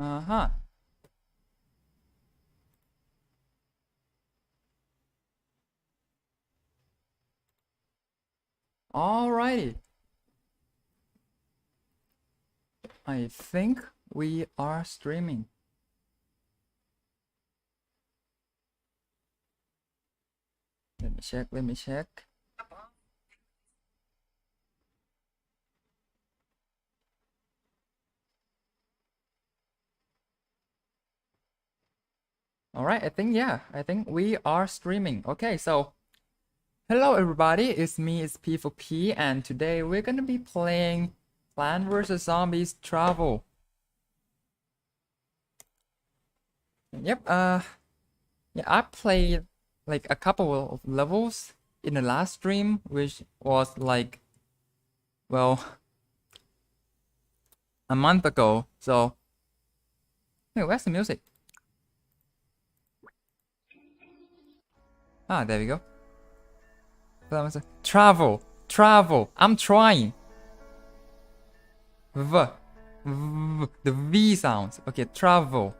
Uh-huh. Alrighty. I think we are streaming. Let me check. Alright, I think we are streaming. Okay, so hello everybody, it's me, it's P4P, and today we're gonna be playing Plants vs Zombies Travel. Yep, yeah, I played like a couple of levels in the last stream, which was like, well, a month ago. So, hey, where's the music? Ah, there we go. Travel, travel. I'm trying. The V sounds. Okay, travel.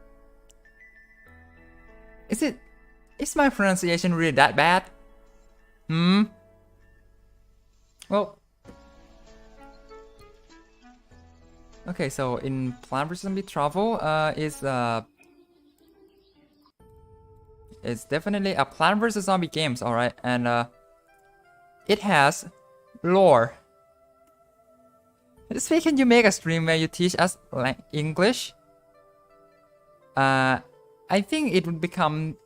Is my pronunciation really that bad? Well, okay, so in Plants vs Zombie Travel, it's definitely a Plants vs Zombie games, alright, and it has lore. Speak, can you make a stream where you teach us English? I think it would become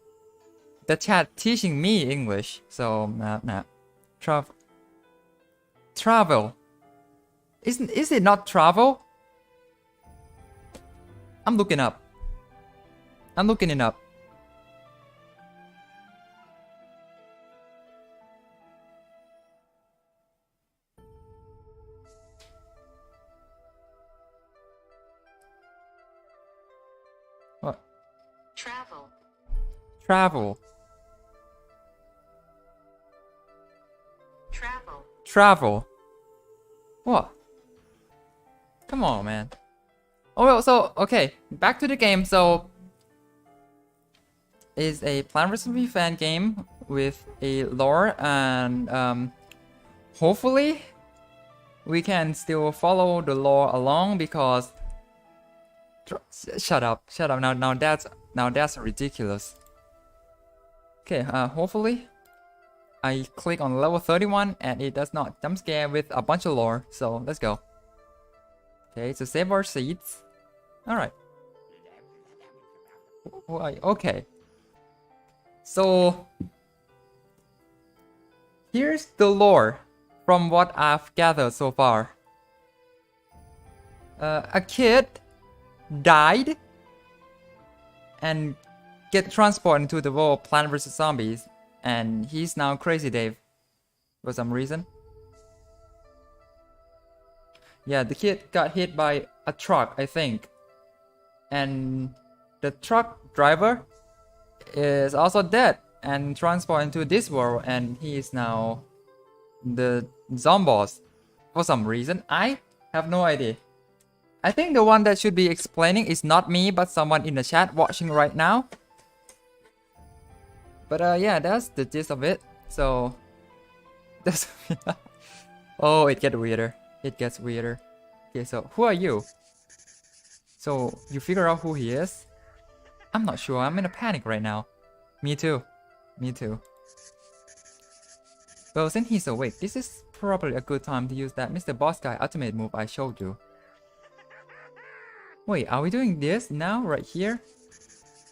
the chat teaching me English. So nah. Travel. Is it not travel? I'm looking up. I'm looking it up. What? Travel. Travel. Travel. Travel. What? Come on, man. Oh well, so okay, back to the game. So it's a Plants vs Zombie fan game with a lore, and hopefully we can still follow the lore along because shut up. Now that's ridiculous. Okay, hopefully I click on level 31 and it does not jump scare with a bunch of lore. So let's go. Okay, so save our seats. Alright. Okay. So here's the lore from what I've gathered so far. A kid died and get transported into the world of Plants vs Zombies, and he's now Crazy Dave for some reason. Yeah, the kid got hit by a truck, I think. And the truck driver is also dead and transported into this world, and he is now the Zomboss for some reason. I have no idea. I think the one that should be explaining is not me, but someone in the chat watching right now. But yeah, that's the gist of it. So that's oh, it gets weirder. It gets weirder. Okay, so who are you? So you figure out who he is? I'm not sure. I'm in a panic right now. Me too. Me too. Well, since he's awake, this is probably a good time to use that Mr. Boss Guy ultimate move I showed you. Wait, are we doing this now, right here?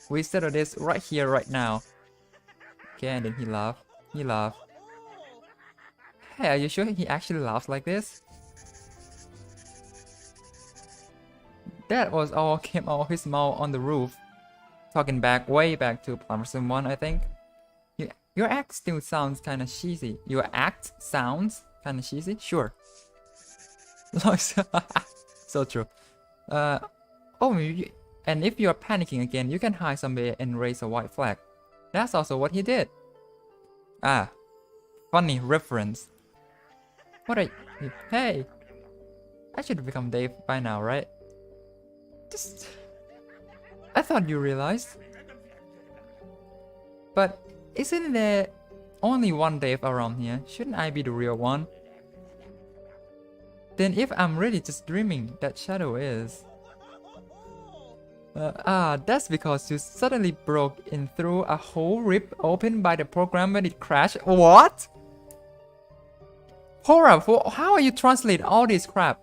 We settle this right here, right now. Okay, and then he laughed. He laughed. Hey, are you sure he actually laughs like this? That was all came out of his mouth on the roof. Talking back, way back to Plants vs 1, I think. Your act still sounds kinda cheesy. Your act sounds kinda cheesy? Sure. So true. And if you're panicking again, you can hide somewhere and raise a white flag. That's also what he did. Ah, funny reference. What are you? Hey! I should have become Dave by now, right? Just... I thought you realized. But isn't there only one Dave around here? Shouldn't I be the real one? Then if I'm really just dreaming, that shadow is... that's because you suddenly broke in through a hole ripped open by the program when it crashed. What? Horror, how are you translate all this crap?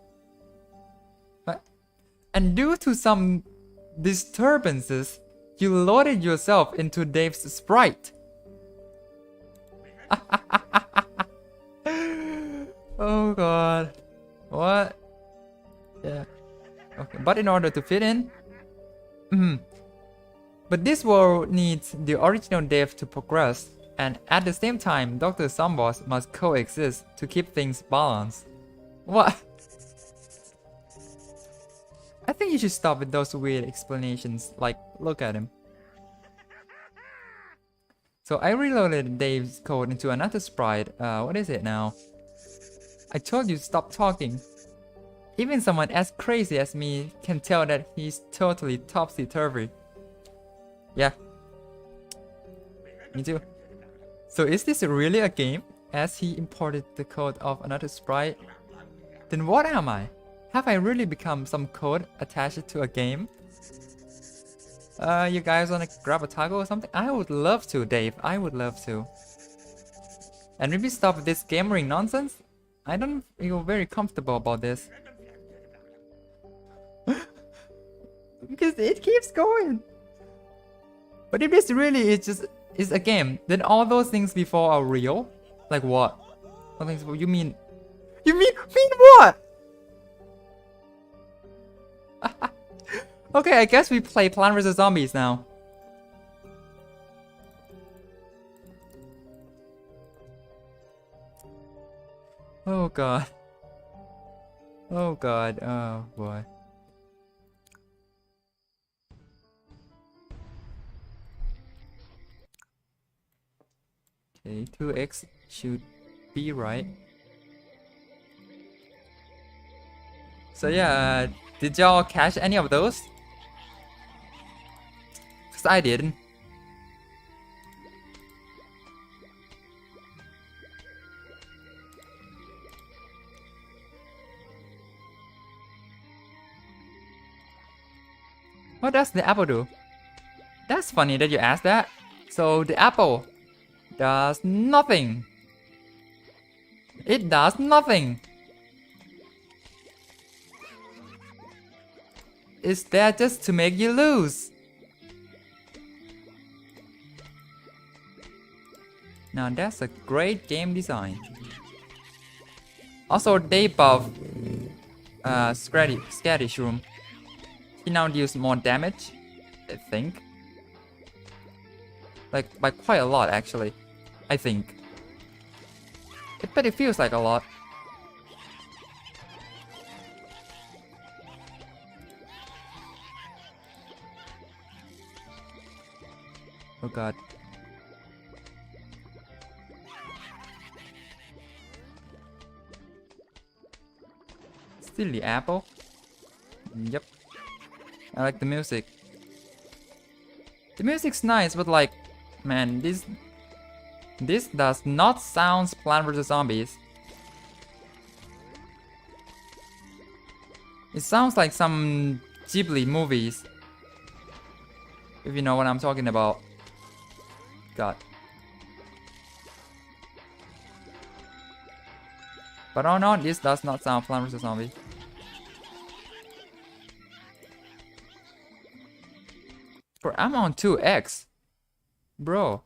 And due to some disturbances, you loaded yourself into Dave's sprite. Oh god. What? Yeah. Okay, but in order to fit in... But this world needs the original Dave to progress, and at the same time, Dr. Zomboss must coexist to keep things balanced. What? I think you should stop with those weird explanations, like, look at him. So I reloaded Dave's code into another sprite. What is it now? I told you stop talking. Even someone as crazy as me can tell that he's totally topsy-turvy. Yeah. Me too. So is this really a game? As he imported the code of another sprite? Then what am I? Have I really become some code attached to a game? You guys wanna grab a taco or something? I would love to, Dave. I would love to. And maybe stop with this gamering nonsense? I don't feel very comfortable about this. Because it keeps going. But if this really is a game, then all those things before are real? Like what? What things you mean? You mean what? Okay, I guess we play Plant vs Zombies now. Oh god. Oh god, oh boy. Okay, 2x should be right. So yeah, did y'all catch any of those? Cause I didn't. What does the apple do? That's funny that you asked that. So the apple does nothing. It does nothing. It's there just to make you lose. Now that's a great game design. Also, they buff Skaddish Room. He now deals more damage, I think. Like, by quite a lot, actually. I think. But it feels like a lot. Oh god. Still the apple? Yep. I like the music. The music's nice, but like, man, this does not sound Plant vs Zombies. It sounds like some Ghibli movies. If you know what I'm talking about. God. But oh no, this does not sound Plant vs Zombies. Bro, I'm on 2x. Bro.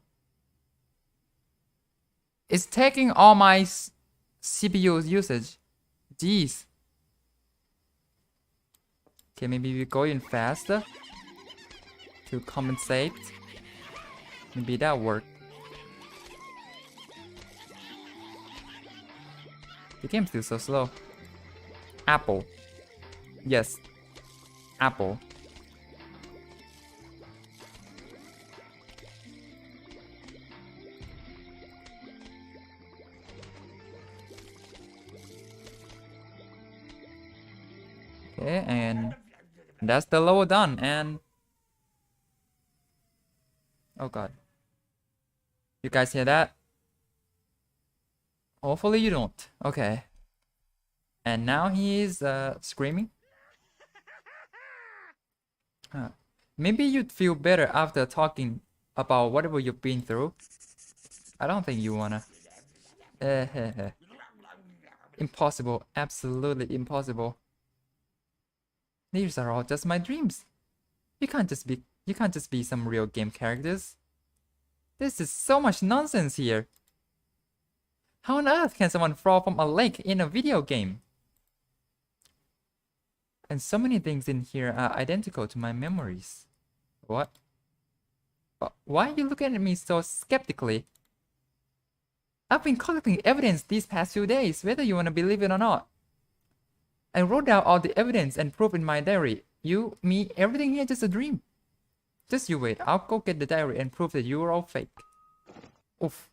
It's taking all my CPU usage. Jeez. Okay, maybe we go in faster to compensate. Maybe that worked. The game's still so slow. Apple. Yes. Apple. Okay, and that's the level done, and Oh god. You guys hear that? Hopefully you don't. Okay. And now he's screaming. Maybe you'd feel better after talking about whatever you've been through. I don't think you wanna. Impossible. Absolutely impossible. These are all just my dreams. You can't just be some real game characters. This is so much nonsense here. How on earth can someone fall from a lake in a video game? And so many things in here are identical to my memories. What? Why are you looking at me so skeptically? I've been collecting evidence these past few days, whether you want to believe it or not. I wrote down all the evidence and proof in my diary. You, me, everything here just a dream. Just you wait, I'll go get the diary and prove that you were all fake. Oof.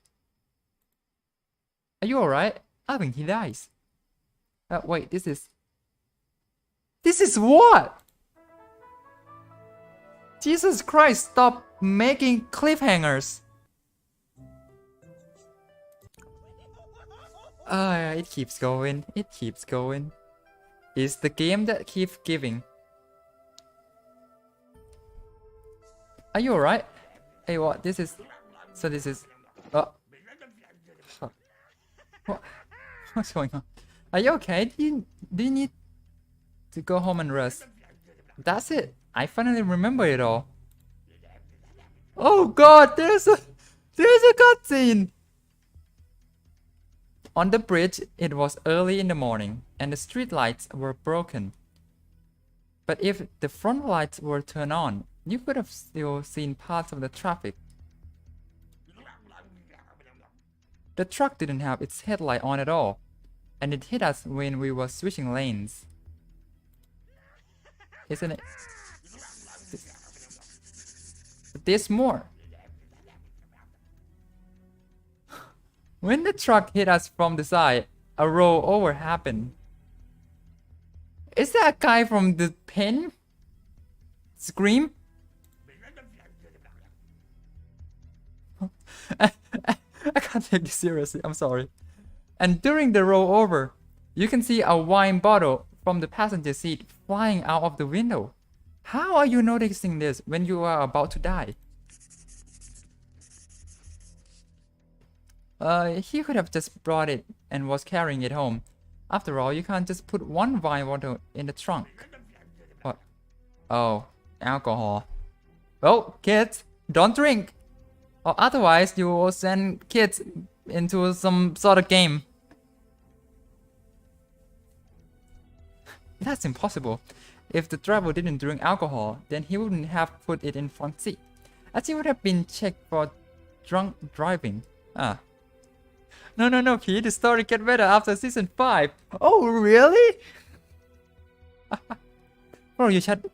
Are you alright? I think he dies. Wait, this is what? Jesus Christ, stop making cliffhangers. It keeps going. It keeps going. It's the game that keeps giving. Are you alright? Hey, what? This is... So this is... What's going on? Are you okay? Do you need to go home and rest? That's it. I finally remember it all. Oh god, there's a cutscene. On the bridge, it was early in the morning, and the street lights were broken. But if the front lights were turned on, you could have still seen parts of the traffic. The truck didn't have its headlight on at all, and it hit us when we were switching lanes. Isn't it? But there's more. When the truck hit us from the side, a rollover happened. Is that guy from the pen? Scream? I can't take this seriously, I'm sorry. And during the rollover, you can see a wine bottle from the passenger seat flying out of the window. How are you noticing this when you are about to die? He could have just brought it and was carrying it home. After all, you can't just put one wine bottle in the trunk. What? Oh, alcohol. Well, kids, don't drink. Or otherwise, you will send kids into some sort of game. That's impossible. If the driver didn't drink alcohol, then he wouldn't have put it in front seat, as he would have been checked for drunk driving. No, Pete, the story gets better after season 5. Oh, really? Bro, you should...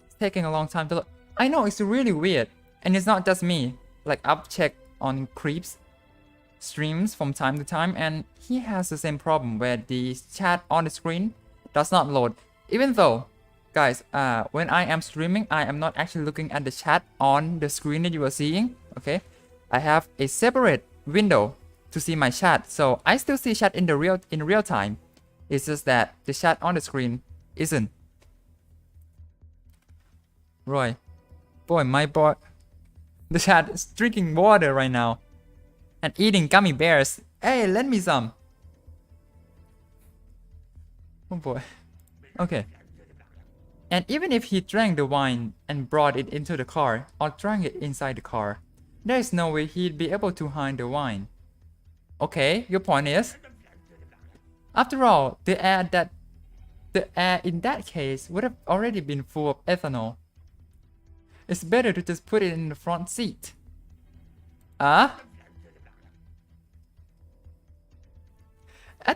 It's taking a long time to look. I know, it's really weird. And it's not just me. Like, I've checked on Creep's streams from time to time, and he has the same problem where the chat on the screen does not load. Even though, guys, when I am streaming, I am not actually looking at the chat on the screen that you are seeing, okay? I have a separate window to see my chat, so I still see chat in real time. It's just that the chat on the screen isn't. Roy, boy, my boy, the chat is drinking water right now and eating gummy bears. Hey, lend me some. Oh boy. Okay. And even if he drank the wine and brought it into the car or drank it inside the car, there is no way he'd be able to hide the wine. Okay, your point is? After all, the air in that case would have already been full of ethanol. It's better to just put it in the front seat. At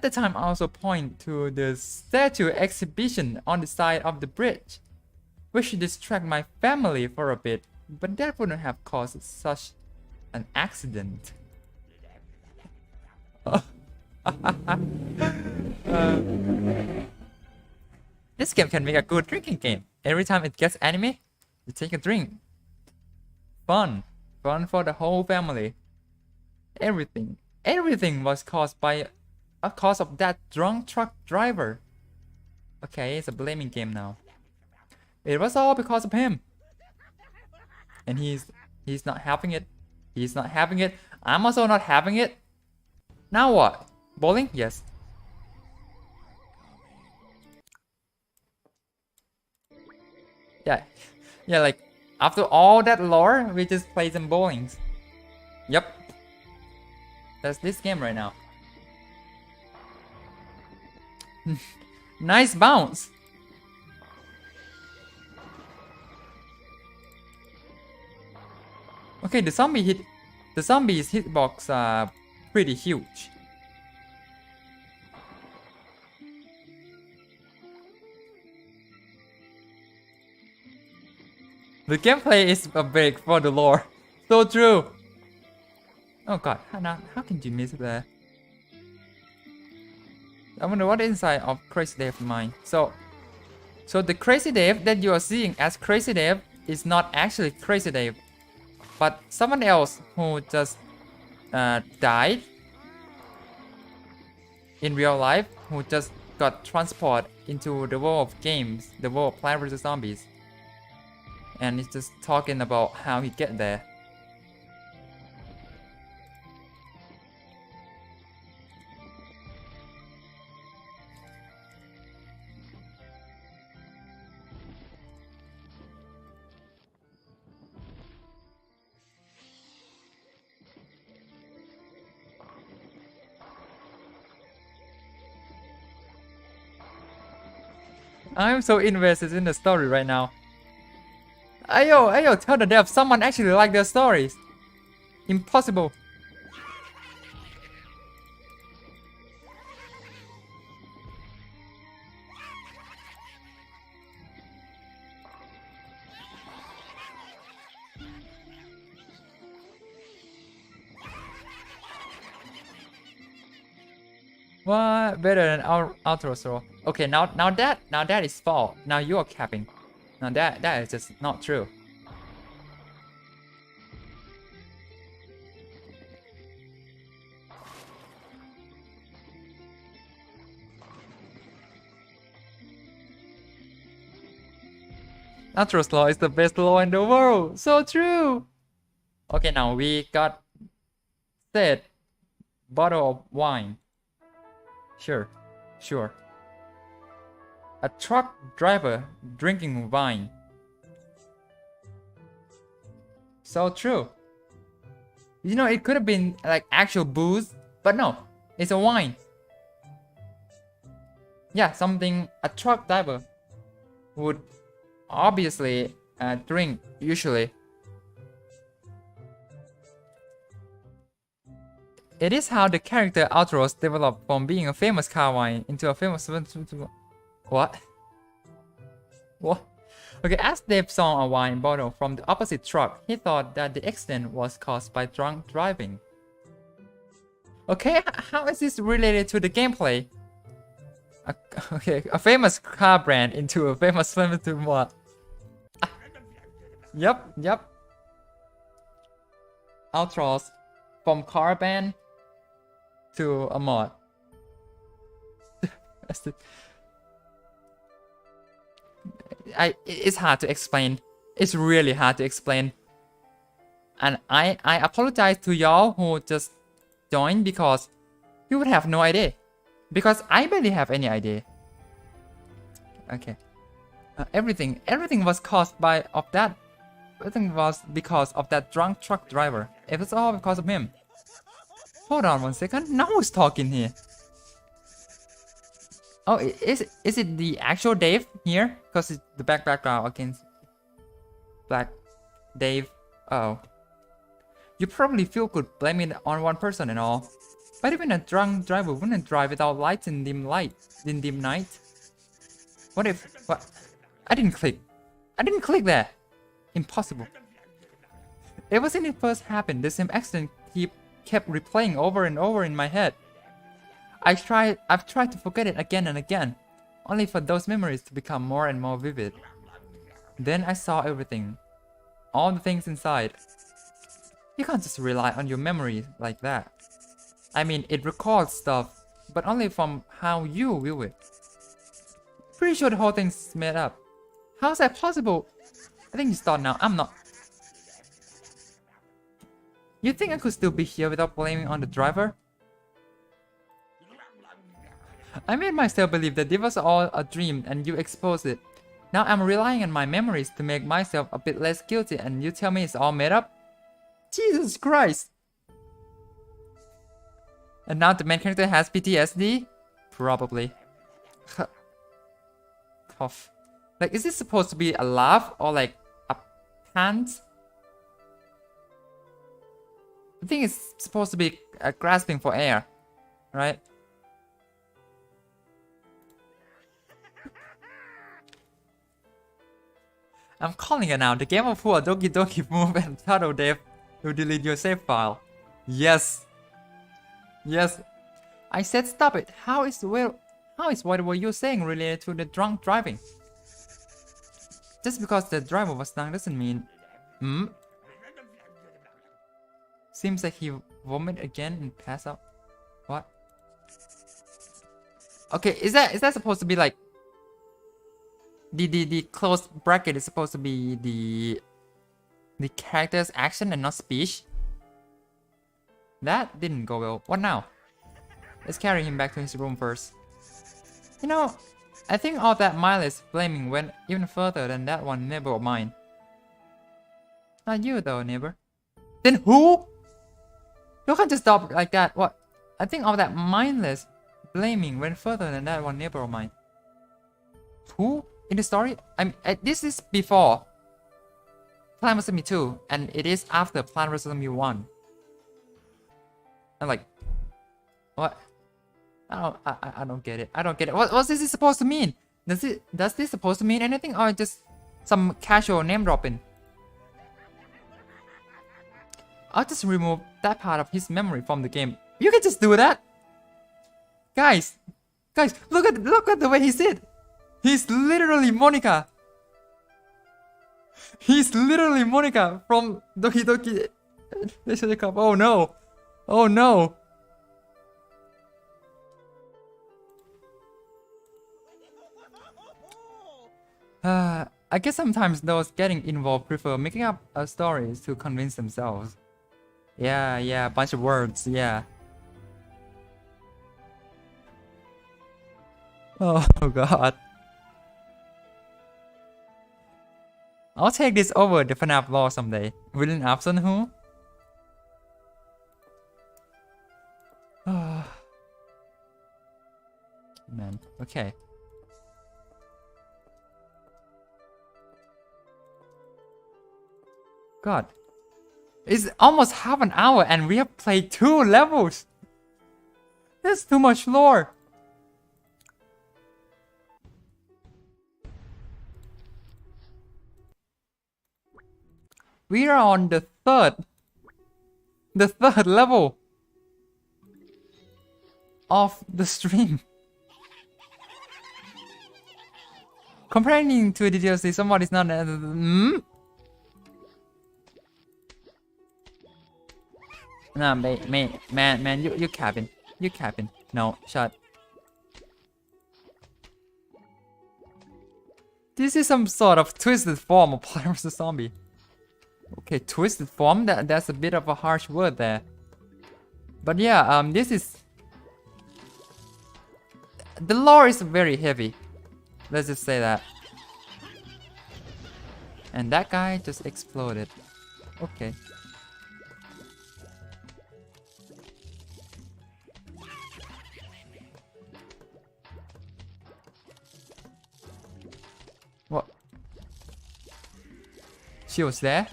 the time, I also point to the statue exhibition on the side of the bridge, which should distract my family for a bit, but that wouldn't have caused such an accident. This game can make a good drinking game. Every time it gets anime, you take a drink. Fun. Fun for the whole family. Everything was caused by a cause of that drunk truck driver. Okay, it's a blaming game now. It was all because of him. And he's not having it. He's not having it. I'm also not having it. Now what? Bowling? Yes. Yeah. Yeah, like after all that lore, we just play some bowlings. Yep. That's this game right now. Nice bounce. Okay, the zombies hitbox are pretty huge. The gameplay is a break for the lore. So true. Oh god, how can you miss that? I wonder what inside of Crazy Dave's mind. So the Crazy Dave that you are seeing as Crazy Dave is not actually Crazy Dave, but someone else who just died in real life, who just got transported into the world of games, the world of Plants vs Zombies, and he's just talking about how he get there. I'm so invested in the story right now. Ayo, tell the dev someone actually like their stories. Impossible. What? Better than our outro throw. Okay, now that is false. Now you are capping. Now that is just not true. Outro's law is the best law in the world. So true. Okay, now we got said bottle of wine. Sure. A truck driver drinking wine. So true. You know, it could have been like actual booze, but no, it's a wine. Yeah, something a truck driver would obviously drink usually. It is how the character Outros developed from being a famous car wine into a famous... What? Okay, as Dave saw a wine bottle from the opposite truck, he thought that the accident was caused by drunk driving. Okay, how is this related to the gameplay? Okay, a famous car brand into a famous limited what? Yep. Outros from car band to a mod. It's hard to explain. It's really hard to explain. And I apologize to y'all who just joined because you would have no idea. Because I barely have any idea. Okay. Everything was caused by that. Everything was because of that drunk truck driver. It was all because of him. Hold on 1 second. Now who's talking here? Oh, is it the actual Dave here? Because it's the background against Black Dave. Oh. You probably feel good blaming it on one person and all. But even a drunk driver wouldn't drive without lights in dim night. What if... What? I didn't click there. Impossible. Ever since it first happened, the same accident kept replaying over and over in my head. I've tried to forget it again and again, only for those memories to become more and more vivid. Then I saw everything. All the things inside. You can't just rely on your memory like that. I mean, it records stuff, but only from how you view it. Pretty sure the whole thing's made up. How's that possible? I think you start now. I'm not. You think I could still be here without blaming on the driver? I made myself believe that this was all a dream and you exposed it. Now I'm relying on my memories to make myself a bit less guilty and you tell me it's all made up? Jesus Christ! And now the main character has PTSD? Probably. Cough. Like, is this supposed to be a laugh or like a pant? I think it's supposed to be grasping for air, right? I'm calling it now. The game will pull a Doki Doki move and Shadow Death to delete your save file. Yes. Yes. I said stop it. How is whatever you're saying related to the drunk driving? Just because the driver was drunk doesn't mean... Seems like he vomited again and passed out. What? Okay, is that supposed to be like... The closed bracket is supposed to be the character's action and not speech? That didn't go well. What now? Let's carry him back to his room first. You know, I think all that mindless blaming went even further than that one neighbor of mine. Not you though, neighbor. Then who? You can't just stop like that. What? I think all that mindless blaming went further than that one neighbor of mine. Who? In the story? This is before Plan vs. Zombie 2, and it is after Plan vs. Zombie 1. I'm like, what? I don't get it. I don't get it. What's this supposed to mean? Does this supposed to mean anything, or just some casual name dropping? I'll just remove that part of his memory from the game. You can just do that, guys. Look at the way he said. He's literally Monica. He's literally Monica from Doki Doki Literature Cup. Oh no. Oh no. I guess sometimes those getting involved prefer making up stories to convince themselves. Yeah, a bunch of words, yeah. Oh god. I'll take this over the FNAF lore someday. Villain absent who? Man, okay. God. It's almost half an hour and we have played 2 levels. That's too much lore. We are on the third level of the stream. Comparing to the DLC, somebody's not. Nah, man, you capping. You capping. No, shut. This is some sort of twisted form of Plants vs. Zombie. Okay, twisted form, that's a bit of a harsh word there. But yeah, this is... The lore is very heavy. Let's just say that. And that guy just exploded. Okay. What? She was there?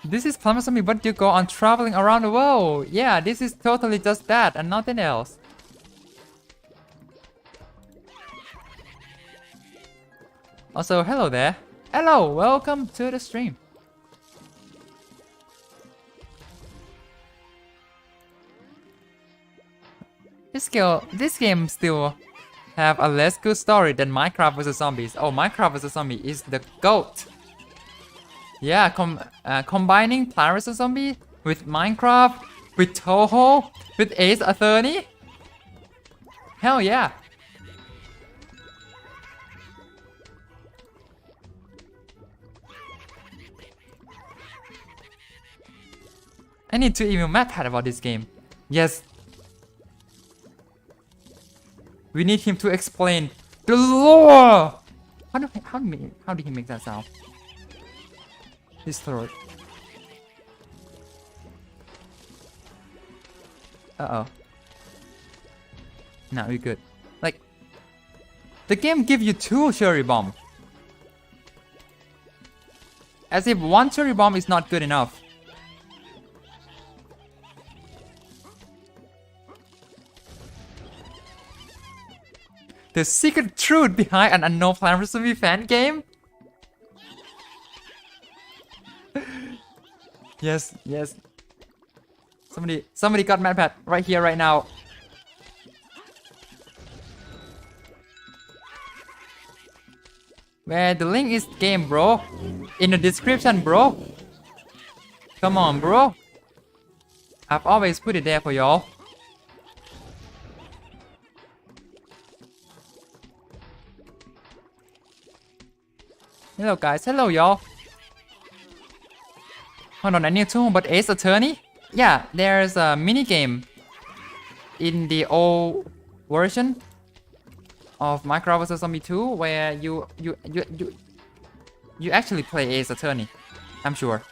This is Plants vs. Zombie, but you go on traveling around the world. Yeah, this is totally just that and nothing else. Also, hello there. Hello, welcome to the stream. This game still have a less good story than Minecraft vs Zombies. Oh, Minecraft vs Zombie is the GOAT. Yeah, combining Plant vs Zombie with Minecraft, with Toho, with Ace Attorney. Hell yeah. I need to email Matt about this game. Yes. We need him to explain the lore. How did he make that sound? His throat. Uh-oh. Now we're good. Like, the game gives you 2 cherry bomb. As if 1 cherry bomb is not good enough. The secret truth behind an unknown Plant vs Zombie fan game? Yes, yes. Somebody got MadPat right here, right now. Where the link is game, bro. In the description, bro. Come on, bro. I've always put it there for y'all. Hello guys, hello y'all. Hold on, I need to, but Ace Attorney? Yeah, there's a mini game in the old version of Minecraft vs Zombie 2 where you actually play Ace Attorney. I'm sure.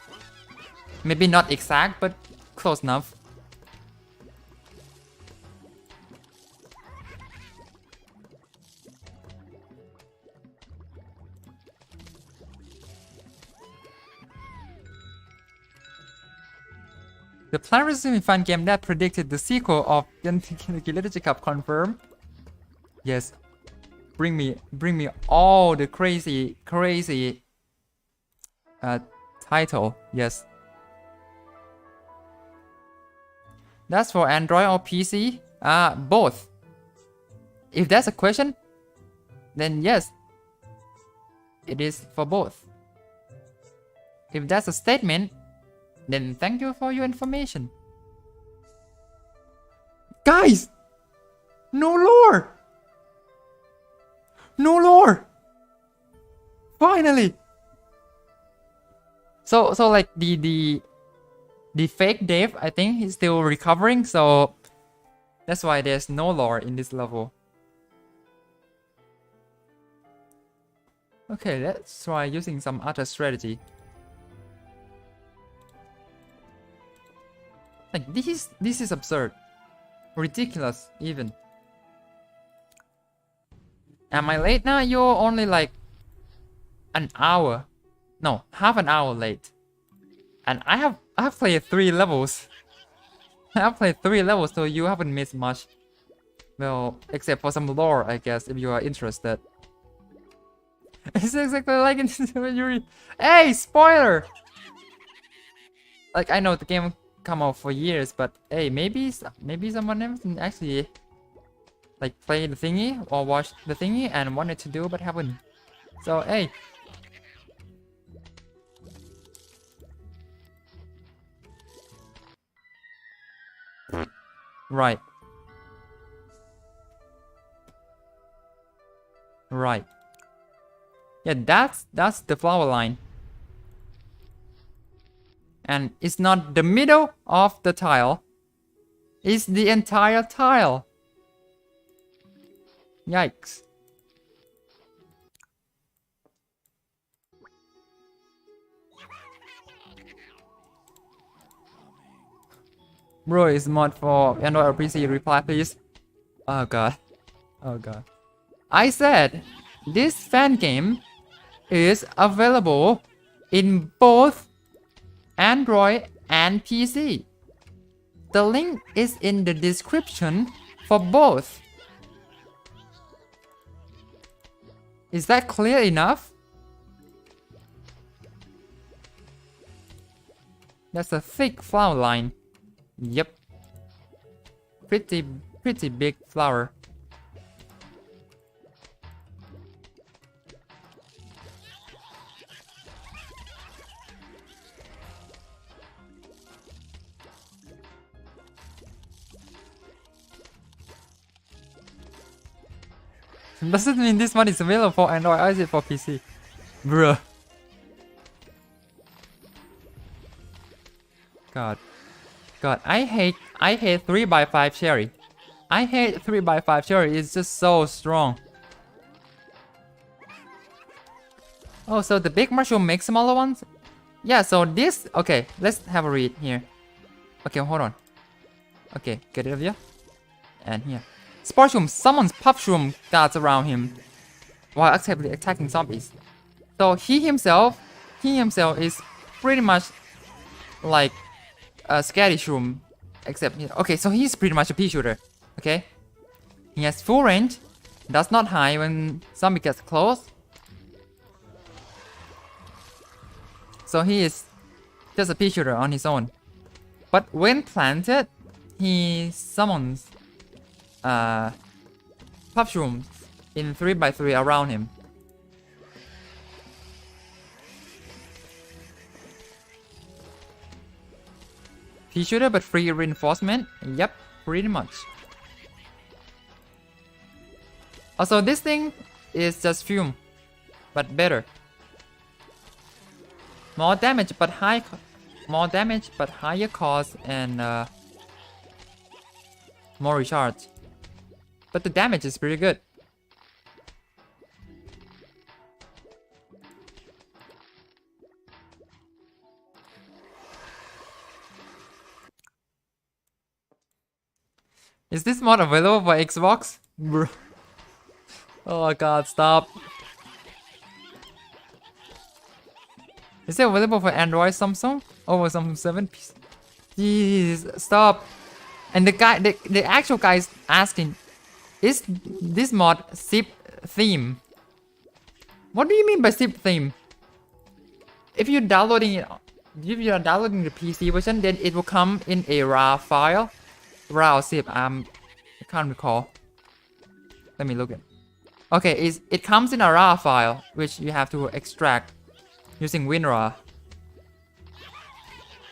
Maybe not exact, but close enough. The Plant vs Zombie fan game that predicted the sequel of Jiangnangame Literature Cup confirmed. Yes. Bring me all the crazy title. Yes. That's for Android or PC? Both. If that's a question, then yes. It is for both. If that's a statement, then thank you for your information. Guys! No lore! No lore! Finally! So like the fake Dave, I think he's still recovering, so that's why there's no lore in this level. Okay, let's try using some other strategy. Like this is absurd. Ridiculous even. Am I late now? You're only like an hour. No, half an hour late. And I have played 3 levels. I have played 3 levels, so you haven't missed much. Well, except for some lore, I guess, if you are interested. It's exactly like in Yuri. Hey, spoiler! Like, I know the game come out for years, but hey, maybe someone else can actually like play the thingy or watch the thingy and wanted to do but haven't. So hey. Right. Right. Yeah, that's the flower line. And it's not the middle of the tile. It's the entire tile. Yikes. Bro, is mod for Android or PC? Reply please. Oh god. Oh god. I said this fan game is available in both Android and PC. The link is in the description for both. Is that clear enough? That's a thick flower line. Yep. Pretty pretty big flower. Does it mean this one is available for Android or is it for PC? Bruh. God. God, I hate 3x5 cherry. I hate 3x5 cherry, it's just so strong. Oh, so the big mushroom makes smaller ones? Yeah, so this, okay, let's have a read here. Okay, hold on. Okay, get it over here. And here. Sporshroom summons Puffshroom guards around him while actively attacking zombies. So he himself is pretty much like a Scary Shroom, except okay, so he's pretty much a pea shooter. Okay, he has full range, does not hide when zombie gets close. So he is just a pea shooter on his own. But when planted, he summons Puffshrooms in 3x3 around him. Pea shooter but free reinforcement? Yep, pretty much. Also, this thing is just fume, but better. More damage but higher cost and more recharge. But the damage is pretty good. Is this mod available for Xbox? Bro. Oh god, stop. Is it available for Android, Samsung? Over Samsung 7? Jeez, stop. And the actual guy is asking, is this mod zip theme? What do you mean by zip theme? If you're downloading it, if you are downloading the PC version, then it will come in a RAW file. RAW or zip, I can't recall. Let me look at. Okay, it comes in a RAW file, which you have to extract using WinRAR.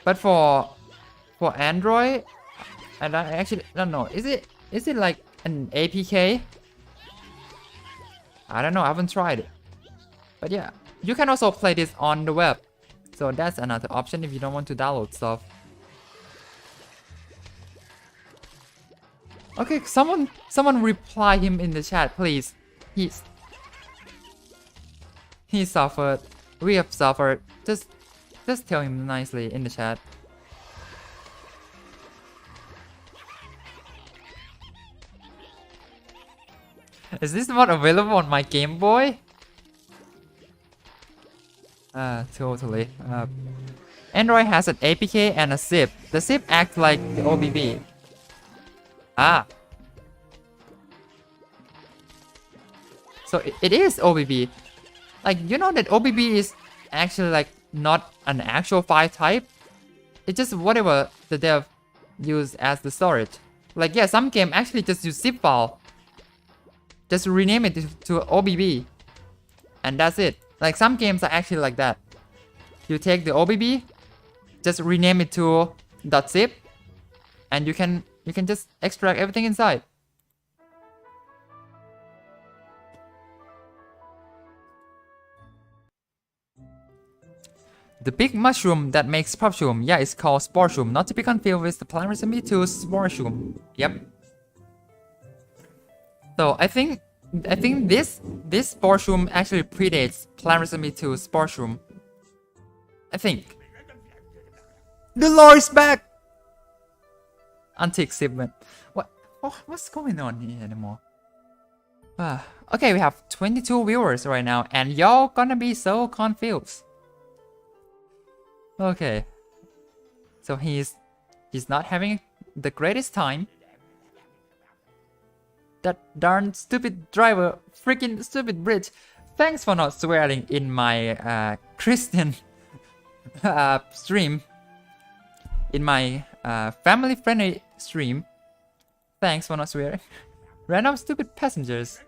But for Android, I actually don't know. Is it like an APK? I don't know. I haven't tried it. But yeah, you can also play this on the web. So that's another option if you don't want to download stuff. Okay, someone reply him in the chat, please. He suffered. We have suffered. Just tell him nicely in the chat. Is this mod available on my Game Boy? Totally. Android has an APK and a zip. The zip acts like the OBB. Ah. So it is OBB. Like, you know that OBB is actually like not an actual file type. It's just whatever the dev use as the storage. Like, yeah, some game actually just use zip file. Just rename it to OBB. And that's it. Like, some games are actually like that. You take the OBB, just rename it to .zip, and you can just extract everything inside. The big mushroom that makes Puffshroom, yeah, it's called Sporeshroom, not to be confused with the plant recipe to Sporeshroom. Yep. So I think this Sporeshroom actually predates plant recipe to Sporeshroom. I think. The lore is back. Antique shipment. What's going on here anymore? Okay, we have 22 viewers right now, and y'all gonna be so confused. Okay, so he's not having the greatest time. That darn stupid driver, freaking stupid bridge. Thanks for not swearing in my Christian stream, in my family-friendly stream. Thanks for not swearing. Random stupid passengers.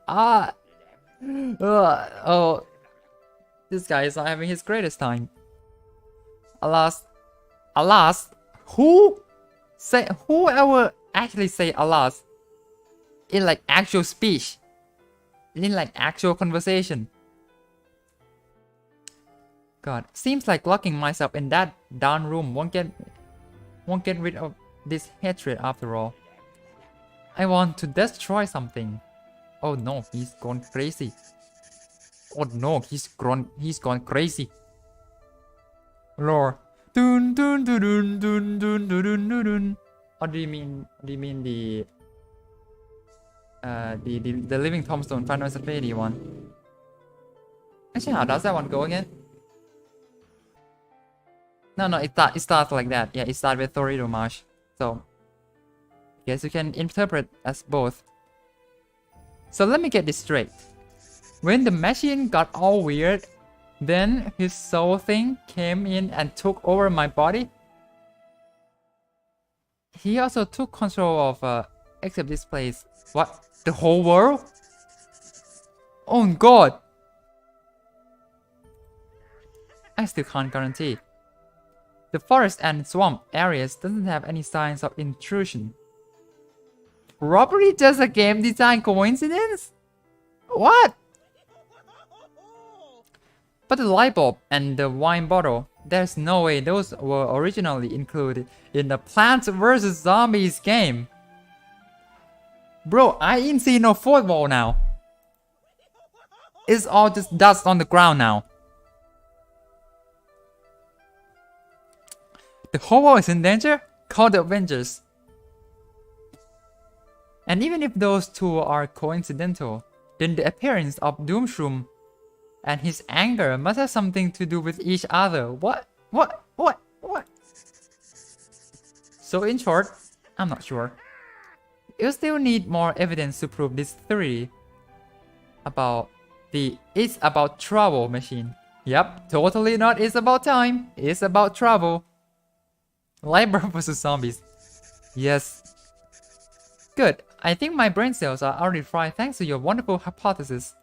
Ah. Oh. This guy is not having his greatest time. Alas. Alas. Whoever actually say alas in like actual speech? In like actual conversation? God, seems like locking myself in that down room won't get rid of this hatred after all. I want to destroy something. Oh no, he's gone crazy. Oh no, he's gone crazy. Lord. Dun dun dun dun dun dun dun dun dun dun. Or do you mean the living tombstone Final Fantasy one? Actually, how does that one go again? No, it starts like that. Yeah, it starts with Thorido Marsh. So, guess you can interpret as both. So let me get this straight. When the machine got all weird, then his soul thing came in and took over my body. He also took control of, except this place. What? The whole world? Oh god! I still can't guarantee. The forest and swamp areas doesn't have any signs of intrusion. Probably just a game design coincidence? What? But the light bulb and the wine bottle, there's no way those were originally included in the Plants vs Zombies game. Bro, I ain't see no fourth wall now. It's all just dust on the ground now. The whole world is in danger? Call the Avengers. And even if those two are coincidental, then the appearance of Doomshroom and his anger must have something to do with each other. What? So in short, I'm not sure. You still need more evidence to prove this theory about the "it's about trouble" machine. Yep, totally not "it's about time", it's about trouble. Liber vs zombies. Yes. Good. I think my brain cells are already fried thanks to your wonderful hypothesis.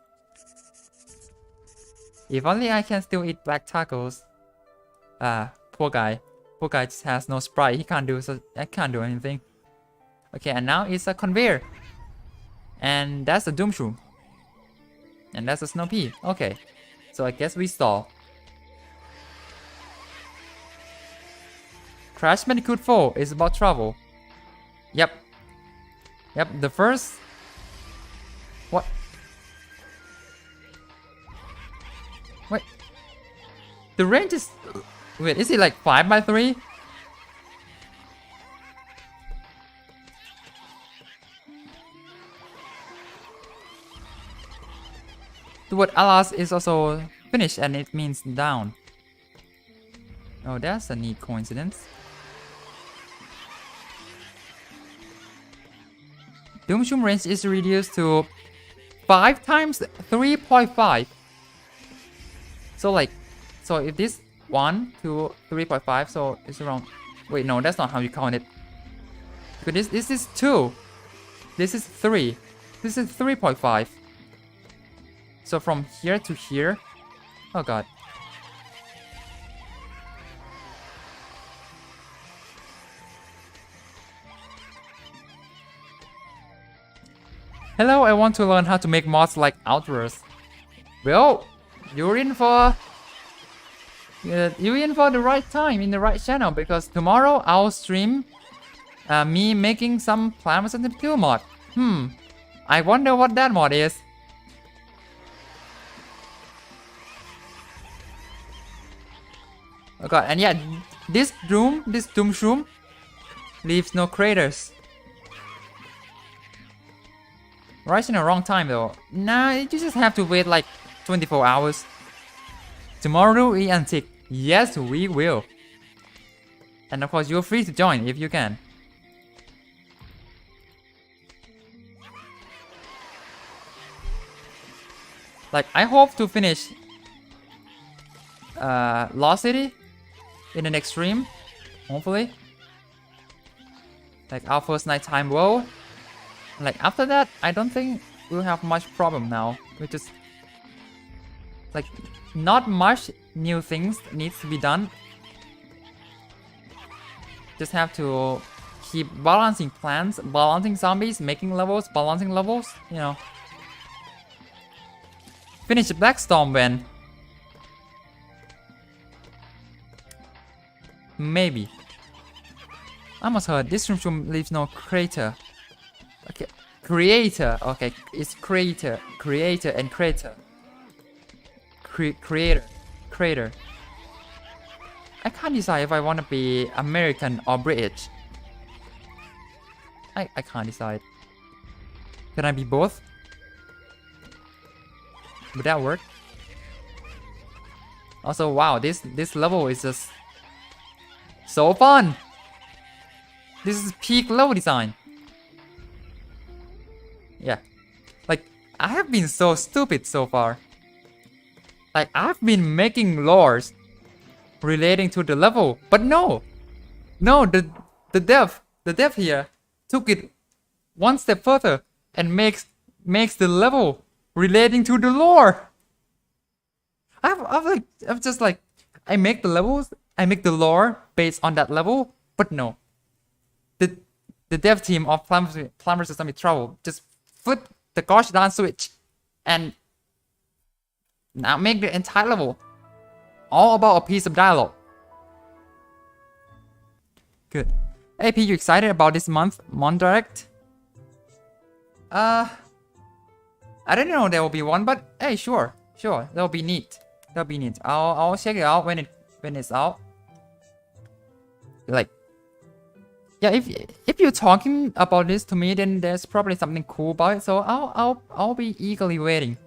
If only I can still eat black tacos. Poor guy. Poor guy just has no sprite. He can't do anything. Okay, and now it's a conveyor. And that's a Doomshroom. And that's a Snow Pea. Okay. So I guess we stall. Crash Bandicoot 4 is about travel. Yep. Yep, the first... What? Wait. The range is... Wait, is it like 5 by 3? The word alas is also finished and it means down. Oh, that's a neat coincidence. Doomshroom range is reduced to 5 times 3.5. So if this 1, 2, 3.5, so it's around... Wait, no, that's not how you count it. Because this is 2. This is 3. This is 3.5. So from here to here... Oh god. Hello, I want to learn how to make mods like Outburst. Well, you're in for the right time, in the right channel, because tomorrow I'll stream me making some Plants vs 2 mod. I wonder what that mod is. Oh god, and yeah, this Doomshroom leaves no craters. Right in the wrong time though. Nah, you just have to wait like 24 hours. Tomorrow we antique. Yes, we will. And of course, you're free to join if you can. Like, I hope to finish Lost City in the next stream, hopefully. Like our first nighttime world. Like after that, I don't think we'll have much problem now. We just like not much new things needs to be done. Just have to keep balancing plants, balancing zombies, making levels, balancing levels, you know. Finish the Blackstorm when? Maybe. I almost heard this room leaves no crater. Okay, creator. Okay, it's creator, creator, and crater. Creator, crater. I can't decide if I want to be American or British. I can't decide. Can I be both? Would that work? Also, wow, this level is just so fun. This is peak level design. Yeah, like I have been so stupid so far. Like I've been making lores relating to the level, but no, the dev here took it one step further and makes the level relating to the lore. I've just like I make the levels, I make the lore based on that level, but no. The dev team of Plants vs. Zombies Trouble just flip the gosh darn switch and now make the entire level all about a piece of dialogue. Good. AP, you excited about this month Direct? I didn't know there will be one, but hey, sure, that'll be neat. I'll check it out when it's out. Like, yeah, if you're talking about this to me, then there's probably something cool about it. So I'll be eagerly waiting.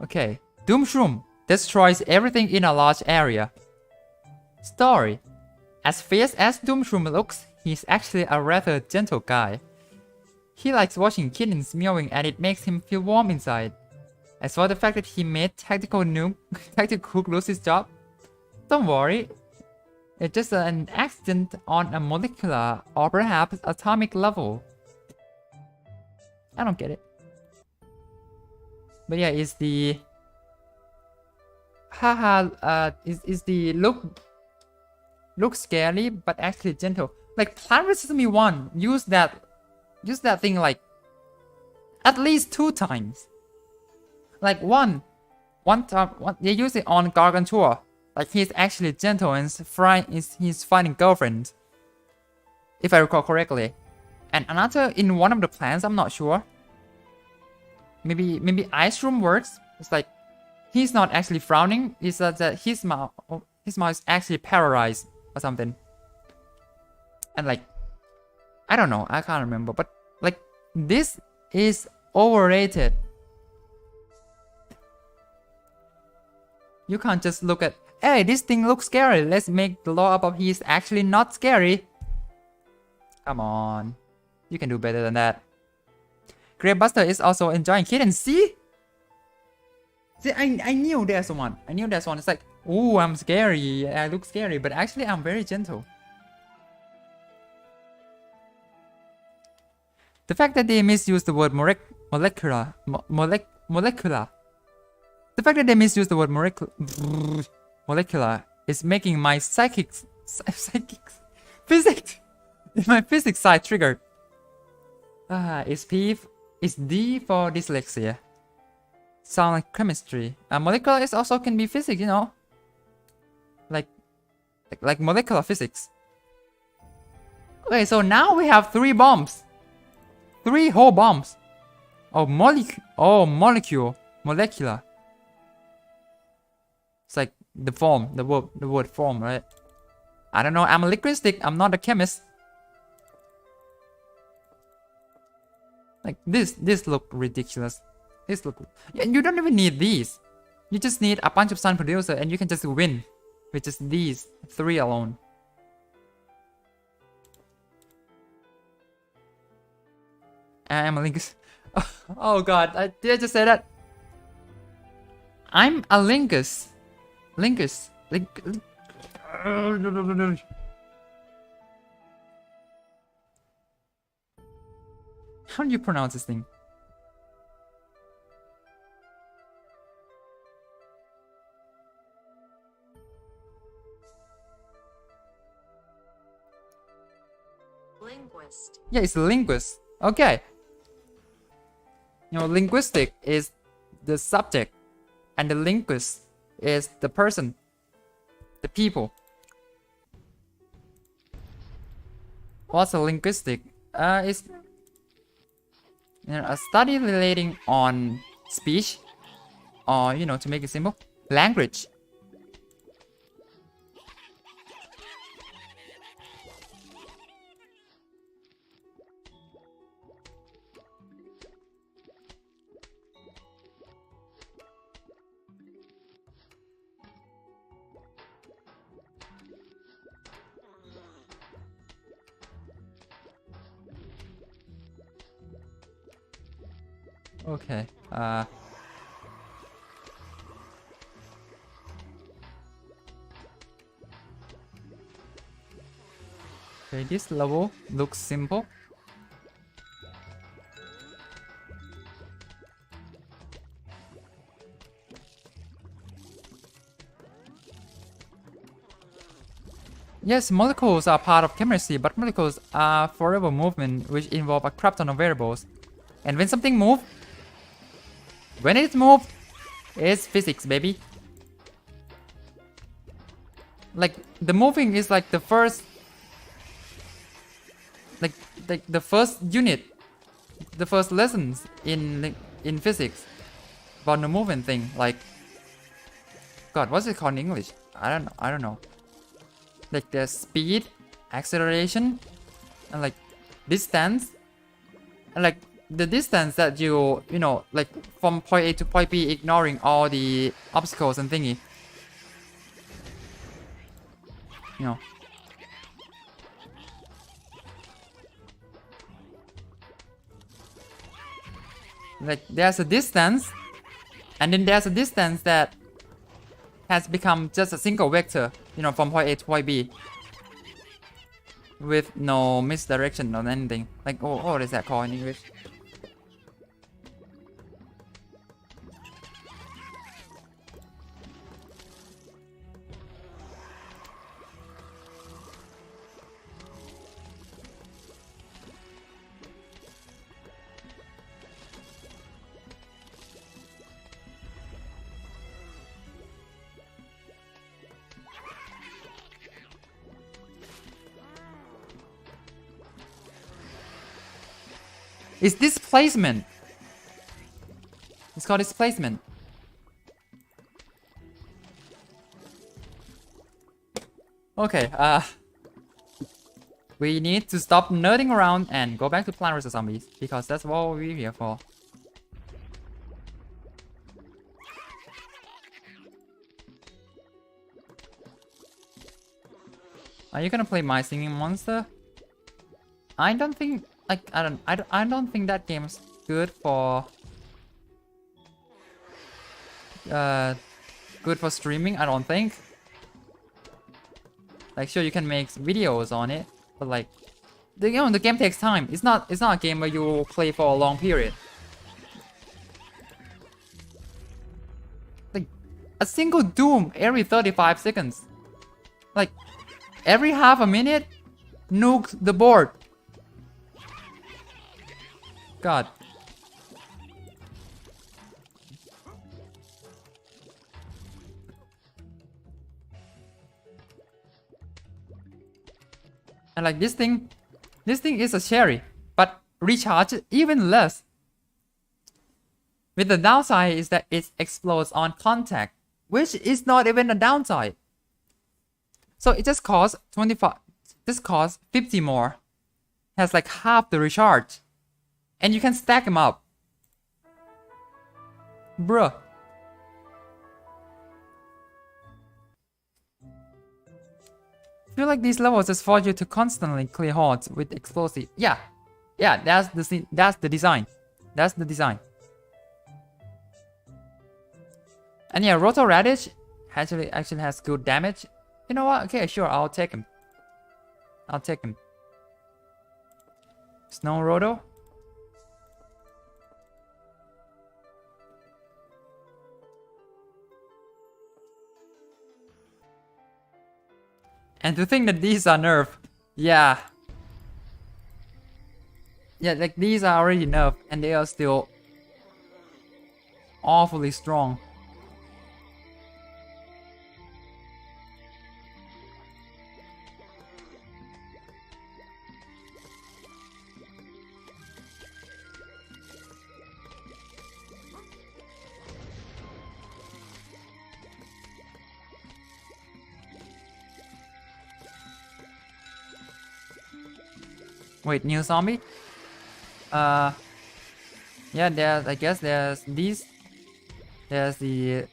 Okay, Doomshroom destroys everything in a large area. Story: as fierce as Doomshroom looks, he's actually a rather gentle guy. He likes watching kittens meowing and it makes him feel warm inside. As for the fact that he made Tactical Cook lose his job, don't worry. It's just an accident on a molecular or perhaps atomic level. I don't get it. But yeah, is the is the look scary but actually gentle. Like Plants vs. Zombies 1 use that thing like at least 2 times. Like one time they use it on Gargantua. Like he's actually gentle and he's finding girlfriend, if I recall correctly. And another in one of the plants, I'm not sure. Maybe Ice Room works. It's like he's not actually frowning. It's that his mouth is actually paralyzed or something. And like I don't know, I can't remember. But like this is overrated. You can't just look at, hey, this thing looks scary, let's make the law about he's actually not scary. Come on, you can do better than that. Gravebuster is also enjoying kittens. See, I knew there's one. It's like, ooh, I'm scary. I look scary, but actually I'm very gentle. The fact that they misuse the word molecular. The fact that they misuse the word molecular is making my physics side triggered. It's D for dyslexia. Sound like chemistry. Molecular is also can be physics, you know. Like molecular physics. Okay, so now we have 3 bombs. 3 whole bombs. Oh, molecule. Molecular. It's like the form, the word form, right? I don't know, I'm a linguistic, I'm not a chemist. Like this look ridiculous. You don't even need these. You just need a bunch of sun producer and you can just win with just these 3 alone. I'm a linguist. Oh god, did I just say that? I'm a linguist. How do you pronounce this thing? Linguist. Yeah, it's a linguist. Okay. You know, linguistic is the subject, and the linguist is the person, the people. What's a linguistic? It's a study relating on speech, or to make it simple, language. Okay. Okay, this level looks simple. Yes, molecules are part of chemistry, but molecules are forever movement which involve a crap ton of variables. And when something moves, when it's moved, it's physics, baby. Like, the moving is like the first... Like the first unit, the first lessons in physics about the movement thing. Like, God, what's it called in English? I don't know. Like the speed, acceleration, and like distance, and like the distance that you like from point A to point B, ignoring all the obstacles and thingy. Like there's a distance, and then there's a distance that has become just a single vector, from point A to point B, with no misdirection or anything. Like, what is that called in English? It's displacement. It's called displacement. Okay, we need to stop nerding around and go back to Plant vs Zombies, because that's what we're here for. Are you gonna play My Singing Monster? I don't think, like, I don't think that game's good for streaming. I don't think. Like, sure, you can make videos on it, but like, the game takes time. It's not a game where you play for a long period. Like, a single Doom every 35 seconds. Like, every half a minute, nuke the board. God. And like this thing is a cherry, but recharge even less. With the downside is that it explodes on contact, which is not even a downside. So it just costs 25. This costs 50 more. Has like half the recharge, and you can stack them up, bruh. I feel like these levels just force you to constantly clear hordes with explosive. Yeah, that's the design. That's the design. And yeah, Roto Radish actually has good damage. You know what? Okay, sure, I'll take him. I'll take him. Snow Roto. And to think that these are nerfed. Yeah. Yeah, like these are already nerfed and they are still awfully strong. Wait, new zombie? Yeah, there's, I guess there's these. There's the...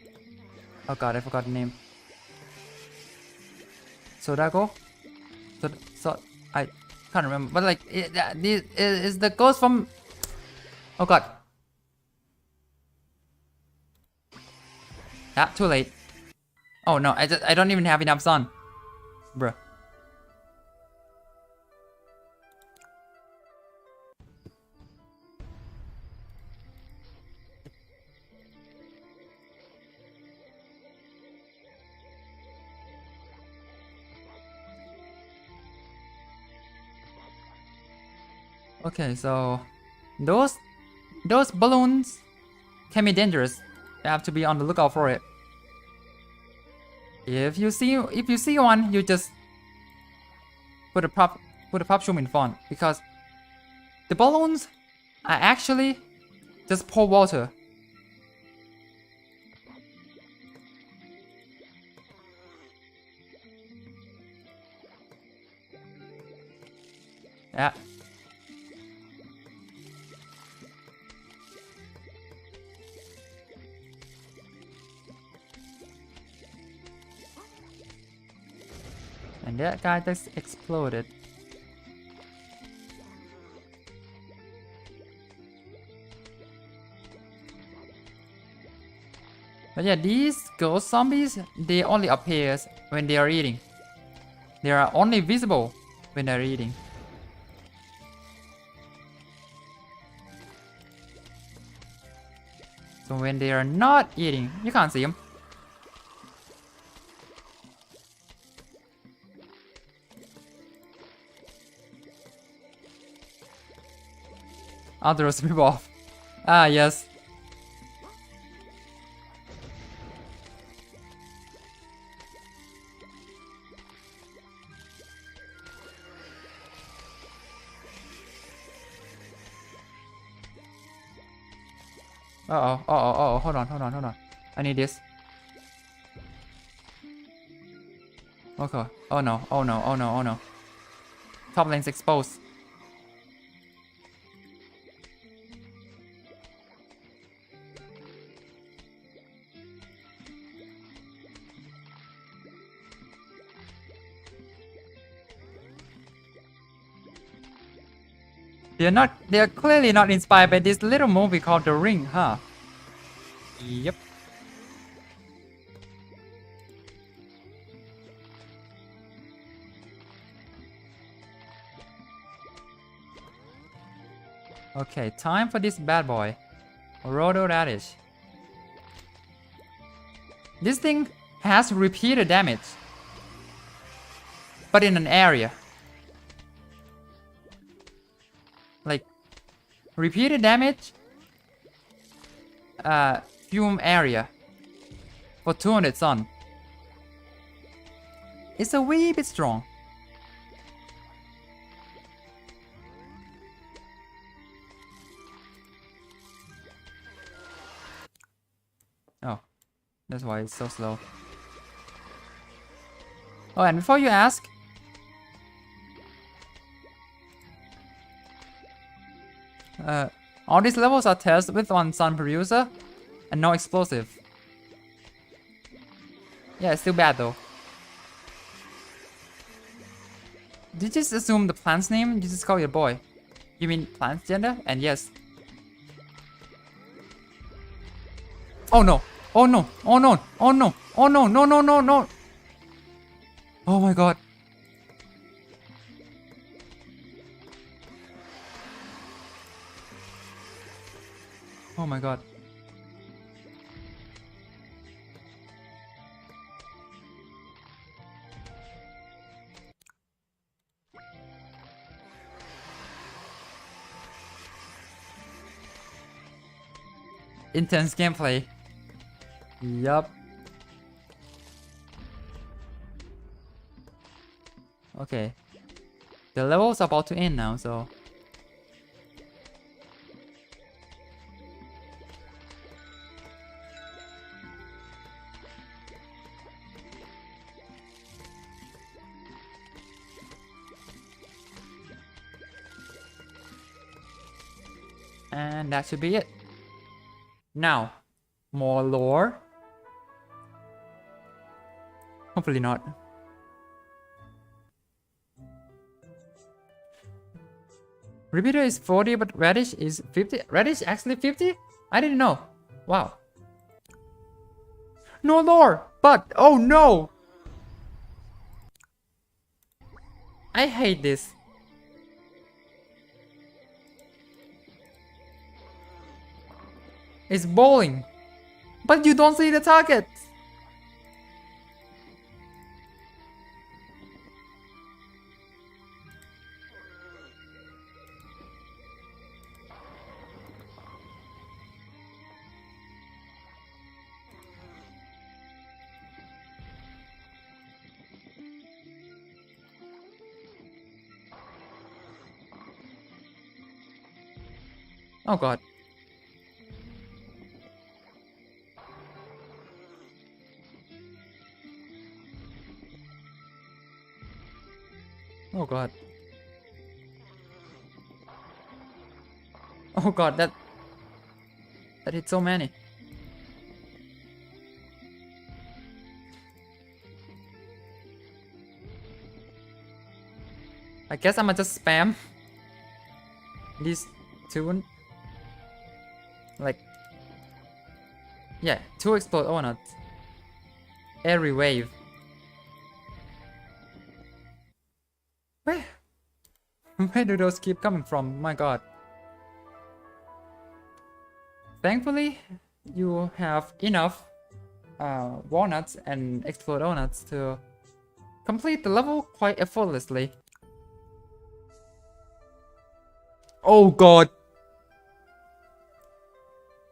Oh god, I forgot the name. Sodago? So I can't remember, but like, this is the ghost from... Oh god. Ah, too late. Oh no, I don't even have enough sun. Bruh. Okay, so those balloons can be dangerous. You have to be on the lookout for it. If you see one, you just put a pop shroom in front, because the balloons are actually just pour water. Yeah. And that guy just exploded. But yeah, these ghost zombies, they only appear when they are eating. They are only visible when they are eating. So when they are not eating, you can't see them. I'll throw some people off. Ah, yes. Uh-oh, hold on. I need this. Okay. Oh no. Top lane's exposed. They're clearly not inspired by this little movie called The Ring, huh? Yep. Okay, time for this bad boy. Roto Radish. This thing has repeated damage, but in an area. Like, repeated damage, fume area for 200 sun. It's a wee bit strong. Oh, that's why it's so slow. Oh, and before you ask, all these levels are tested with one sun per user and no explosive. Yeah, it's still bad though. Did you just assume the plant's name? You just call it a boy. You mean plant's gender? And yes. Oh no! Oh no! Oh no! Oh no! Oh no! No! Oh my god. Oh my god. Intense gameplay. Yup. Okay. The level's about to end now, so... And that should be it. Now, more lore. Hopefully not. Repeater is 40, but Radish is 50. Radish actually 50? I didn't know. Wow. No lore! But, oh no! I hate this. It's bowling. But you don't see the target. Oh god. Oh god. Oh god, that hit so many. I guess I'ma just spam these two. Like, yeah, 2 explode walnuts every wave. Where do those keep coming from? My god. Thankfully, you have enough walnuts and explode walnuts to complete the level quite effortlessly. Oh god.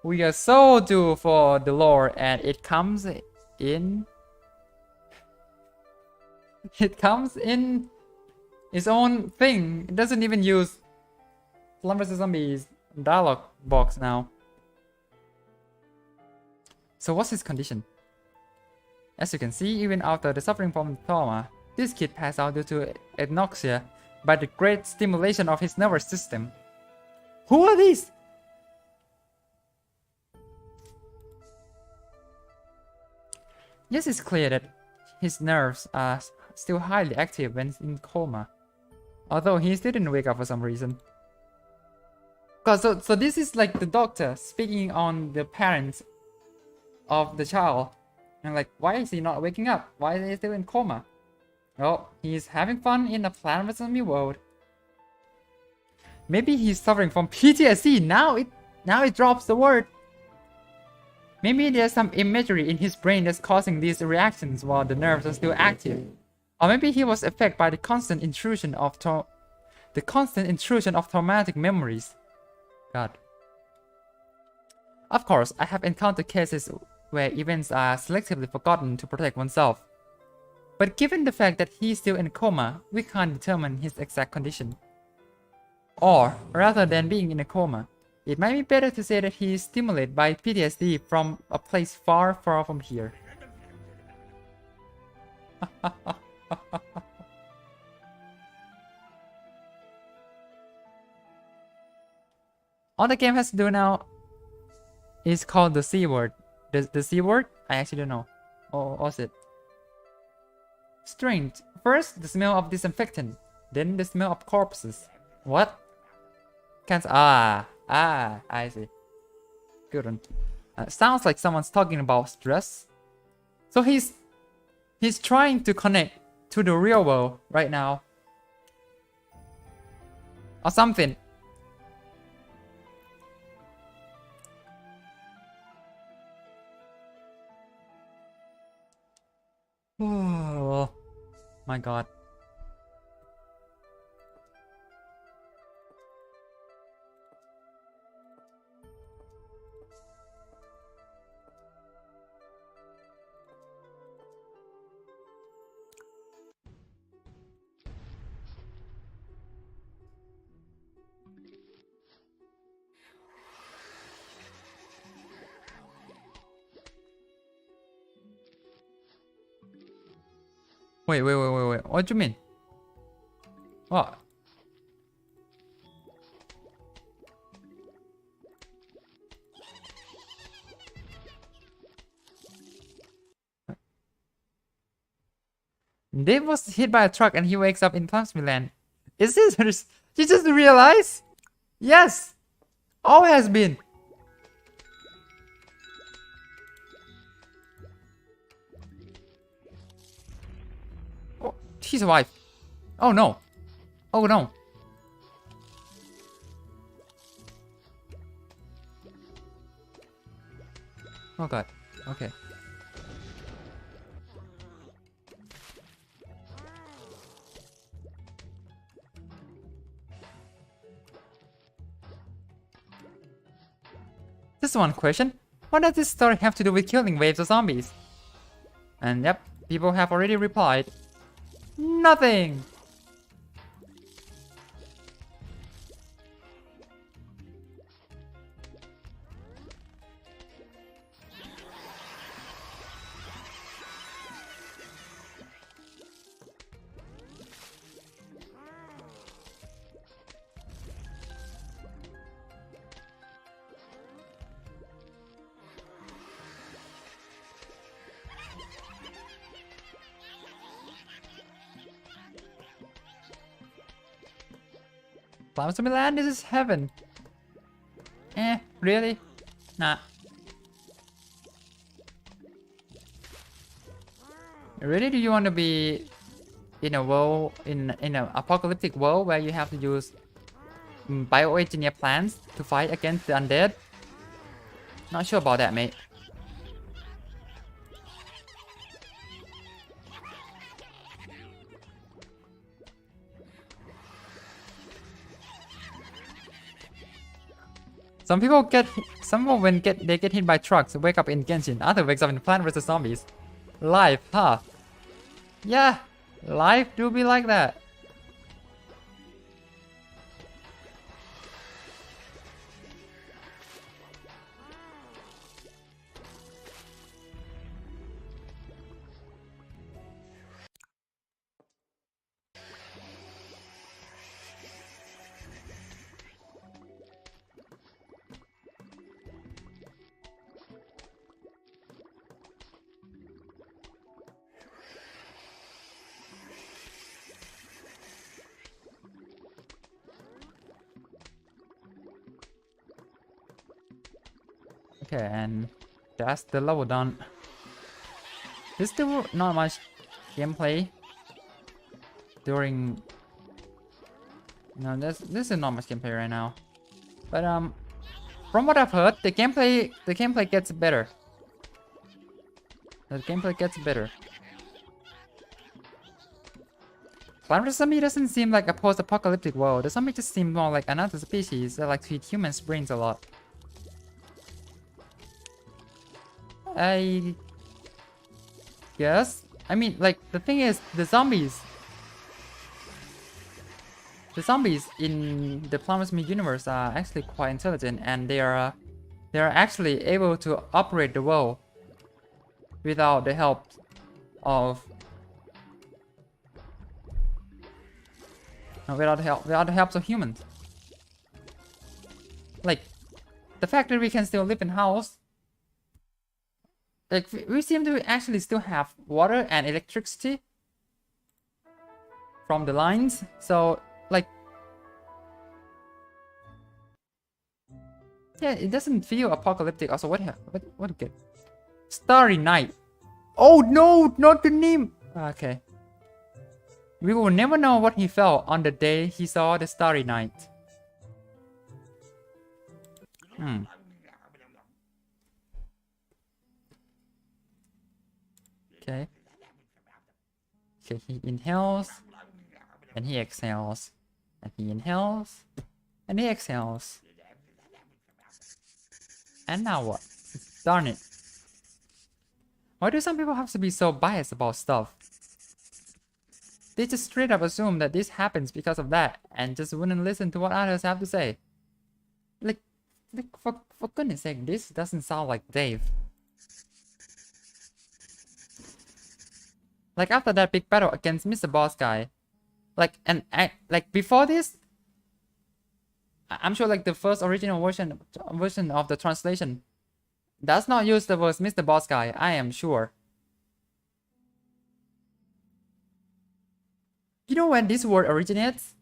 We are so due for the lore, and it comes in. It comes in its own thing. It doesn't even use Plants vs Zombies dialogue box now. So what's his condition? As you can see, even after the suffering from trauma, this kid passed out due to anoxia by the great stimulation of his nervous system. Who are these? Yes, it's clear that his nerves are still highly active when in coma, although he still didn't wake up for some reason. So this is like the doctor speaking on the parents of the child, and like, why is he not waking up? Why is he still in coma? Well, he's having fun in a Plants vs Zombie world. Maybe he's suffering from PTSD. Now it drops the word. Maybe there's some imagery in his brain that's causing these reactions while the nerves are still active. Or maybe he was affected by the constant intrusion of traumatic memories. God. Of course, I have encountered cases where events are selectively forgotten to protect oneself. But given the fact that he's still in a coma, we can't determine his exact condition. Or, rather than being in a coma, it might be better to say that he is stimulated by PTSD from a place far, far from here. All the game has to do now is called the C word. The C word? I actually don't know. Or what's it? Strange. First, the smell of disinfectant. Then the smell of corpses. What? Cancer. I see. Good one. Sounds like someone's talking about stress. So he's trying to connect to the real world right now. Or something. Oh my god. Wait. What do you mean? What? Dave was hit by a truck and he wakes up in Plasmy Land. Is this? You just realize? Yes! All has been. Oh, she's alive. Oh no. Oh no. Oh god. Okay. Just one question. What does this story have to do with killing waves of zombies? And yep, people have already replied. Nothing! Plasmy Land, this is heaven. Really? Nah. Really, do you want to be in a world, in an apocalyptic world where you have to use bioengineer plants to fight against the undead? Not sure about that, mate. Some people when they get hit by trucks wake up in Genshin. Other wakes up in Plant vs Zombies. Life, huh? Yeah, life do be like that. Okay, and that's the level done. There's still not much gameplay during. No, this is not much gameplay right now. But from what I've heard, the gameplay gets better. The gameplay gets better. Plant vs Zombie doesn't seem like a post-apocalyptic world. The zombie just seem more like another species that like to eat humans' brains a lot. I guess. I mean, like, the thing is, the zombies in the Plant vs. Zombie universe are actually quite intelligent, and they are actually able to operate the world without the help of without the help of humans. Like, the fact that we can still live in house. Like, we seem to actually still have water and electricity from the lines, so, like, yeah, it doesn't feel apocalyptic. Also, what get? Starry Night. Oh no, not the name. Okay. We will never know what he felt on the day he saw the Starry Night. Okay. Okay, he inhales and he exhales. And he inhales and he exhales. And now what? Darn it. Why do some people have to be so biased about stuff? They just straight up assume that this happens because of that and just wouldn't listen to what others have to say. Like for goodness sake, this doesn't sound like Dave. Like after that big battle against Mr. Boss Guy, like before this, I'm sure like the first original version of the translation does not use the words Mr. Boss Guy, I am sure. You know when this word originates?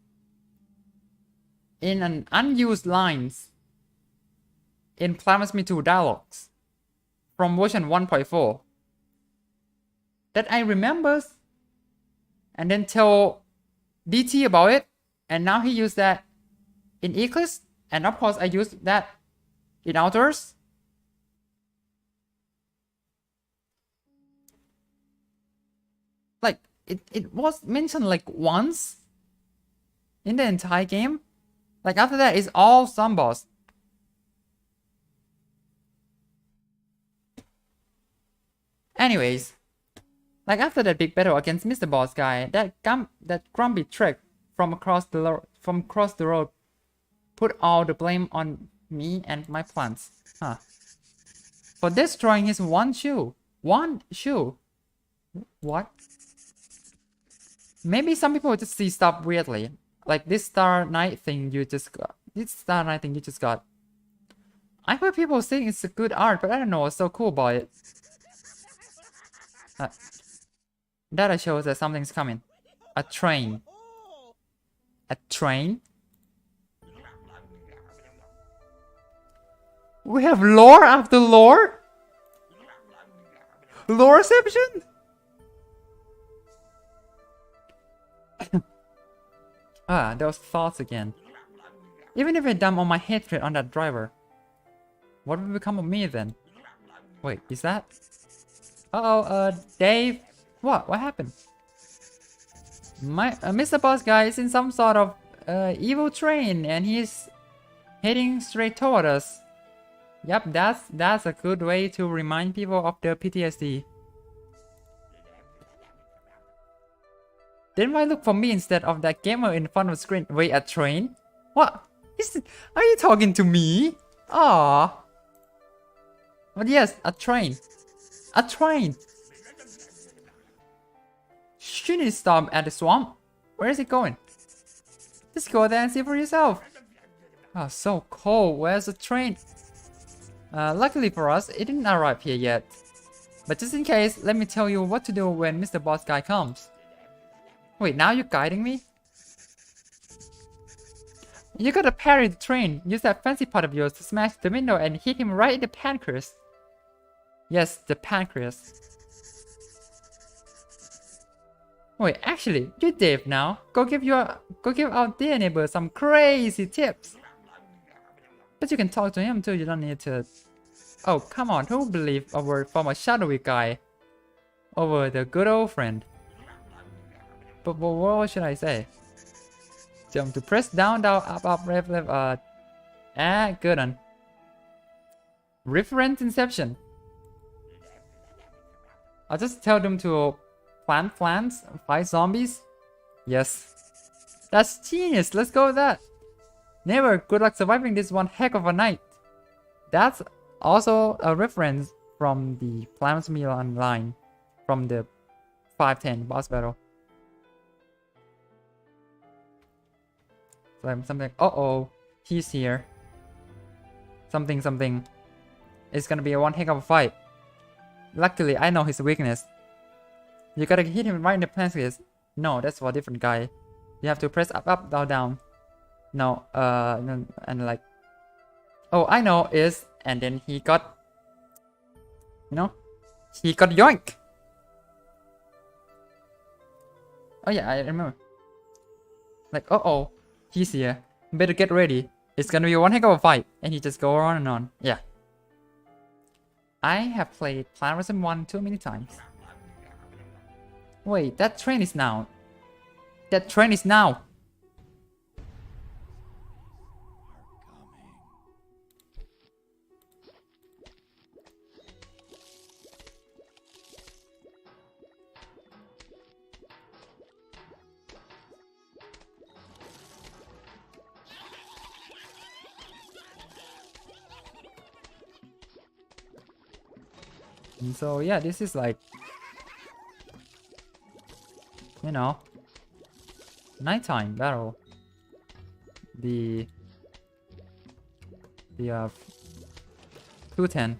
In an unused lines in Promise Me 2 dialogues from version 1.4 that I remember and then tell DT about it, and now he used that in Eclipse, and of course I used that in Outers. Like it was mentioned like once in the entire game. Like after that it's all some boss. Anyways, like after that big battle against Mr. Boss Guy, that grumpy trick from across the road put all the blame on me and my plants. For destroying his one shoe. One shoe. What? Maybe some people just see stuff weirdly. Like this Star Night thing you just got. I heard people saying it's a good art, but I don't know what's so cool about it. That shows that something's coming. A train. A train? We have lore after lore? Loreception? Those thoughts again. Even if I dump all my hatred on that driver, what will become of me then? Wait, is that? Dave? What happened? Mr. Boss Guy is in some sort of evil train and he's heading straight toward us. Yep, that's a good way to remind people of their PTSD. Then why look for me instead of that gamer in front of the screen? Wait, a train? What? Are you talking to me? Ah. But yes, a train. A train. Shouldn't it stop at the swamp? Where is it going? Just go there and see for yourself. Oh, so cold. Where's the train? Luckily for us, it didn't arrive here yet. But just in case, let me tell you what to do when Mr. Boss Guy comes. Wait, now you're guiding me? You gotta parry the train. Use that fancy part of yours to smash the window and hit him right in the pancreas. Yes, the pancreas. Wait, actually, you're Dave now. Go give our dear neighbor some crazy tips. But you can talk to him too, you don't need to... Oh, come on, who believe a word from a shadowy guy over the good old friend? But what should I say? Jump to press down, up, left, good one. Reference inception. I'll just tell them to plant plants, fight zombies. Yes. That's genius, let's go with that. Neighbor, good luck surviving this one heck of a night. That's also a reference from the Plants Meal Online from the 510 boss battle. So something, uh-oh, he's here. Something. It's gonna be a one heck of a fight. Luckily, I know his weakness. You gotta hit him right in the pancreas. No, that's for a different guy. You have to press up, down. No, and like... Oh, I know, is... And then he got... You know? He got yoink! Oh yeah, I remember. Like, uh-oh, he's here. Better get ready. It's gonna be one heck of a fight. And he just go on and on. Yeah. I have played Planet vs. 1 too many times. Wait, that train is now. That train is now. And so yeah, this is like, you know, nighttime battle. The 210.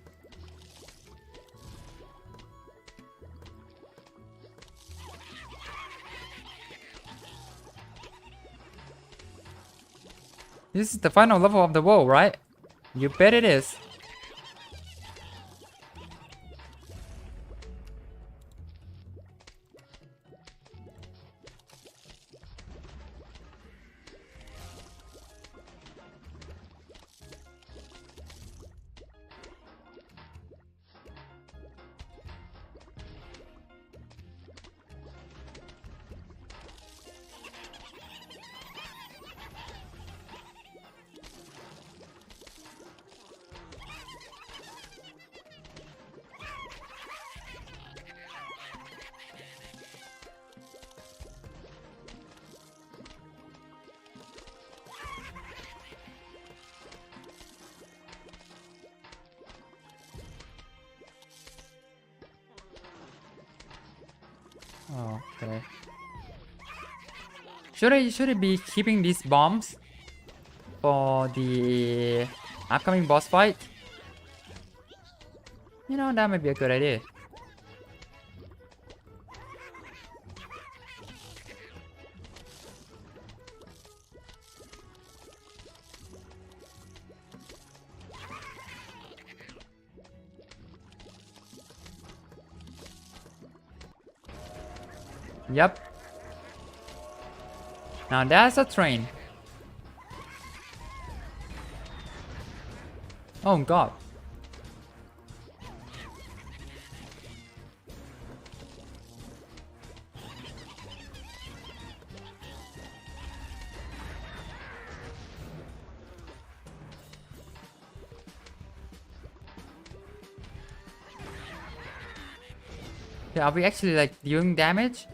This is the final level of the world, right? You bet it is. Oh, okay. Should I be keeping these bombs for the upcoming boss fight? You know, that might be a good idea. Yep. Now that's a train. Oh god. Yeah, are we actually like dealing damage?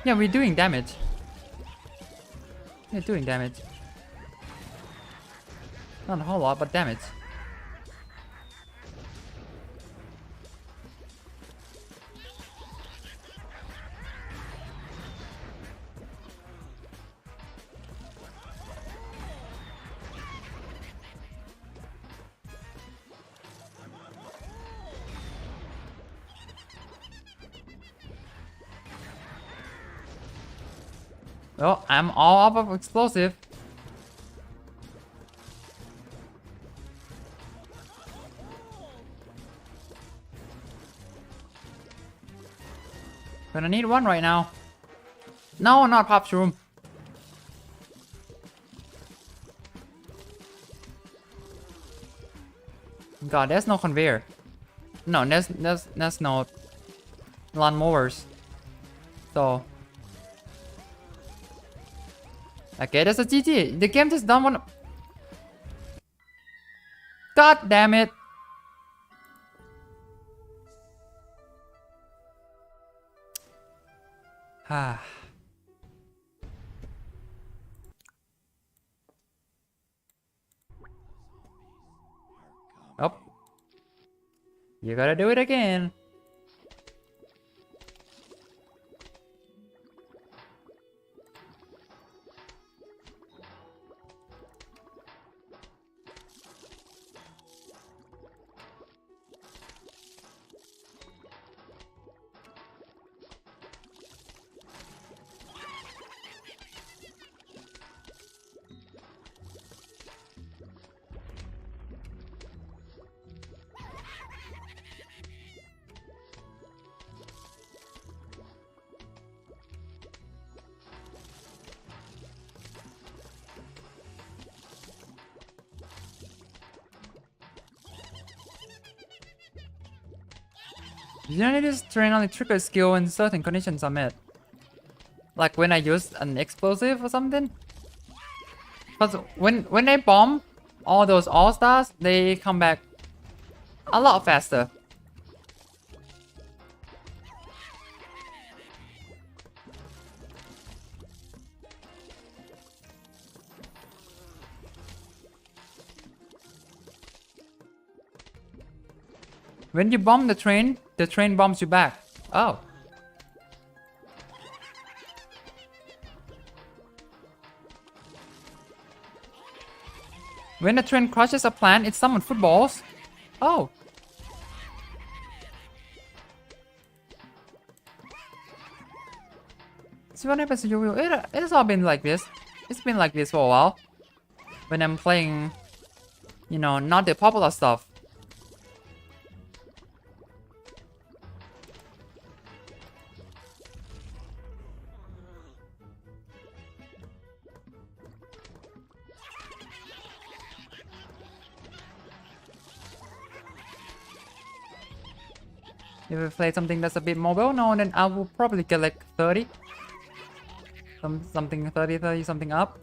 Yeah, we're doing damage. We're doing damage. Not a whole lot, but damage. Oh, I'm all up of explosive. Gonna need one right now. No, not pop shroom. God, there's no conveyor. No, there's no lawnmowers. So okay, that's a GG. The game just don't want. God damn it! Ah. Oh. You gotta do it again. Usually this train only triggers skill when certain conditions are met. Like when I use an explosive or something. Because when they bomb all those all-stars, they come back a lot faster. When you bomb the train bombs you back. Oh. When the train crushes a plant, it summons footballs. Oh. So what happens to you? It has all been like this. It's been like this for a while. When I'm playing, you know, not the popular stuff. If I play something that's a bit more well known, then I will probably get like 30. Something 30, something up.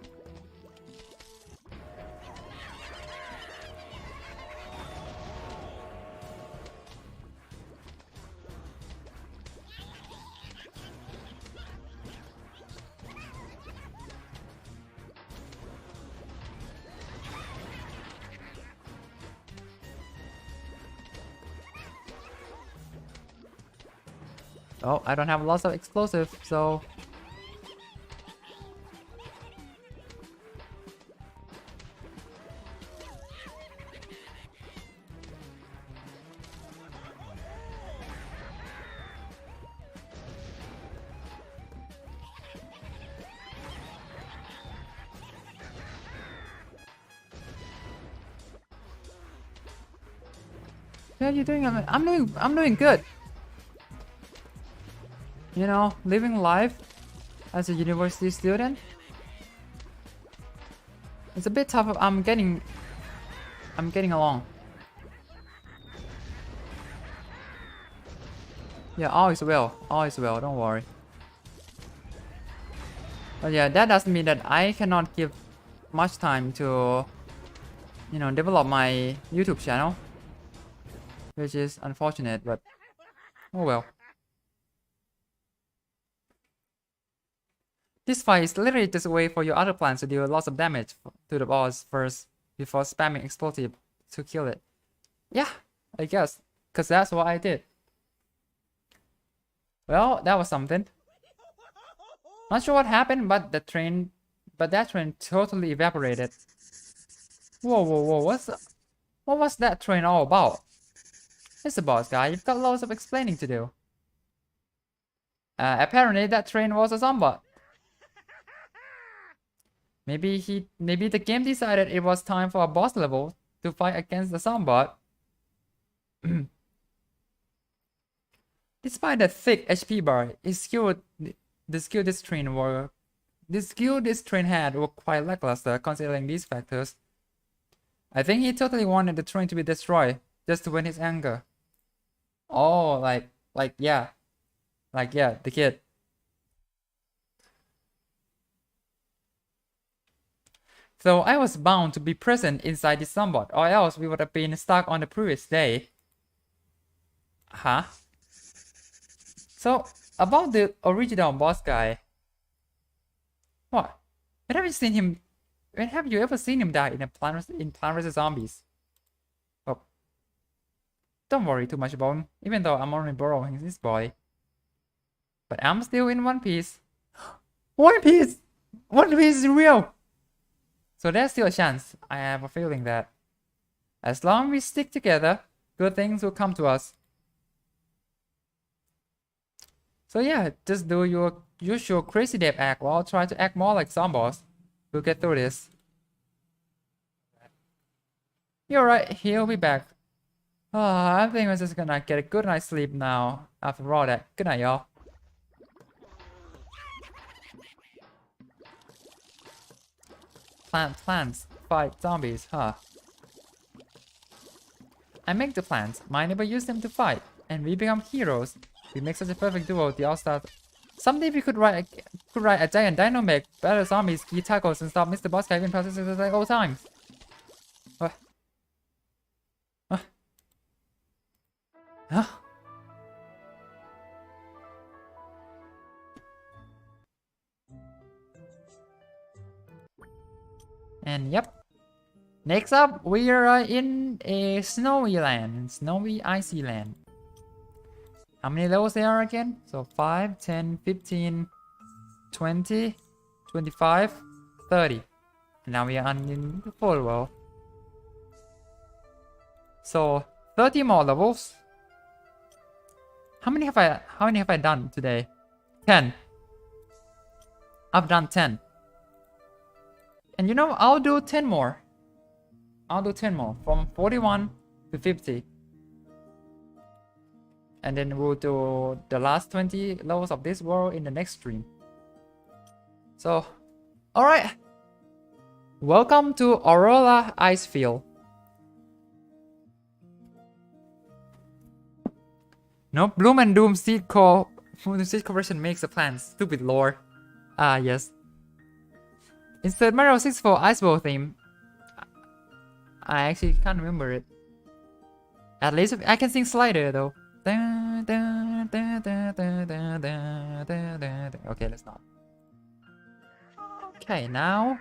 Oh, I don't have lots of explosive, so... How are you doing? I'm doing good. You know, living life as a university student. It's a bit tough. I'm getting along. Yeah, all is well. All is well, don't worry. But yeah, that doesn't mean that I cannot give much time to, you know, develop my YouTube channel. Which is unfortunate, but oh well. This fight is literally just a way for your other plants to deal lots of damage to the boss first before spamming explosive to kill it. Yeah, I guess, cause that's what I did. Well, that was something. Not sure what happened, but that train totally evaporated. Whoa, what was that train all about? It's the boss guy, you've got loads of explaining to do. Apparently that train was a zombot. Maybe the game decided it was time for a boss level to fight against the zombot. Despite the thick HP bar, the skill this train had were quite lackluster considering these factors. I think he totally wanted the train to be destroyed just to win his anger. Oh, yeah, the kid. So I was bound to be present inside this zombot, or else we would have been stuck on the previous day. Huh? So, about the original boss guy. What? When have you ever seen him die in Plant vs Zombies? Oh. Don't worry too much about him, even though I'm only borrowing his body. But I'm still in One Piece. One Piece! One Piece is real! So there's still a chance. I have a feeling that as long as we stick together, good things will come to us. So yeah, just do your usual crazy dev act while try to act more like zombies. We'll get through this. You're right, he'll be back. Oh, I think I'm just gonna get a good night's sleep now. After all that, good night, y'all. Plants fight zombies, huh? I make the plants. My neighbor use them to fight. and we become heroes. We make such a perfect duo, the All-Stars. Someday we could write a giant dynamic, battle zombies, key tacos, and stop Mr. Boss Guy in processes like old times. What? What? Huh? And yep. Next up, we are in a snowy land, snowy icy land. How many levels there are again? So 5, 10, 15, 20, 25, 30. And now we are in the full world. So 30 more levels. How many have I done today? 10. I've done 10. And you know, I'll do 10 more. I'll do 10 more from 41 to 50. And then we'll do the last 20 levels of this world in the next stream. So, alright. Welcome to Aurora Icefield. No, Bloom and Doom Seed Corporation makes the plans. Stupid lore. Ah, yes. Insert Mario 64 Ice Bowl theme. I actually can't remember it. At least I can sing Slider though. Okay, let's not. Okay, now.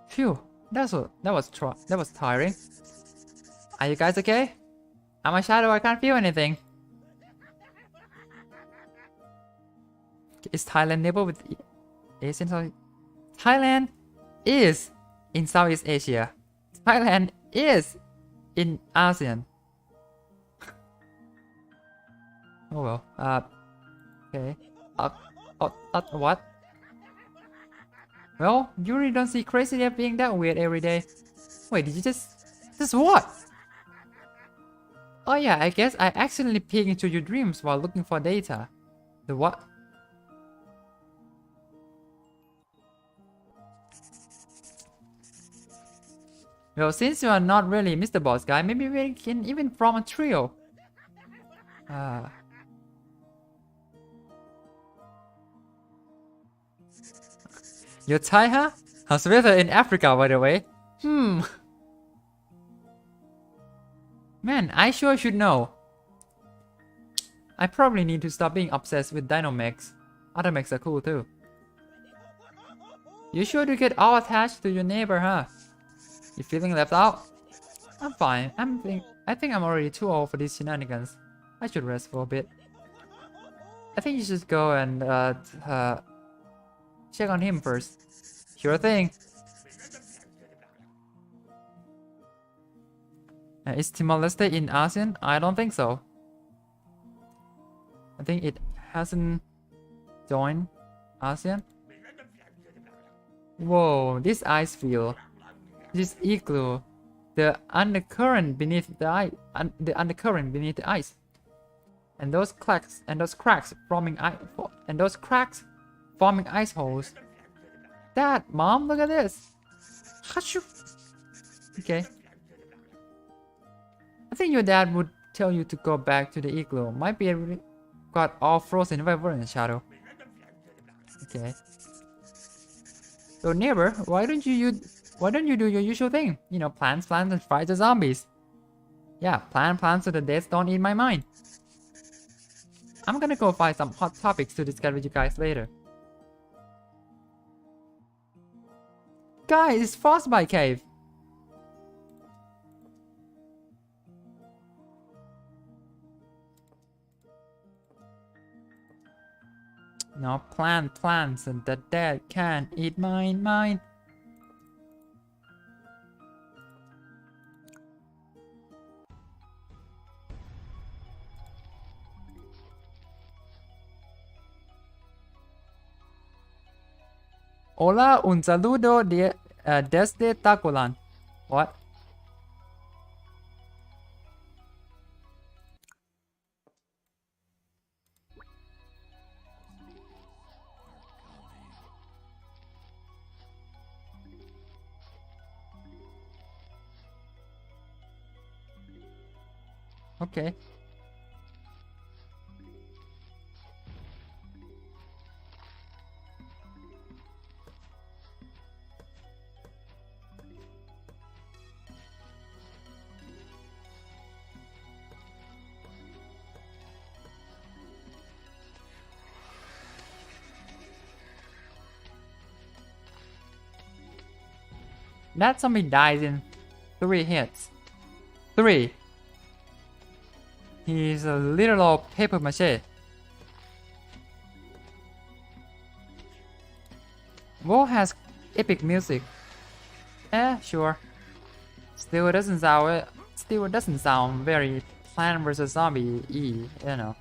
Phew, that was tiring. Are you guys okay? I'm a shadow. I can't feel anything. Is Thailand neighbor with Asian? Thailand is in Southeast Asia. Thailand is in ASEAN. Oh well. Okay. What? Well, you really don't see crazy there being that weird every day. Wait, did you just what? Oh yeah, I guess I accidentally peeked into your dreams while looking for data. The what? Well, since you are not really Mr. Boss Guy, maybe we can even form a trio. You're Thai, huh? How's the weather in Africa, by the way? Man, I sure should know. I probably need to stop being obsessed with dino mechs. Other mechs are cool too. You sure to get all attached to your neighbor, huh? You feeling left out? I'm fine. I think I'm already too old for these shenanigans. I should rest for a bit. I think you should go and check on him first. Sure thing. Is Timor-Leste in ASEAN? I don't think so. I think it hasn't joined ASEAN. Whoa, this ice field. This igloo. The undercurrent beneath the ice. And those cracks forming ice holes. Dad, Mom, look at this. Achoo. Okay. I think your dad would tell you to go back to the igloo. Might be got all frozen if I were in the shadow. Okay. So neighbor, why don't you do your usual thing? You know, plans and fight the zombies. Yeah, plan so the deaths don't eat my mind. I'm gonna go find some hot topics to discuss with you guys later. Guys, it's Frostbite Cave. No, plants and the dead can't eat mine. Hola, un saludo desde Tacolan. What? Okay. That zombie dies in 3 hits. 3. He's a little paper mache. Wo has epic music. Sure. Still doesn't sound very Plant vs Zombie-y, you know.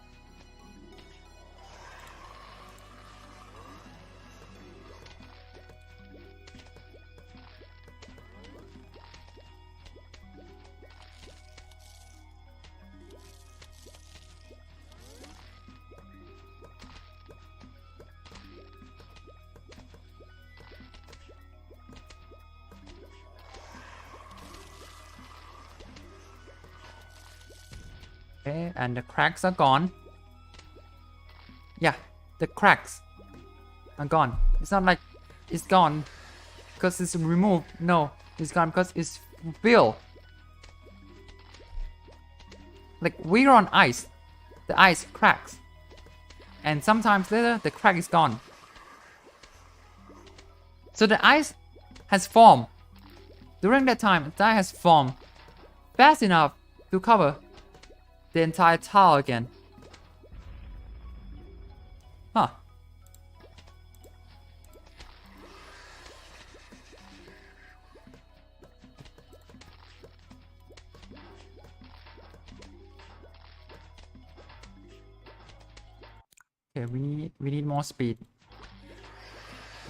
Okay, and the cracks are gone. Yeah, the cracks are gone. It's not like it's gone because it's removed. No, it's gone because it's filled. Like we're on ice. The ice cracks. And sometimes later, the crack is gone. So the ice has formed. During that time, the ice has formed fast enough to cover the entire tile again. Huh. Okay, we need more speed.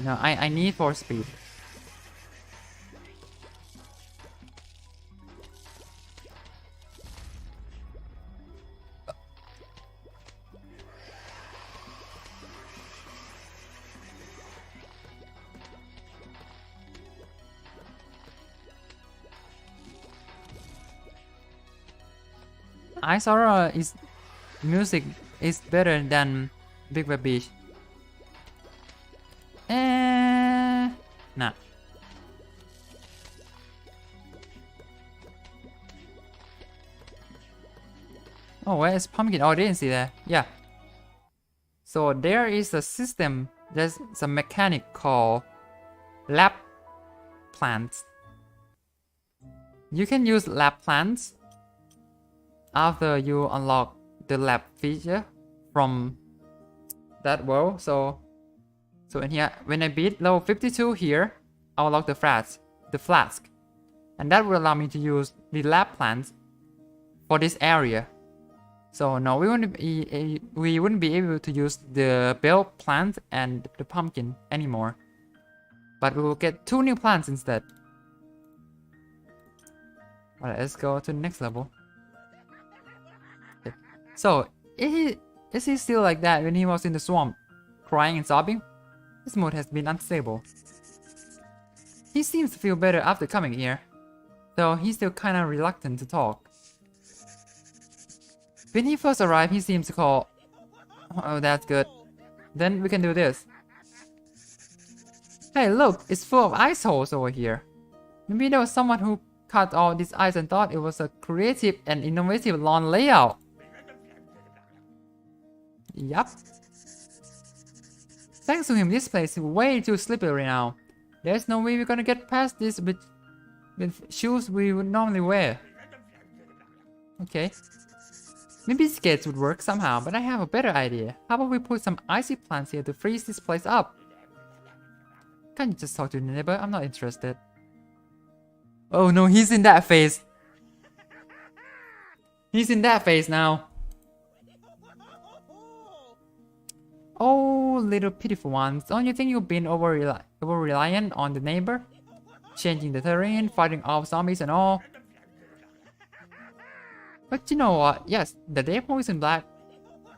No, I need more speed. Ice Aurora is music is better than Big Web Beach. Nah. Oh, where is Pumpkin? Oh, I didn't see that. Yeah. So there is a system, there's a mechanic called lab plants. You can use lab plants after you unlock the lab feature from that world. So in here, when I beat level 52 here, I'll unlock the flask, and that will allow me to use the lab plants for this area. So no, we wouldn't be able to use the bell plant and the pumpkin anymore, but we will get 2 new plants instead. Alright, let's go to the next level. Okay. So is he still like that when he was in the swamp, crying and sobbing? His mood has been unstable. He seems to feel better after coming here, though he's still kinda reluctant to talk. When he first arrived, he seems to call... Oh, that's good. Then we can do this. Hey, look, it's full of ice holes over here. Maybe there was someone who cut all this ice and thought it was a creative and innovative lawn layout. Yup. Thanks to him, this place is way too slippery now. There's no way we're gonna get past this with shoes we would normally wear. Okay. Maybe skates would work somehow, but I have a better idea. How about we put some icy plants here to freeze this place up? Can't you just talk to the neighbor? I'm not interested. Oh no, he's in that phase. He's in that phase now. Oh, little pitiful ones. Don't you think you've been over-reliant on the neighbor? Changing the terrain, fighting off zombies and all. But you know what? Yes, the depot is in black.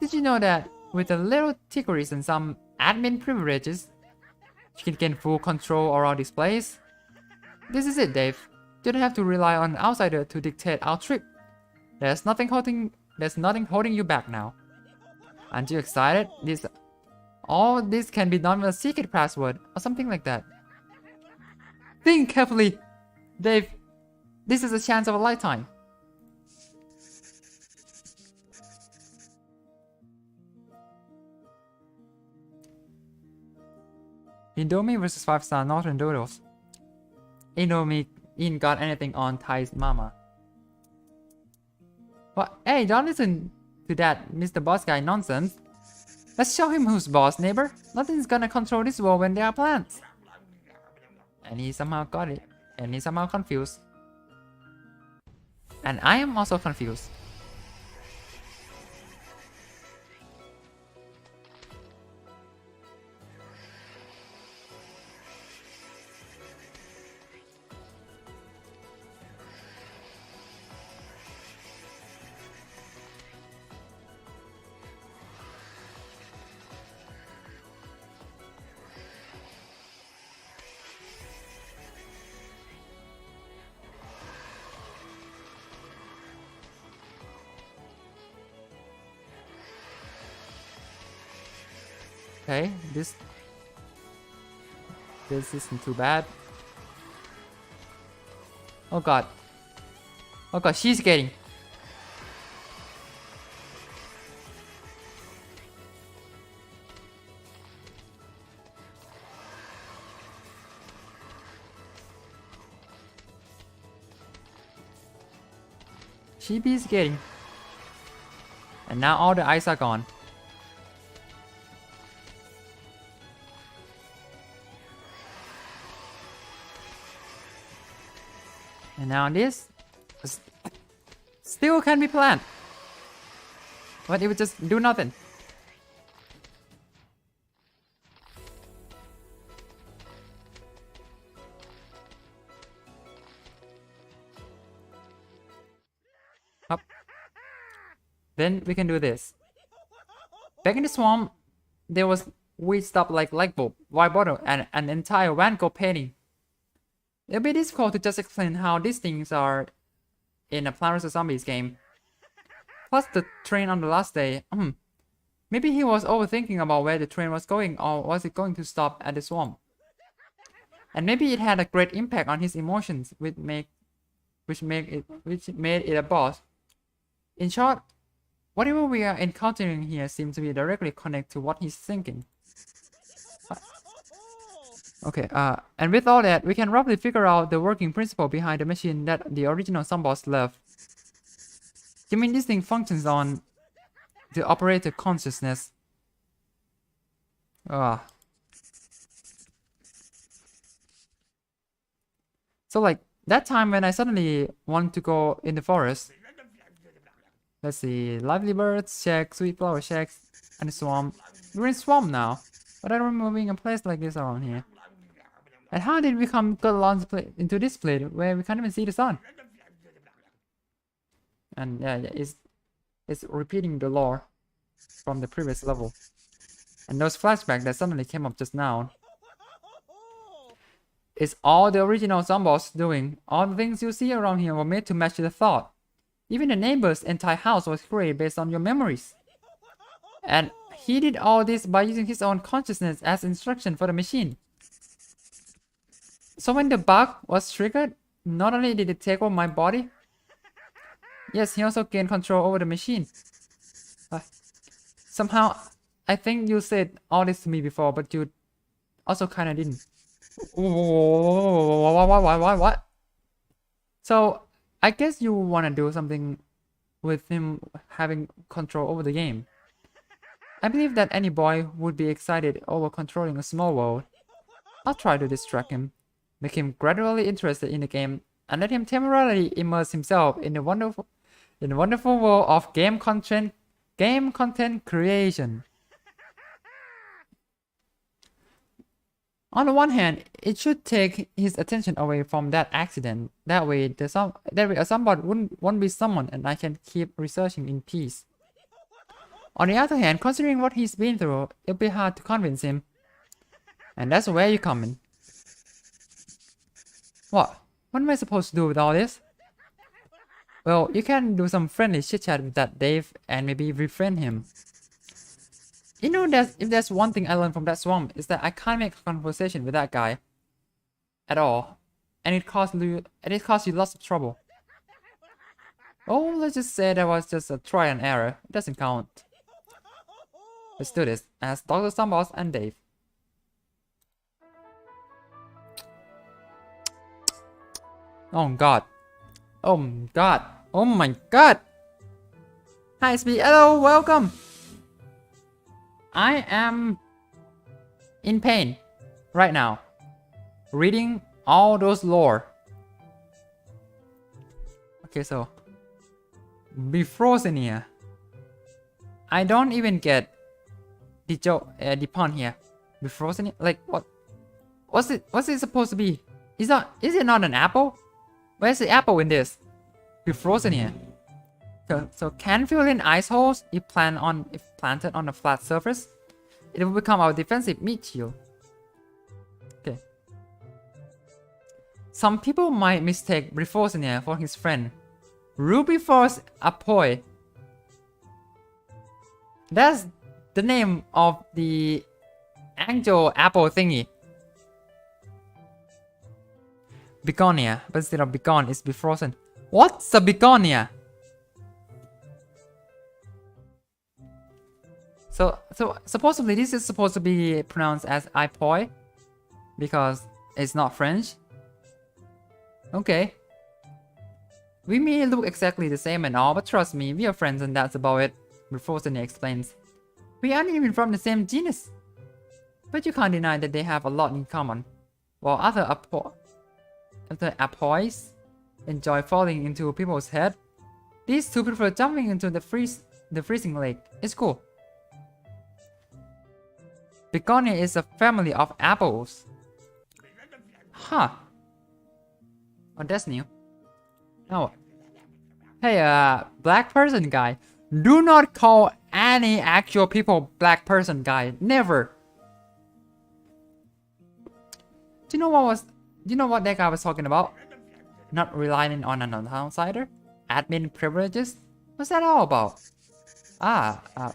Did you know that with a little trickery and some admin privileges, you can gain full control around this place? This is it, Dave. You don't have to rely on an outsider to dictate our trip. There's nothing holding you back now. Aren't you excited? All this can be done with a secret password or something like that. Think carefully, Dave. This is a chance of a lifetime. Indomie versus 5-star Northern Doodles. Indomie ain't got anything on Thai's mama. What? Hey, don't listen to that Mr. Boss guy nonsense. Let's show him who's boss, neighbor. Nothing's gonna control this world when there are plants. And he somehow got it. And he's somehow confused. And I am also confused. Okay, this isn't too bad. Oh god. Oh god, she's getting. She be getting. And now all the eyes are gone. And now this still can be planned. But it would just do nothing. Up. Then we can do this. Back in the swamp, there was weird stuff like light bulb, white bottle, and an entire Van Gogh painting. It'll be difficult to just explain how these things are in a Plants vs Zombies game. Plus the train on the last day. Maybe he was overthinking about where the train was going, or was it going to stop at the swamp? And maybe it had a great impact on his emotions, which made it a boss. In short, whatever we are encountering here seems to be directly connected to what he's thinking. Okay, and with all that, we can roughly figure out the working principle behind the machine that the original Zomboss left. You mean this thing functions on the operator consciousness? So like, that time when I suddenly want to go in the forest. Let's see, lively birds, shack, sweet flower shacks, and the swamp. We're in swamp now, but I don't remember being a place like this around here. And how did we got launched into this place where we can't even see the sun? And yeah, it's repeating the lore from the previous level. And those flashbacks that suddenly came up just now. It's all the original Zomboss doing. All the things you see around here were made to match the thought. Even the neighbor's entire house was created based on your memories. And he did all this by using his own consciousness as instruction for the machine. So when the bug was triggered, not only did it take over my body, yes, he also gained control over the machine. Somehow, I think you said all this to me before, but you also kind of didn't. What? So, I guess you want to do something with him having control over the game. I believe that any boy would be excited over controlling a small world. I'll try to distract him, make him gradually interested in the game, and let him temporarily immerse himself in the wonderful world of game content creation. On the one hand, it should take his attention away from that accident. That way, a somebody won't be summoned, and I can keep researching in peace. On the other hand, considering what he's been through, it'll be hard to convince him. And that's where you come in. What? What am I supposed to do with all this? Well, you can do some friendly chit chat with that Dave and maybe befriend him. You know that if there's one thing I learned from that swamp is that I can't make a conversation with that guy at all, and it costs you lots of trouble. Oh, let's just say that was just a try and error. It doesn't count. Let's do this as Dr. Sunboss and Dave. Oh god. Oh god. Oh my god. Hi Speed. Hello, welcome. I am in pain right now. Reading all those lore. Okay, so be frozen here. I don't even get the joke, the pun here. Be frozen here? Like what? What's it supposed to be? Is it not an apple? Where's the apple in this? Be frozen here. So can fill in ice holes if planted on a flat surface. It will become our defensive meat shield. Okay. Some people might mistake Bifrozen for his friend. Ruby Force Apoy. That's the name of the angel apple thingy. Begonia, but instead of Begon, it's Bifrozen. What's a Begonia? So supposedly this is supposed to be pronounced as Ipoi because it's not French. Okay. We may look exactly the same and all, but trust me, we are friends and that's about it. Bifrozen explains. We aren't even from the same genus. But you can't deny that they have a lot in common. While other Apois enjoy falling into people's head, these two prefer jumping into the freezing lake. It's cool. Begonia is a family of apples. Huh. Oh, that's new. Oh. Hey, black person guy. Do not call any actual people black person guy. Never. Do you know what that guy was talking about? Not relying on an outsider? Admin privileges? What's that all about?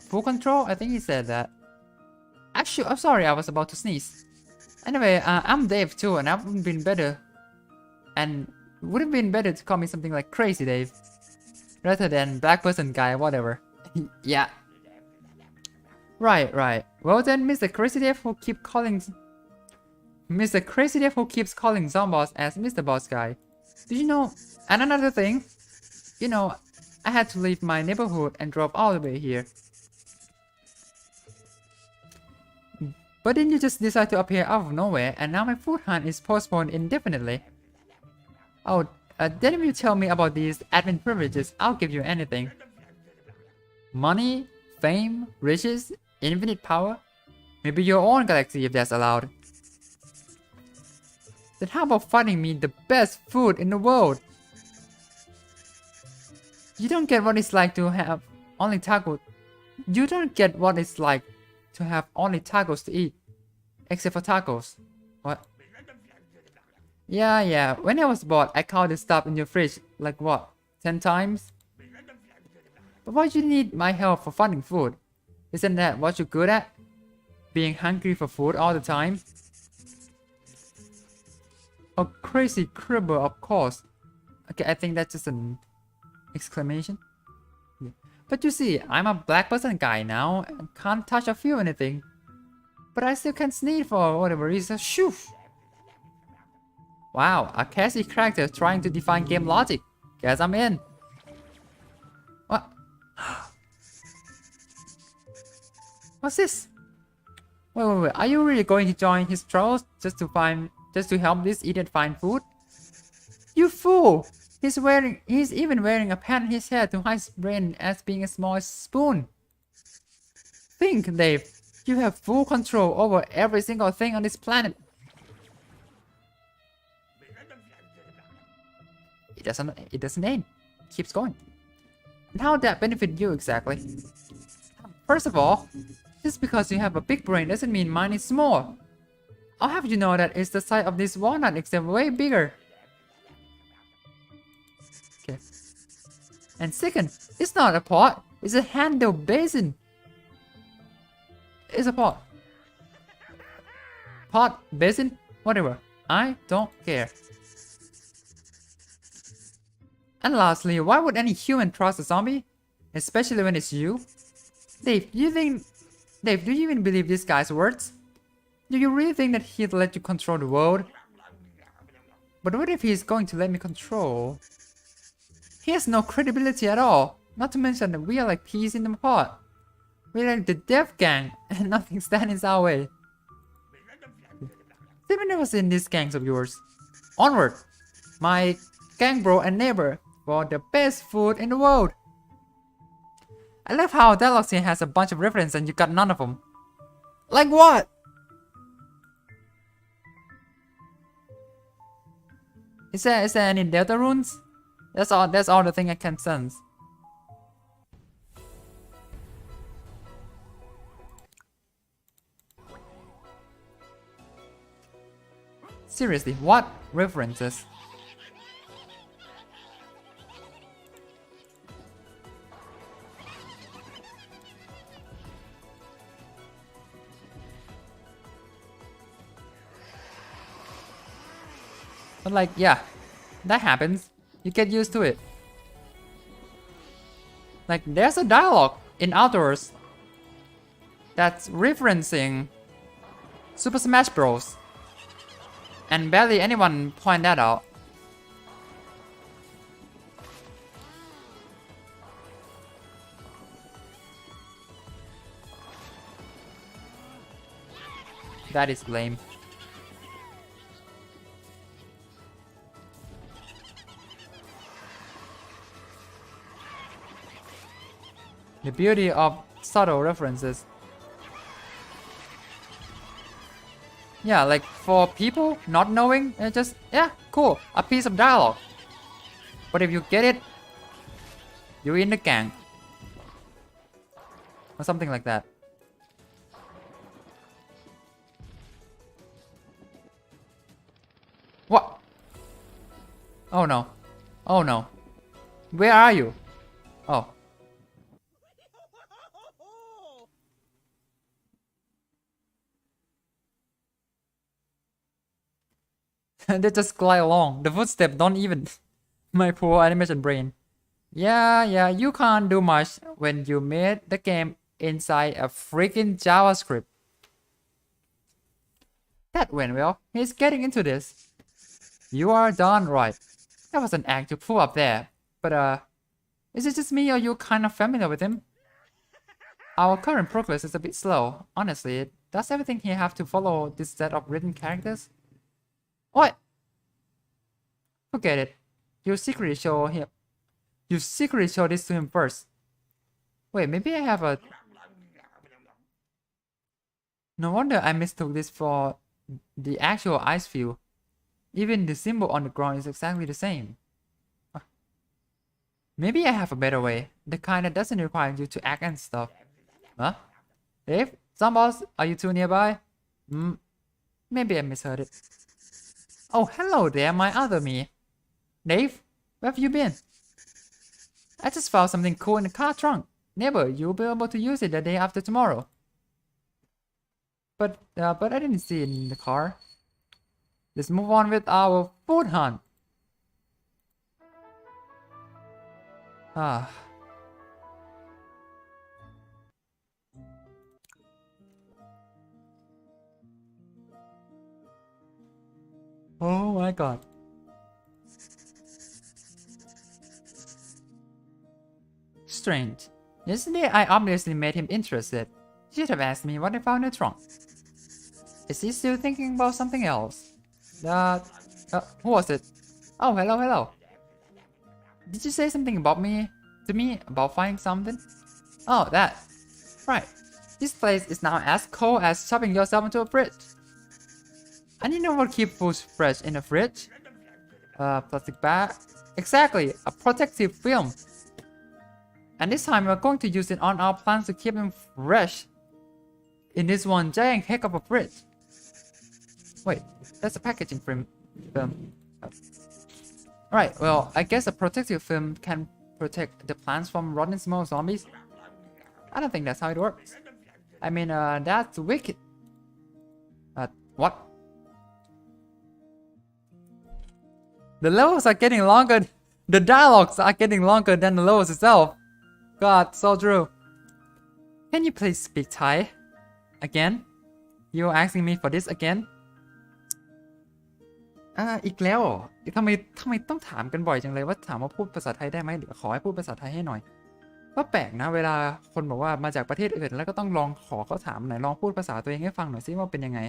Full control? I think he said that. Actually, I'm sorry, I was about to sneeze. Anyway, I'm Dave too, and I would have been better to call me something like Crazy Dave, rather than Black Person Guy, whatever. Yeah. Right. Well then, Mr. Crazy Dave who keeps calling Zomboss as Mr. Boss Guy. Did you know? And another thing, you know, I had to leave my neighborhood and drove all the way here. But didn't you just decide to appear out of nowhere and now my food hunt is postponed indefinitely? Oh, then if you tell me about these admin privileges, I'll give you anything. Money, fame, riches, infinite power? Maybe your own galaxy if that's allowed. Then how about finding me the best food in the world? You don't get what it's like to have only tacos. You don't get what it's like to have only tacos to eat. Except for tacos. What? Yeah. When I was bored, I counted the stuff in your fridge like what? 10 times? But why do you need my help for finding food? Isn't that what you're good at? Being hungry for food all the time? A crazy cribber, of course. Okay, I think that's just an exclamation. Yeah. But you see, I'm a black person guy now and can't touch or feel anything. But I still can sneeze for whatever reason. Shoo! Wow, a Cassie character trying to define game logic. Guess I'm in. What? What's this? Wait. Are you really going to join his trolls just to help this idiot find food? You fool! He's even wearing a pad on his head to hide his brain as being a small spoon. Think, Dave. You have full control over every single thing on this planet. It doesn't end. It keeps going. And how would that benefit you exactly? First of all, just because you have a big brain doesn't mean mine is small. I'll have you know that it's the size of this walnut except way bigger. Okay. And second, it's not a pot, it's a handle basin. It's a pot. Pot, basin, whatever. I don't care. And lastly, why would any human trust a zombie? Especially when it's you? Dave, do you even believe this guy's words? Do you really think that he'd let you control the world? But what if he's going to let me control? He has no credibility at all. Not to mention that we are like peas in the pod. We're like the death gang and nothing stands in our way. They've never seen these gangs of yours. Onward! My gang bro and neighbor for the best food in the world. I love how dialogue scene has a bunch of references and you got none of them. Like what? Is there any Delta runes? That's all the thing I can sense. Seriously, what references? But like, yeah, that happens. You get used to it. Like, there's a dialogue in Outdoors that's referencing Super Smash Bros. And barely anyone point that out. That is lame. The beauty of subtle references. Yeah, like for people not knowing, it's just, yeah, cool, a piece of dialogue. But if you get it, you're in the gang. Or something like that. What? Oh no. Oh no. Where are you? Oh. They just glide along. The footsteps don't even. My poor animation brain. Yeah, you can't do much when you made the game inside a freaking JavaScript. That went well. He's getting into this. You are darn right. That was an act to pull up there. But is it just me or you kind of familiar with him? Our current progress is a bit slow. Honestly, does everything here have to follow this set of written characters? What? Forget it. You secretly show him. You secretly show this to him first. Wait, maybe I have a. No wonder I mistook this for the actual ice field. Even the symbol on the ground is exactly the same. Maybe I have a better way. The kind that doesn't require you to act and stuff. Huh? Dave? Zomboss? Are you two nearby? Maybe I misheard it. Oh, hello there, my other me. Dave, where have you been? I just found something cool in the car trunk. Neighbor, you'll be able to use it the day after tomorrow. But I didn't see it in the car. Let's move on with our food hunt. Ah. Oh my god. Strange. Yesterday I obviously made him interested. He should have asked me what I found in the trunk. Is he still thinking about something else? Who was it? Oh, hello. Did you say something about me? To me? About finding something? Oh, that. Right. This place is now as cold as shoving yourself into a fridge. And you know what keeps food fresh in a fridge? Plastic bag. Exactly, a protective film. And this time we're going to use it on our plants to keep them fresh. In this one giant heck of a fridge. Wait, that's a packaging film. Right, well, I guess a protective film can protect the plants from rotten small zombies? I don't think that's how it works. I mean, that's wicked. What? The levels are getting longer. The dialogues are getting longer than the levels itself. God, so true. Can you please speak Thai? Again? You're asking me for this again? อีกแล้วเหรอทำไมต้องถามกันบ่อยจังเลยว่าถามว่าพูดภาษาไทยได้ไหมหรือขอให้พูดภาษาไทยให้หน่อยก็แปลกนะเวลาคนบอกว่ามาจากประเทศอื่นแล้วก็ต้องลองขอเขาถามหน่อยลองพูดภาษาตัวเองให้ฟังหน่อยสิว่าเป็นยังไง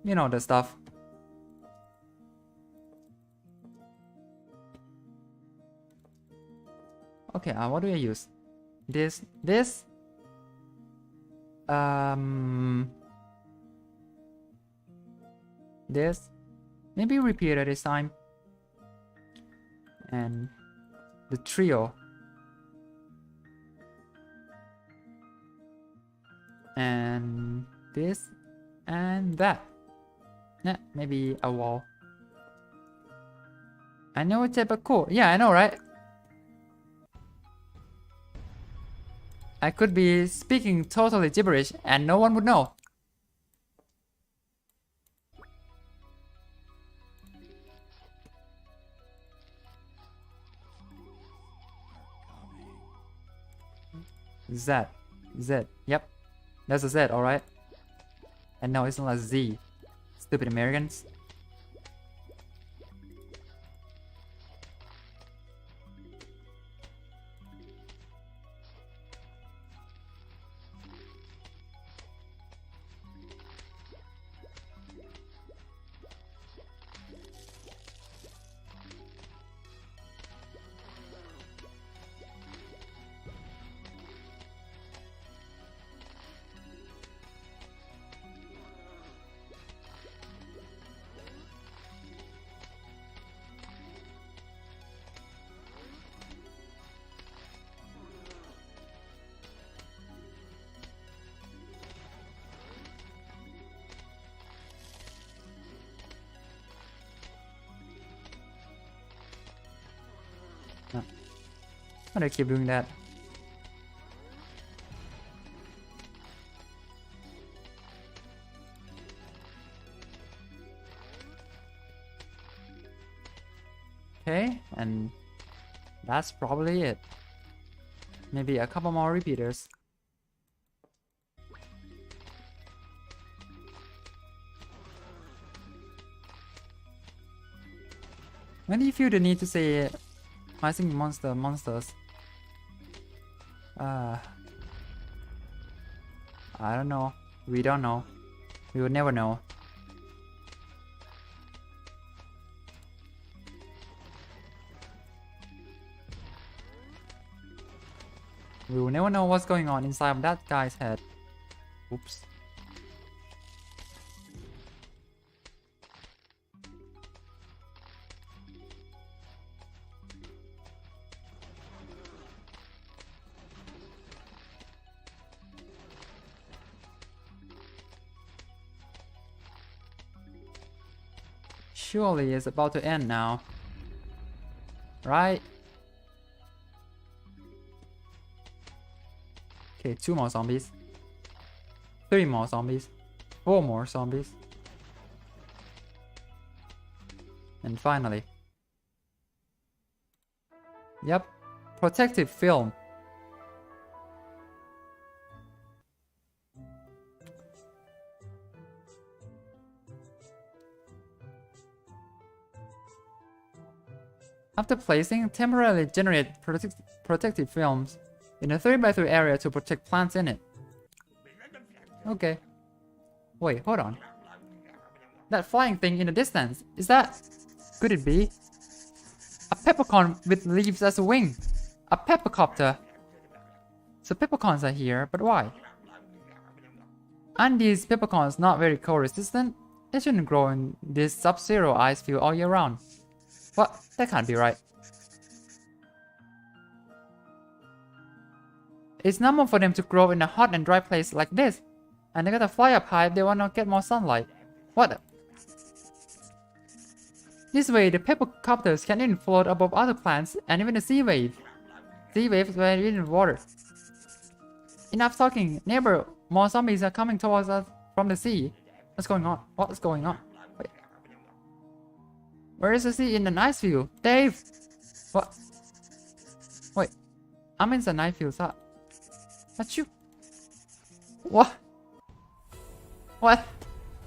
you know the stuff. Okay, what do I use? This, this, maybe repeat at this time, and the trio, and this, and that. Yeah, maybe a wall. I know it's but cool. Yeah, I know, right? I could be speaking totally gibberish and no one would know. Z. Yep. That's a Z, alright? And no, it's not a Z. Stupid Americans. Why do I keep doing that? Okay, and that's probably it. Maybe a couple more repeaters. When do you feel the need to say rising monsters? I don't know. We don't know. We will never know. We will never know what's going on inside of that guy's head. Oops. Surely it's about to end now. Right? Okay, 2 more zombies. 3 more zombies. 4 more zombies. And finally. Yep. Protective film. After placing, temporarily generate protective films in a 3x3 area to protect plants in it. Okay. Wait, hold on. That flying thing in the distance, is that... Could it be? A peppercorn with leaves as a wing. A peppercopter. So peppercorns are here, but why? Aren't these peppercorns not very cold resistant? They shouldn't grow in this sub-zero ice field all year round. What? That can't be right. It's normal for them to grow in a hot and dry place like this. And they gotta fly up high if they wanna get more sunlight. What? This way, the papercopters can even float above other plants and even the sea wave. Sea waves were in water. Enough talking, neighbor. More zombies are coming towards us from the sea. What's going on? What's going on? Wait. Where is the sea in the nice view? Dave! What? Wait. I'm in the night view, sir. That's you. What? What?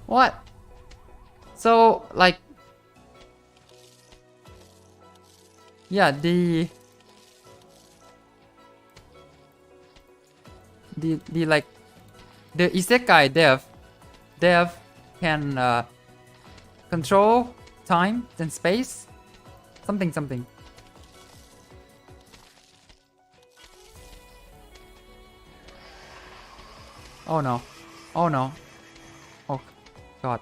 What? So, like... Yeah, the like... The isekai dev can control time and space. Something. Oh no. Oh no. Oh god.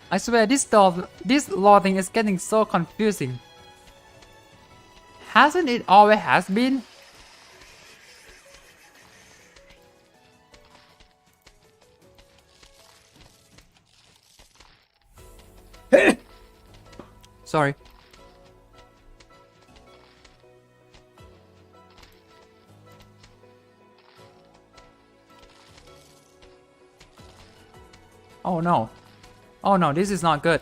I swear this law thing is getting so confusing. Hasn't it always has been? Sorry. Oh no. Oh no, this is not good.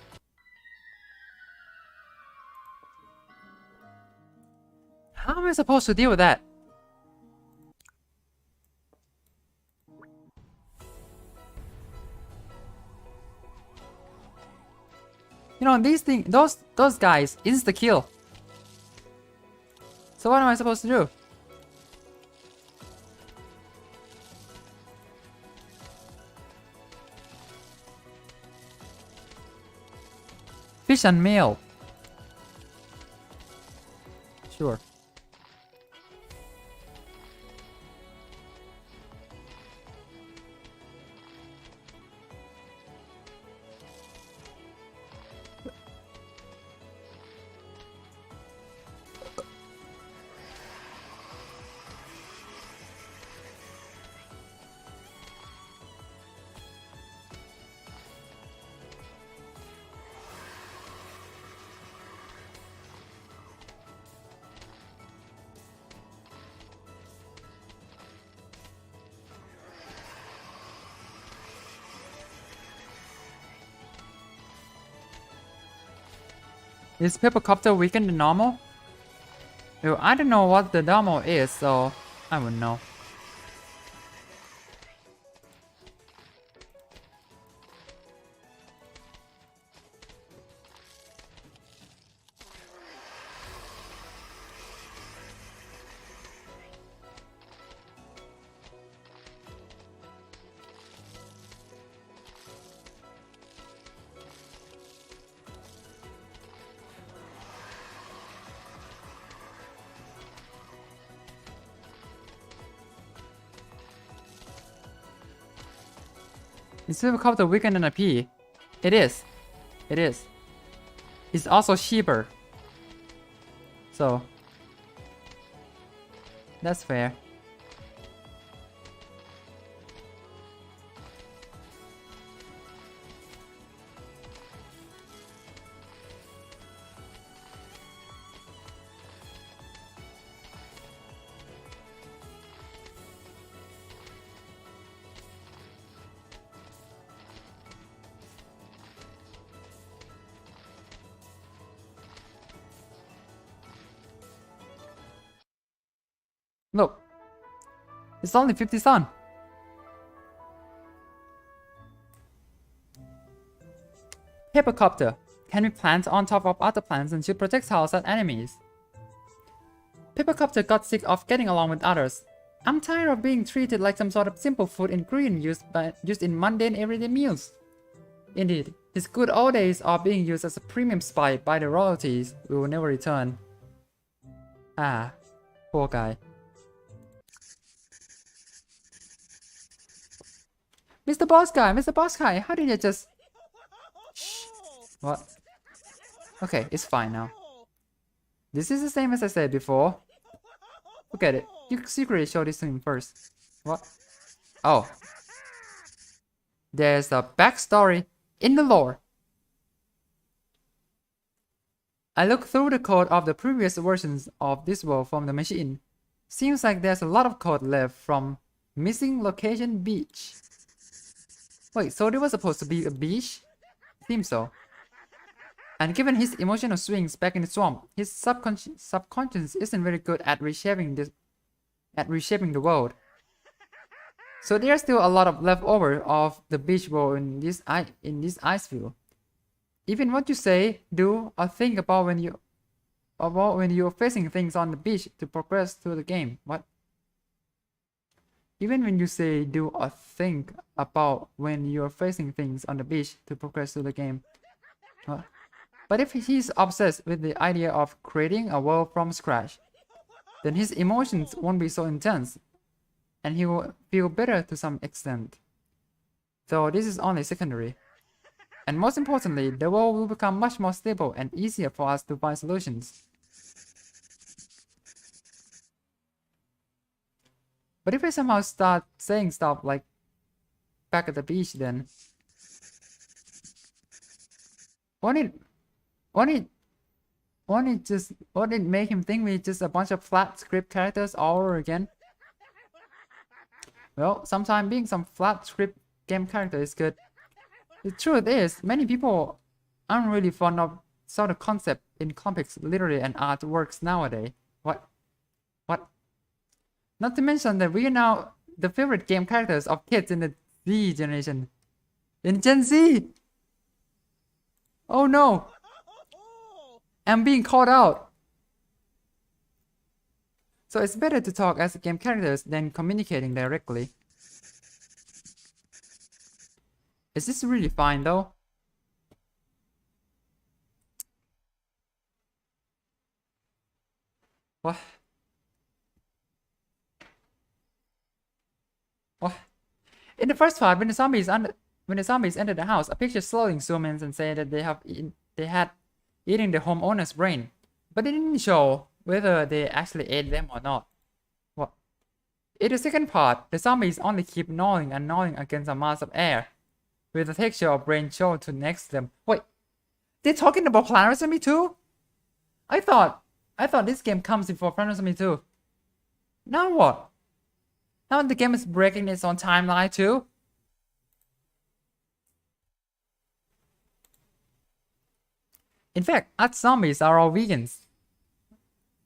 How am I supposed to deal with that? You know, these things, those guys insta kill. So what am I supposed to do? Fish and meal. Sure. Is papercopter weaker than normal? Well, I don't know what the normal is, so I wouldn't know. Is papercopter weaker than a P? It is. It is. It's also cheaper. So that's fair. Look, it's only 50 sun. Papercopter can be planted on top of other plants and should protect house and enemies. Papercopter got sick of getting along with others. I'm tired of being treated like some sort of simple food ingredient used in mundane everyday meals. Indeed, his good old days of being used as a premium spice by the royalties will never return. Ah, poor guy. Mr. Boss Guy, how did you just... Shh. What? Okay, it's fine now. This is the same as I said before. Forget it. You secretly show this to him first. What? Oh. There's a backstory in the lore. I looked through the code of the previous versions of this world from the machine. Seems like there's a lot of code left from missing location beach. Wait, so there was supposed to be a beach? Seems so. And given his emotional swings back in the swamp, his subconscious isn't very good at reshaping the world. So there's still a lot of leftover of the beach world in this ice field. Even what you say, do, or think about when you're facing things on the beach to progress through the game. What? Even when you say, do, or think about when you're facing things on the beach to progress through the game. What? But if he's obsessed with the idea of creating a world from scratch, then his emotions won't be so intense, and he will feel better to some extent. Though this is only secondary. And most importantly, the world will become much more stable and easier for us to find solutions. But if I somehow start saying stuff like back at the beach, then won't it make him think we're just a bunch of flat script characters all over again? Well, sometimes being some flat script game character is good. The truth is, many people aren't really fond of sort of concept in comics, literary, and artworks nowadays. What? Not to mention that we are now the favorite game characters of kids in the Z generation. In Gen Z! Oh no! I'm being called out! So it's better to talk as game characters than communicating directly. Is this really fine though? What? What? In the first part, when the zombies entered the house, a picture slowly zoomed in and said that they had eating the homeowner's brain, but it didn't show whether they actually ate them or not. What? In the second part, the zombies only keep gnawing and gnawing against a mass of air, with the texture of brain shown to next to them. Wait, they're talking about Planet Zombie 2? I thought this game comes before Planet Zombie 2. Now what? Now the game is breaking its own timeline too? In fact, us zombies are all vegans.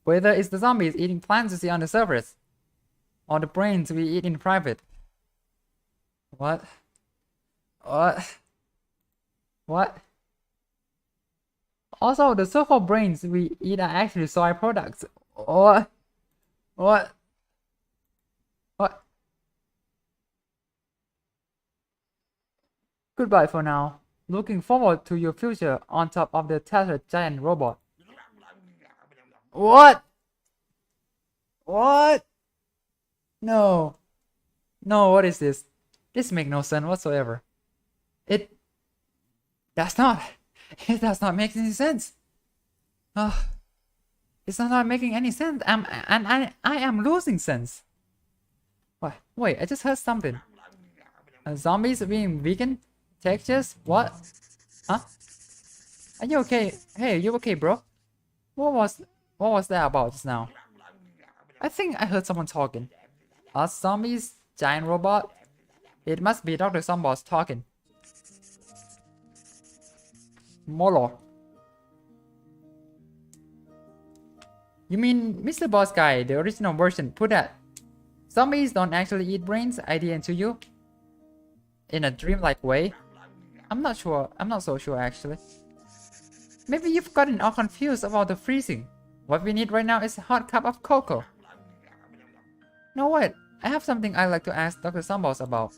Whether it's the zombies eating plants you see on the surface, or the brains we eat in private. What? Also, the so-called brains we eat are actually soy products. What? Goodbye for now. Looking forward to your future on top of the tattered giant robot. What? No, what is this? This makes no sense whatsoever. It does not make any sense. It's not making any sense. I am losing sense. What? Wait, I just heard something. Zombies being vegan? Textures? What? Huh? Are you okay? Hey, you okay, bro? What was that about just now? I think I heard someone talking. Us zombies? Giant robot? It must be Dr. Zomboss talking. Molo. You mean Mr. Boss Guy, the original version, put that zombies don't actually eat brains idea into you? In a dreamlike way? I'm not so sure actually. Maybe you've gotten all confused about the freezing. What we need right now is a hot cup of cocoa. No, wait. I have something I'd like to ask Dr. Sambos about.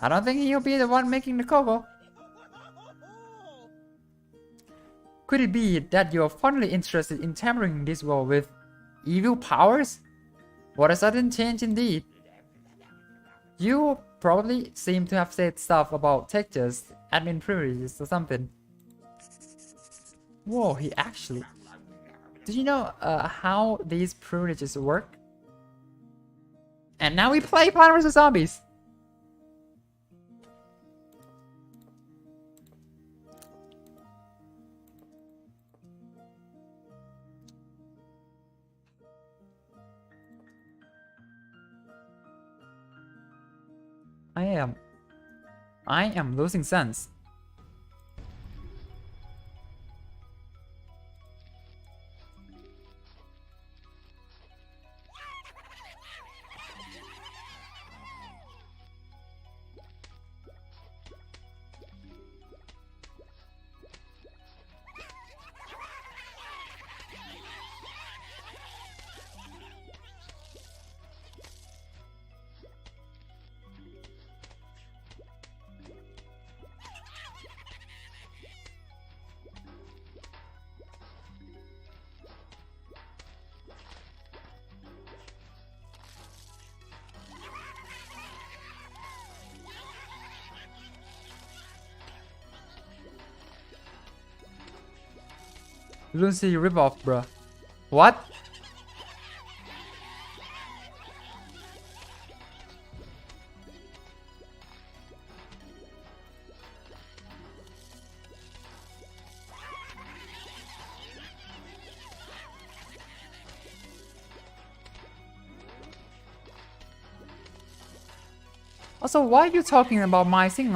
I don't think he'll be the one making the cocoa. Could it be that you're fondly interested in tampering this world with evil powers? What a sudden change indeed. You probably seem to have said stuff about textures, admin privileges or something. Whoa, he actually... Do you know how these privileges work? And now we play Plants vs Zombies! I am losing sense. Lucy ripoff, bruh. What? Also, why are you talking about my singing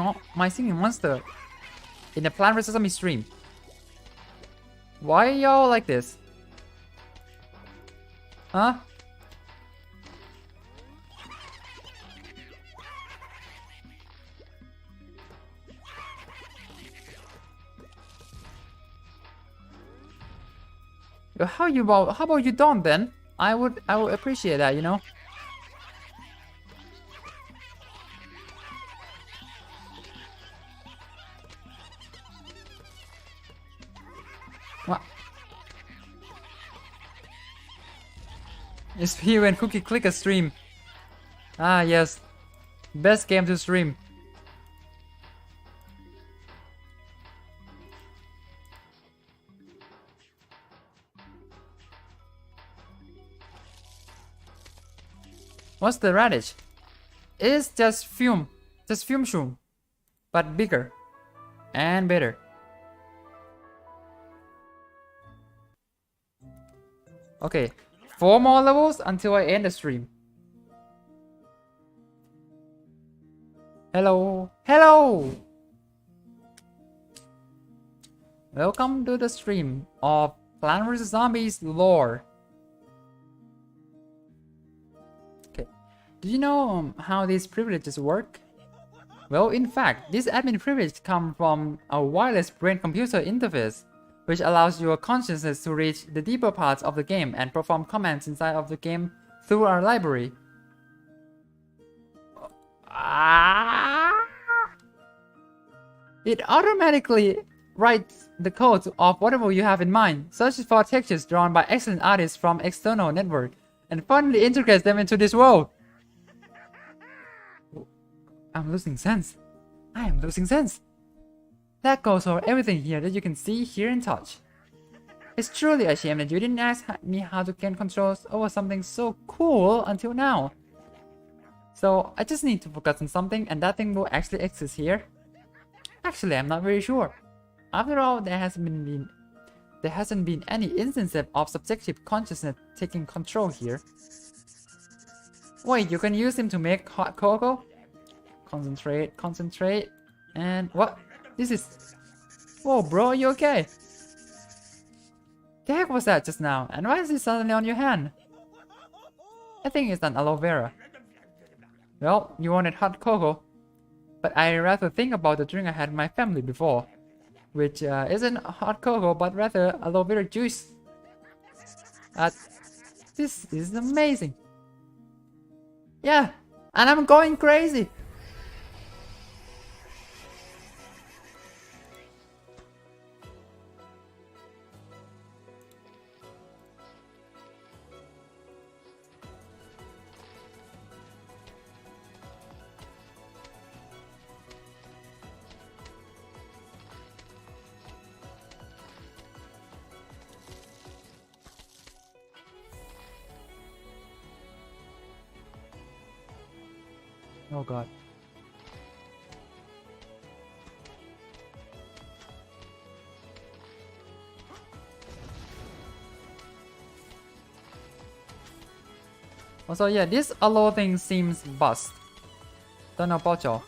monster in the Plants vs Zombies stream? Why are y'all like this? Huh? How about you don't then? I would appreciate that, you know? What? It's here when Cookie click a stream. Ah yes. Best game to stream. What's the radish? It's just fume shroom, but bigger and better. Okay, 4 more levels until I end the stream. Hello, hello. Welcome to the stream of Plants vs Zombies lore. Okay, do you know how these privileges work? Well, in fact, these admin privileges come from a wireless brain-computer interface, which allows your consciousness to reach the deeper parts of the game and perform commands inside of the game through our library. It automatically writes the code of whatever you have in mind, searches for textures drawn by excellent artists from external network, and finally integrates them into this world. I'm losing sense. I am losing sense. That goes for everything here that you can see, hear, and touch. It's truly a shame that you didn't ask me how to gain controls over something so cool until now. So I just need to focus on something, and that thing will actually exist here. Actually, I'm not very sure. After all, there hasn't been any instance of subjective consciousness taking control here. Wait, you can use him to make hot cocoa? Concentrate, and what? This is... Whoa, bro, are you okay? The heck was that just now? And why is it suddenly on your hand? I think it's an aloe vera. Well, you wanted hot cocoa. But I rather think about the drink I had in my family before, which isn't hot cocoa, but rather aloe vera juice. This is amazing. Yeah, and I'm going crazy. Oh god. Also, yeah, this allo thing seems bust. Don't know about y'all.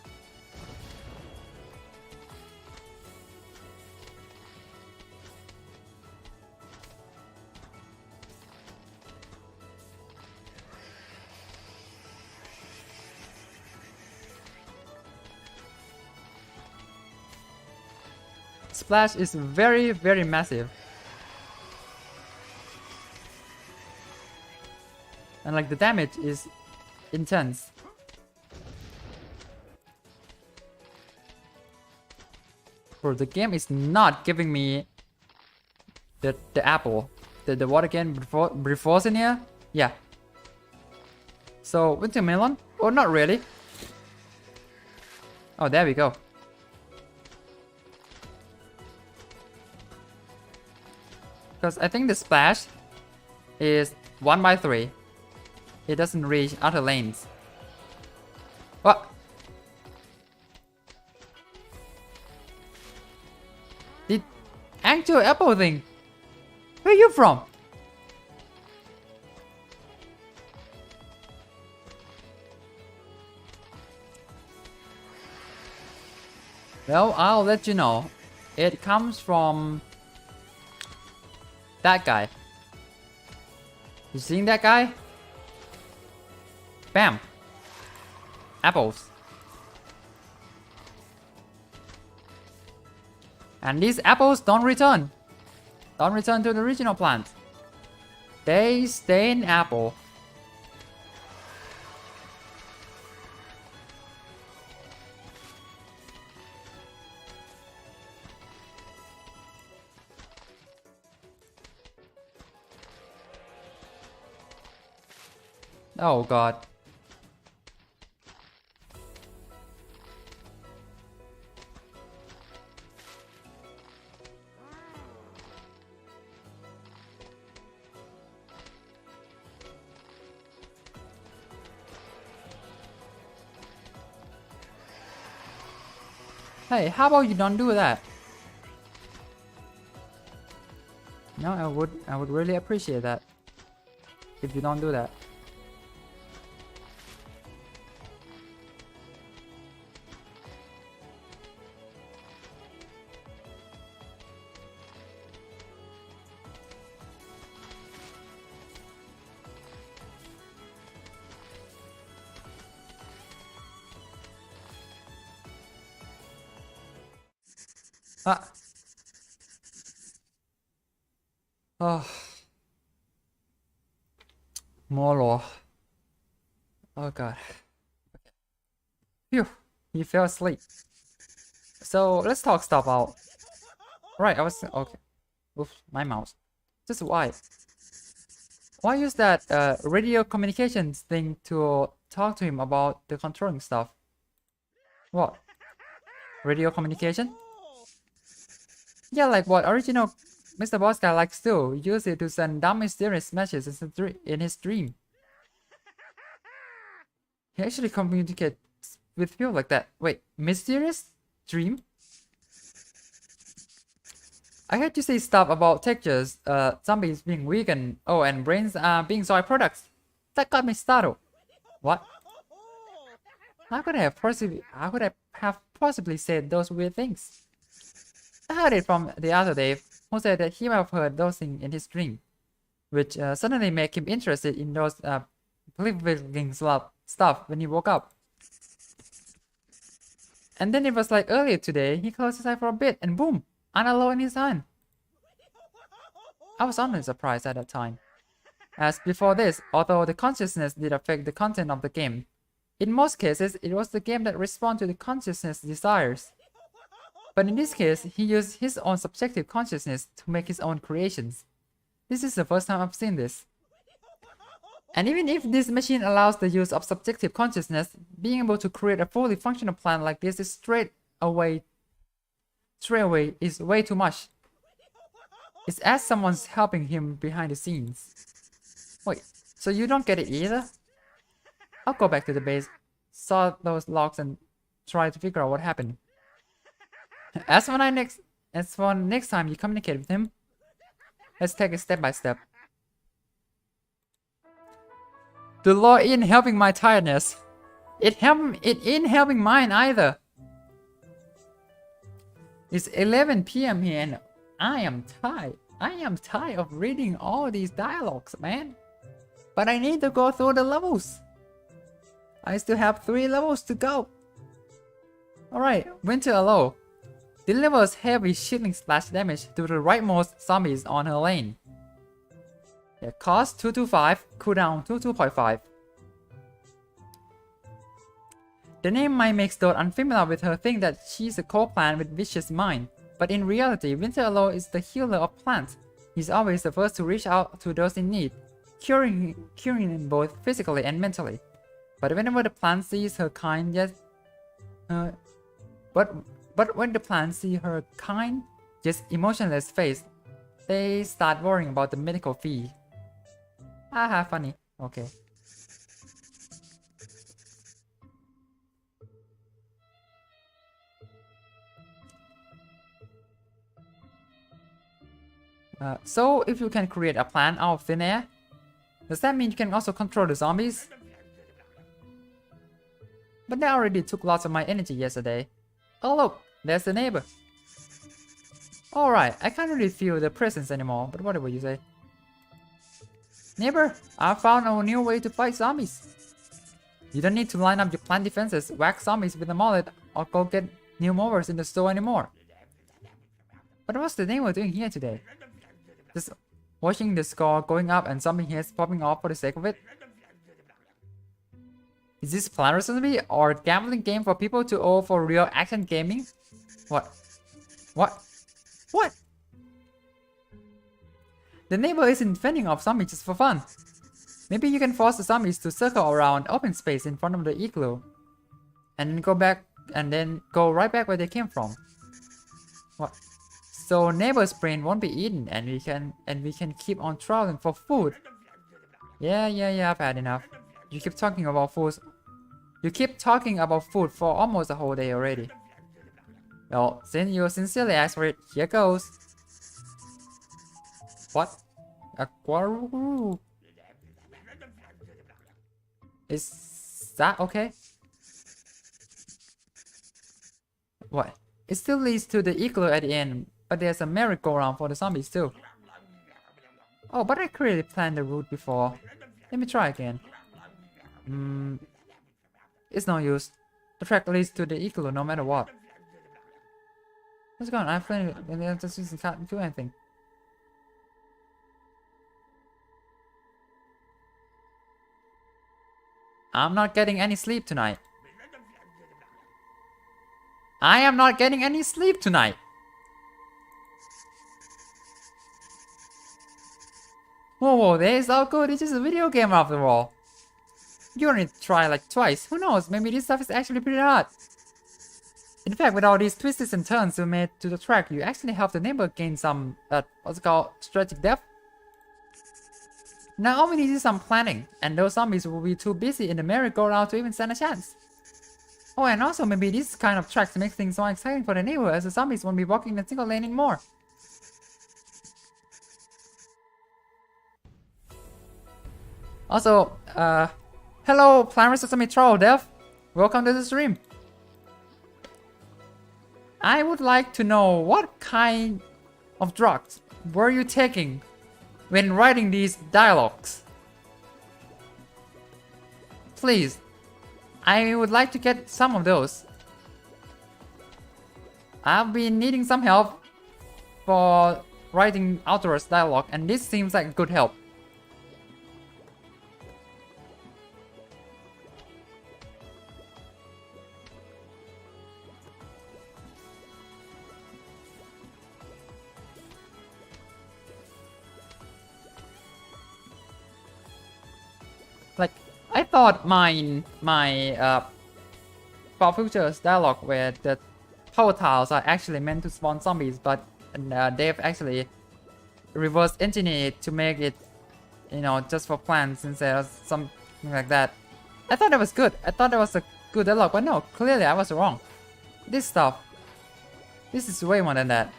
Splash is very, very massive. And like the damage is intense. Bro, the game is not giving me the apple. The what again? Before in here? Yeah. So winter melon? Oh, not really. Oh, there we go. Because I think the splash is 1/3. It doesn't reach outer lanes. What? The actual apple thing? Where are you from? Well, I'll let you know. It comes from that guy. You seen that guy? Bam! Apples. And these apples don't return. Don't return to the original plant. They stay in apple. Oh god. Hey, how about you don't do that? No, I would really appreciate that if you don't do that. Ah. Oh. More law. Oh god. Phew. You fell asleep. So let's talk stuff out. Right, I was okay. Oof, my mouse. Just why? Why use that radio communications thing to talk to him about the controlling stuff? What? Radio communication? Yeah, like what original Mr. Boss Guy likes to use it to send dumb mysterious messages in his dream. He actually communicates with people like that. Wait, mysterious dream? I heard you say stuff about textures, zombies being vegan, oh, and brains being soy products. That got me startled. What? How could I have possibly said those weird things? I heard it from the other Dave, who said that he might have heard those things in his dream, which suddenly made him interested in those believing stuff when he woke up. And then it was like earlier today, he closed his eye for a bit and boom, Analog in his hand. I was honestly surprised at that time. As before this, although the consciousness did affect the content of the game, in most cases it was the game that responded to the consciousness desires. But in this case, he used his own subjective consciousness to make his own creations. This is the first time I've seen this. And even if this machine allows the use of subjective consciousness, being able to create a fully functional plan like this is straight away is way too much. It's as someone's helping him behind the scenes. Wait, so you don't get it either? I'll go back to the base, saw those logs and try to figure out what happened. As for next time you communicate with him, let's take it step by step. The law isn't helping my tiredness. It ain't helping mine either. It's 11 PM here and I am tired. I am tired of reading all these dialogues, man. But I need to go through the levels. I still have 3 levels to go. Alright, Winter Alone delivers heavy shielding splash damage to the rightmost zombies on her lane. It costs 225, cooldown 2.5. The name might make those unfamiliar with her think that she's a co-plant with vicious mind, but in reality, Winter Alone is the healer of plants. He's always the first to reach out to those in need, curing them both physically and mentally. But whenever the plant sees her kind, but when the plants see her kind, just emotionless face, they start worrying about the medical fee. Haha, funny. Okay. So if you can create a plant out of thin air, does that mean you can also control the zombies? But that already took lots of my energy yesterday. Oh look, there's the neighbor. Alright, I can't really feel the presence anymore, but whatever you say. Neighbor, I found a new way to fight zombies. You don't need to line up your plant defenses, whack zombies with a mullet, or go get new mowers in the store anymore. But what's the neighbor doing here today? Just watching the score going up and zombie heads popping off for the sake of it? Is this Planet Zombie or a gambling game for people to owe for real action gaming? What? What? What? The neighbor isn't fending off zombies just for fun. Maybe you can force the zombies to circle around open space in front of the igloo, and then go right back where they came from. What? So neighbor's brain won't be eaten, and we can keep on traveling for food. Yeah, I've had enough. You keep talking about food. You keep talking about food for almost a whole day already. Well, since you sincerely asked for it, here goes. What? A quarrel? Is that okay? What? It still leads to the igloo at the end, but there's a merry-go-round for the zombies too. Oh, but I clearly planned the route before. Let me try again. It's no use. The track leads to the igloo no matter what. What's going on? I'm playing and I just can't do anything. I'm not getting any sleep tonight. I am not getting any sleep tonight. Whoa, that is all good. It's just a video game after all. You only try like twice. Who knows? Maybe this stuff is actually pretty hard. In fact, with all these twists and turns you made to the track, you actually helped the neighbor gain some, what's it called, strategic depth. Now all we need is some planning, and those zombies will be too busy in the merry-go-round to even stand a chance. Oh, and also maybe this kind of tracks makes things more exciting for the neighbor, as the zombies won't be walking in a single lane anymore. Also, hello, Planet Sesame Troll Dev. Welcome to the stream. I would like to know what kind of drugs were you taking when writing these dialogues? Please, I would like to get some of those. I've been needing some help for writing outdoors dialogue, and this seems like good help. I thought my Far Future's dialogue where the power tiles are actually meant to spawn zombies, but they've actually reverse engineered it to make it, you know, just for plants instead of something like that. I thought that was good. I thought that was a good dialogue, but no, clearly I was wrong. This is way more than that.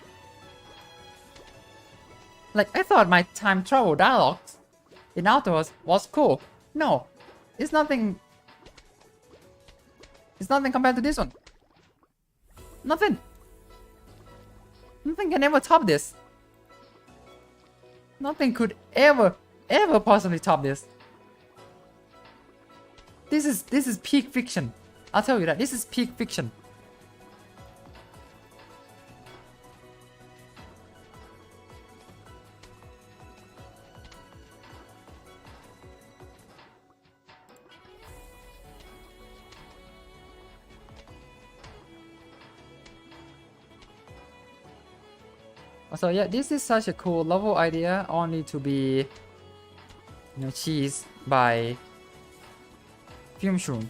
Like, I thought my time travel dialogues in Outdoors was cool. No, it's nothing. It's nothing compared to this one. Nothing. Nothing can ever top this. Nothing could ever possibly top this. This is peak fiction. I'll tell you that. This is peak fiction. So yeah, this is such a cool level idea, only to be, you know, cheesed by Fume Shroom.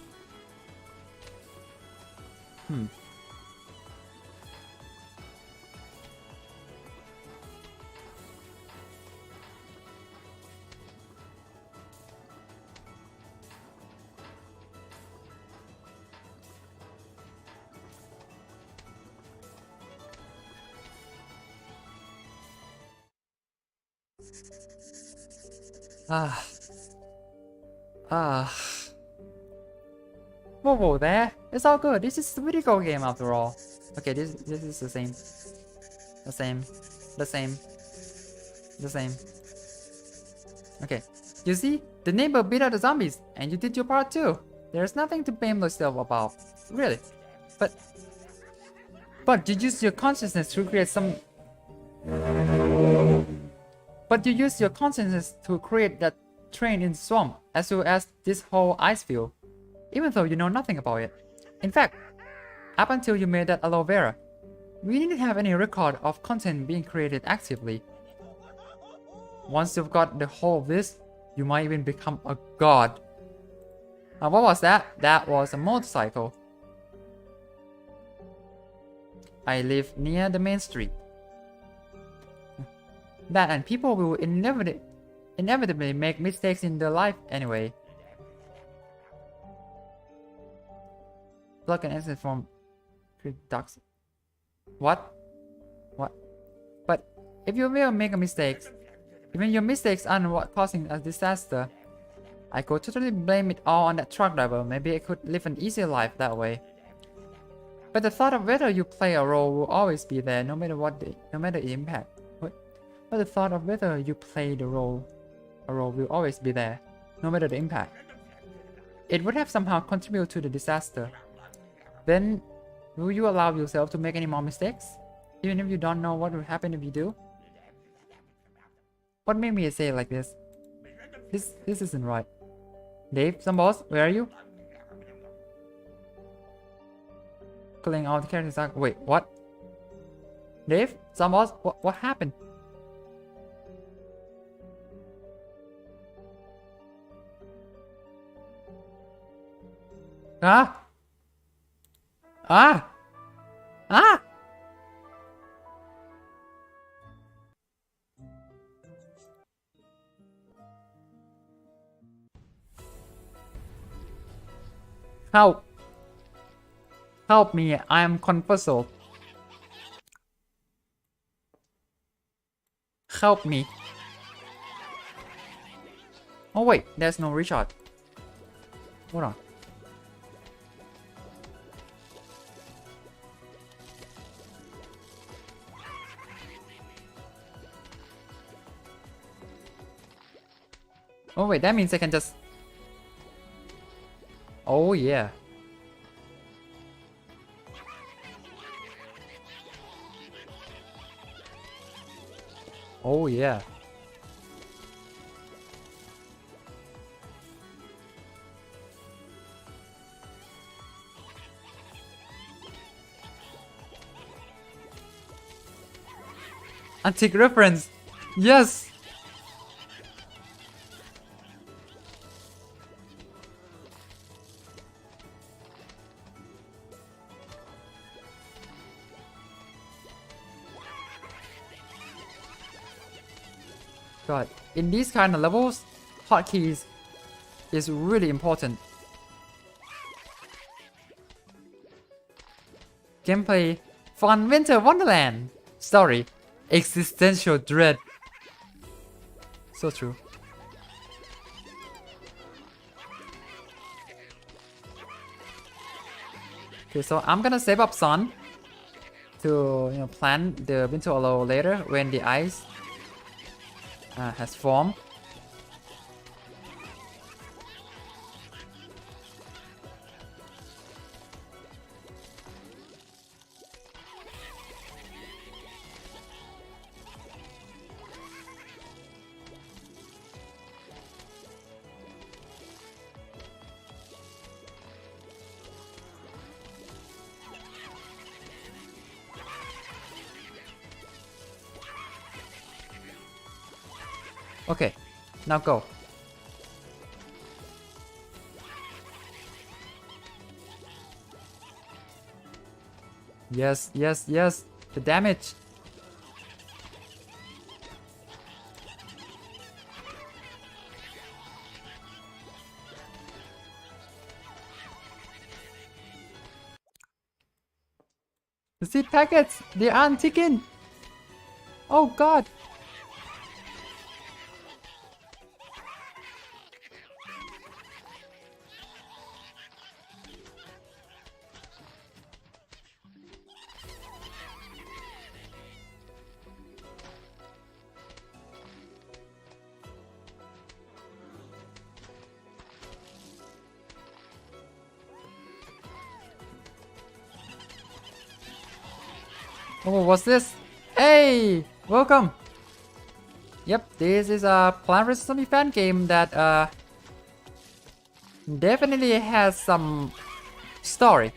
Whoa there. It's all good. This is a video game after all. Okay, this is the same. The same. Okay. You see? The neighbor beat out the zombies, and you did your part too. There's nothing to blame yourself about. Really. But you used your consciousness to create some... But you used your consciousness to create that train in the swamp, as well as this whole ice field, even though you know nothing about it. In fact, up until you made that aloe vera, we didn't have any record of content being created actively. Once you've got the whole of this, you might even become a god. Now what was that? That was a motorcycle. I live near the main street. That and people will inevitably make mistakes in their life anyway. Plug an exit from ducks. What? But if you will make a mistake, even your mistakes aren't what causing a disaster, I could totally blame it all on that truck driver. Maybe I could live an easier life that way. But the thought of whether you play a role will always be there, no matter the impact. But the thought of whether you play a role will always be there, no matter the impact. It would have somehow contributed to the disaster. Then, will you allow yourself to make any more mistakes? Even if you don't know what will happen if you do? What made me say it like this? This isn't right. Dave, some boss, where are you? Killing all the characters are... Wait, what? Dave, some boss, what happened? Ah! Help! Help me, I am confuzzled. Help me. Oh wait, there's no reshot. Hold on. Oh wait, that means I can just... Oh yeah. Oh yeah. Antique reference. Yes. God, in these kind of levels, hotkeys is really important. Gameplay, fun winter wonderland. Story, existential dread. So true. Okay, so I'm gonna save up sun to plan the winter allow later when the ice has formed. Okay, now go. Yes, yes, yes. The damage. The seed packets, they aren't ticking. Oh God. Oh, what's this? Hey, welcome. Yep, this is a Plant vs Zombie fan game that definitely has some story.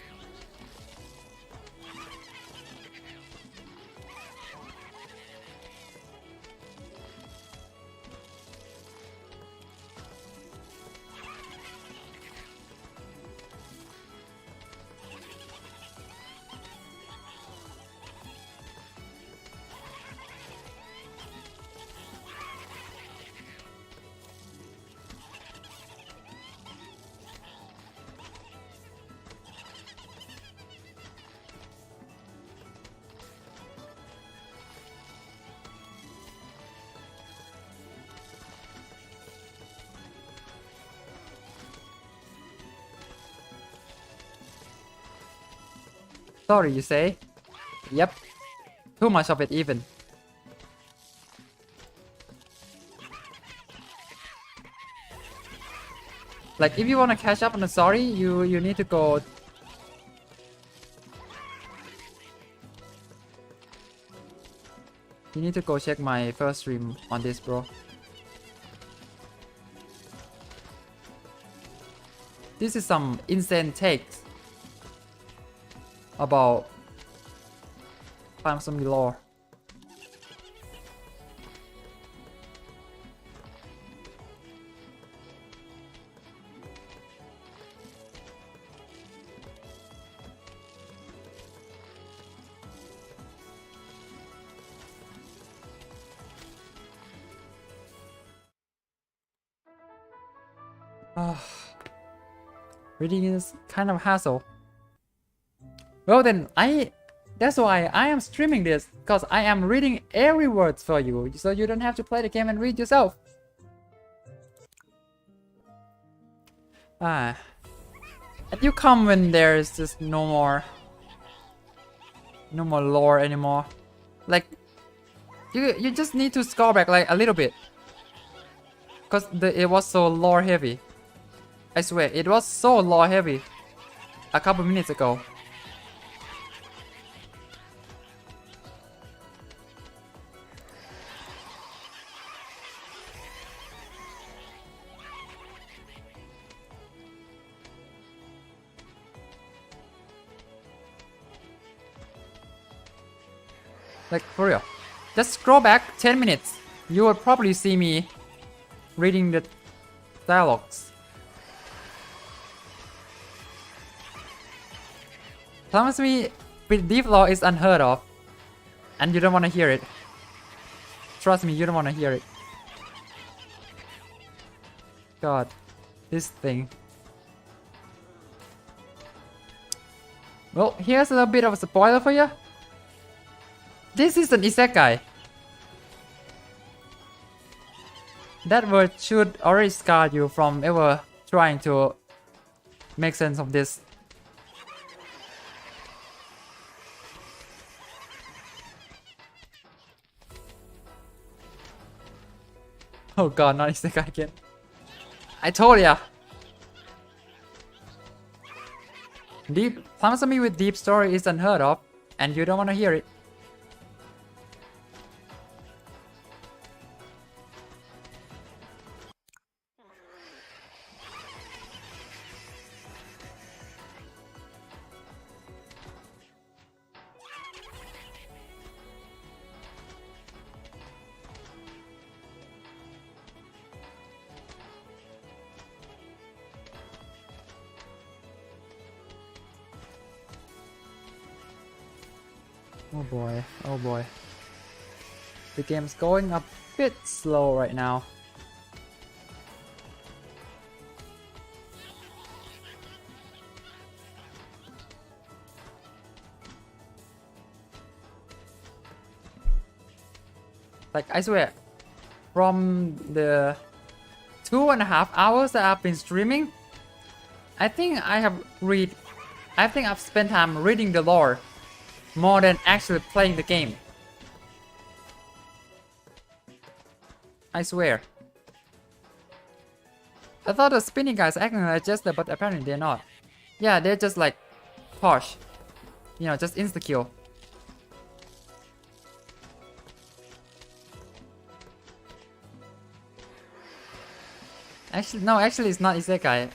Sorry, you say? Yep. Too much of it even. Like if you want to catch up on the story, you need to go. You need to go check my first stream on this, bro. This is some insane takes about some lore. Reading is kind of hassle. Well then, that's why I am streaming this, because I am reading every word for you, so you don't have to play the game and read yourself. And you come when there's just no more lore anymore. Like you just need to scroll back like a little bit, because it was so lore heavy. I swear, it was so lore heavy a couple minutes ago. Like for real. Just scroll back 10 minutes. You will probably see me reading the dialogues. Promise me with deep lore is unheard of. And you don't want to hear it. Trust me, you don't want to hear it. God, this thing. Well, here's a little bit of a spoiler for you. This is an isekai. That word should already scar you from ever trying to make sense of this. Oh god, not isekai again. I told ya. Deep Blasphemy with deep story is unheard of, and you don't want to hear it. Oh boy, oh boy. The game's going a bit slow right now. Like, I swear, from the 2.5 hours that I've been streaming, I think I've spent time reading the lore more than actually playing the game. I swear. I thought the spinning guys acting like Jester, but apparently they're not. Yeah, they're just like posh. You know, just insta-kill. Actually, no, actually it's not isekai.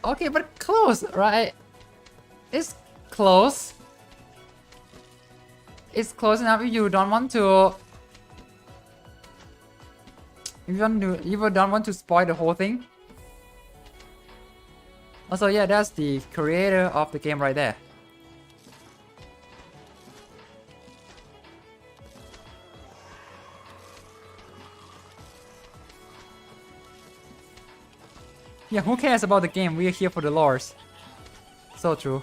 Okay, but close, right? It's close. It's close enough if you don't want to. If you don't want to spoil the whole thing. Also, yeah, that's the creator of the game right there. Yeah, who cares about the game? We are here for the lores. So true.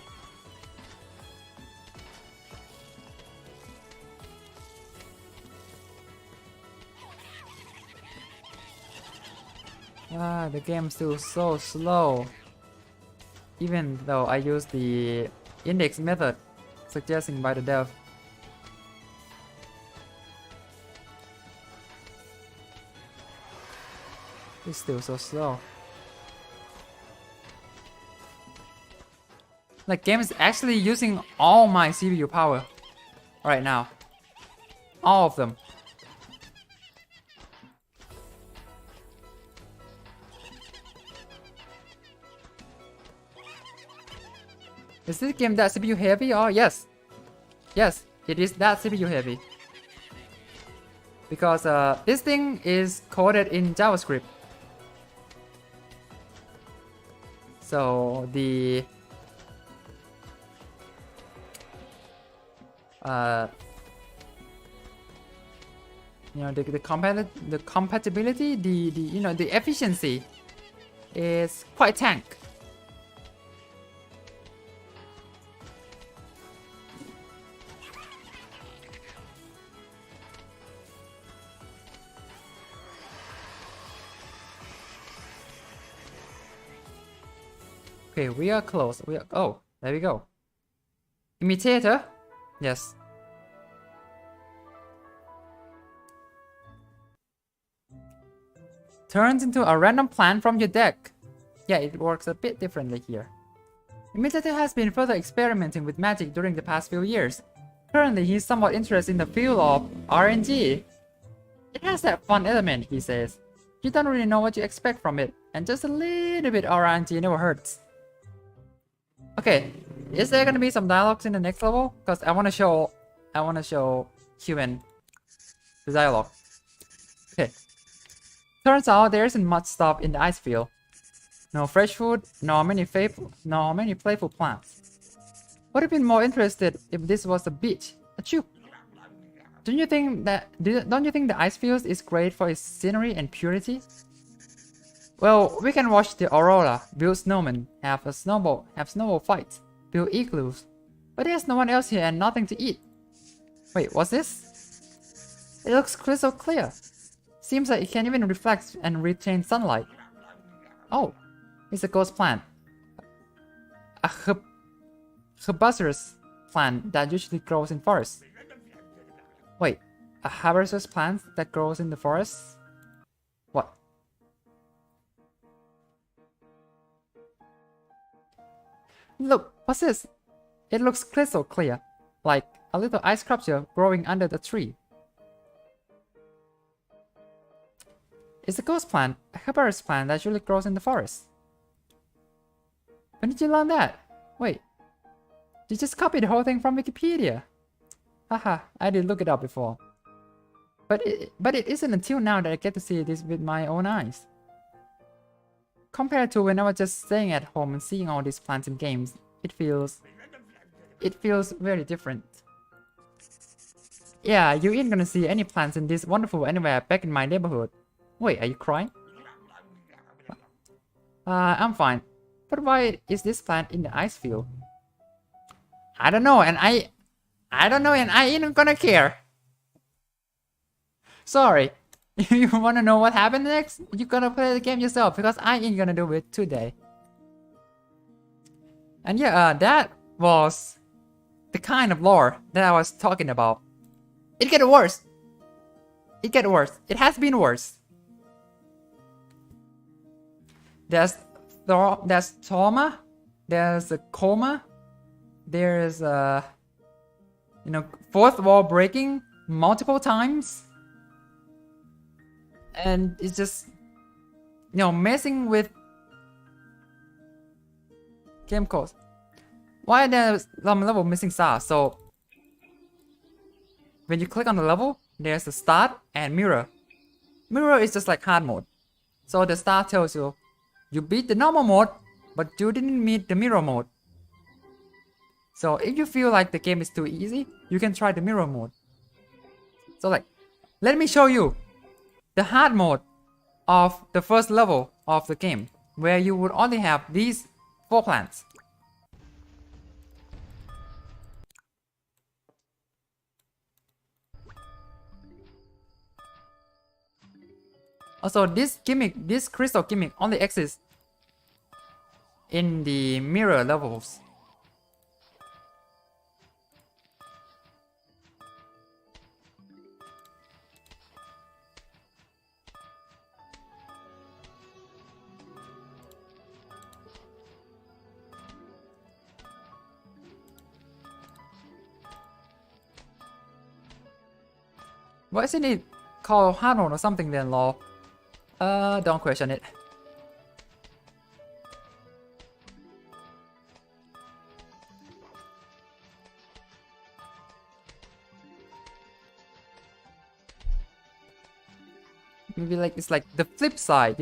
Ah, the game's still so slow. Even though I use the index method suggested by the dev. It's still so slow. Like, game is actually using all my CPU power right now. All of them. Is this game that CPU heavy? Oh yes. Yes, it is that CPU heavy. Because this thing is coded in JavaScript. So the you know, the compatibility, the efficiency is quite tank. Okay, we are close. Oh, there we go. Imitator? Yes. Turns into a random plant from your deck. Yeah, it works a bit differently here. Imitator has been further experimenting with magic during the past few years. Currently, he's somewhat interested in the field of RNG. It has that fun element, he says. You don't really know what you expect from it, and just a little bit RNG never hurts. Okay, is there gonna be some dialogues in the next level? Because I wanna show human the dialogue. Okay. Turns out there isn't much stuff in the ice field. No fresh food, nor many playful plants. Would have been more interested if this was a beach. Achoo! Don't you think the ice field is great for its scenery and purity? Well, we can watch the aurora, build snowmen, have snowball fights, build igloos. But there's no one else here and nothing to eat. Wait, what's this? It looks crystal clear. Seems like it can even reflect and retain sunlight. Oh, it's a ghost plant. A herbaceous plant that usually grows in forests. Wait, a herbaceous plant that grows in the forest? What? Look, what's this? It looks crystal clear, like a little ice sculpture growing under the tree. It's a ghost plant, a herbaceous plant that usually grows in the forest. When did you learn that? Wait, you just copied the whole thing from Wikipedia. Haha, I did look it up before. But it isn't until now that I get to see this with my own eyes. Compared to when I was just staying at home and seeing all these plants in games, it feels very different. Yeah, you ain't gonna see any plants in this wonderful anywhere back in my neighborhood. Wait, are you crying? I'm fine. But why is this plant in the ice field? I don't know, and I ain't gonna care. Sorry. You wanna know what happened next? You gotta play the game yourself because I ain't gonna do it today. And yeah, that was the kind of lore that I was talking about. It gets worse. It gets worse. It has been worse. There's trauma. There's a coma. There's fourth wall breaking multiple times. And it's just, messing with game codes. Why there's some level missing stars? So when you click on the level, there's a start and mirror. Mirror is just like hard mode. So the star tells you, you beat the normal mode, but you didn't meet the mirror mode. So if you feel like the game is too easy, you can try the mirror mode. So like, let me show you the hard mode of the first level of the game, where you would only have these 4 plants. Also, this crystal gimmick only exists in the mirror levels. Why isn't it called hard mode or something then, lol? Don't question it. Maybe like it's like the flip side,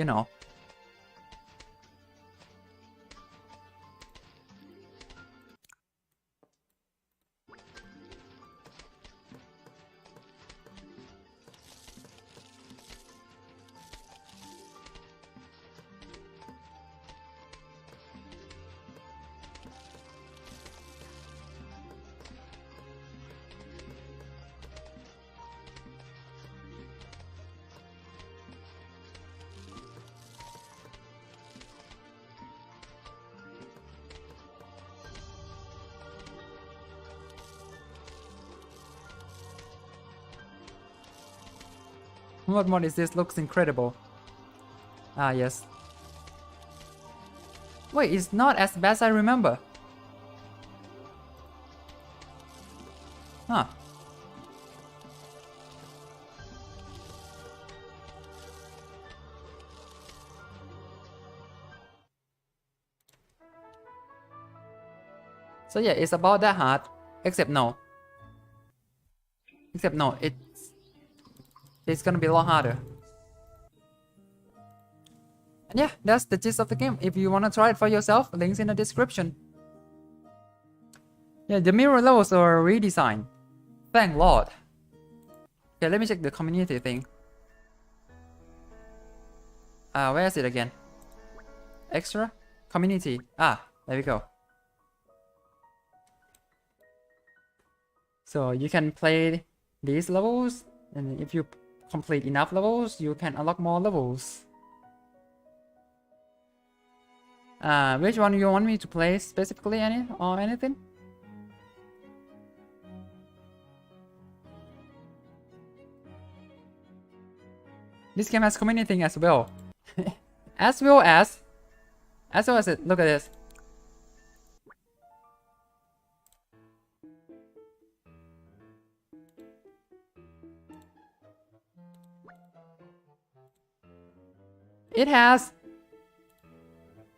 What mod is this? Looks incredible. Ah, yes. Wait, it's not as bad as I remember. Huh. So yeah, it's about that hard, except no, it's gonna be a lot harder. And yeah, that's the gist of the game. If you wanna try it for yourself, links in the description. Yeah, the mirror levels are redesigned. Thank Lord. Okay, let me check the community thing. Where is it again? extra community. Ah, there we go. So you can play these levels, and if you complete enough levels, you can unlock more levels. Which one you want me to play specifically, anything? This game has community as well. as well as it. Look at this. It has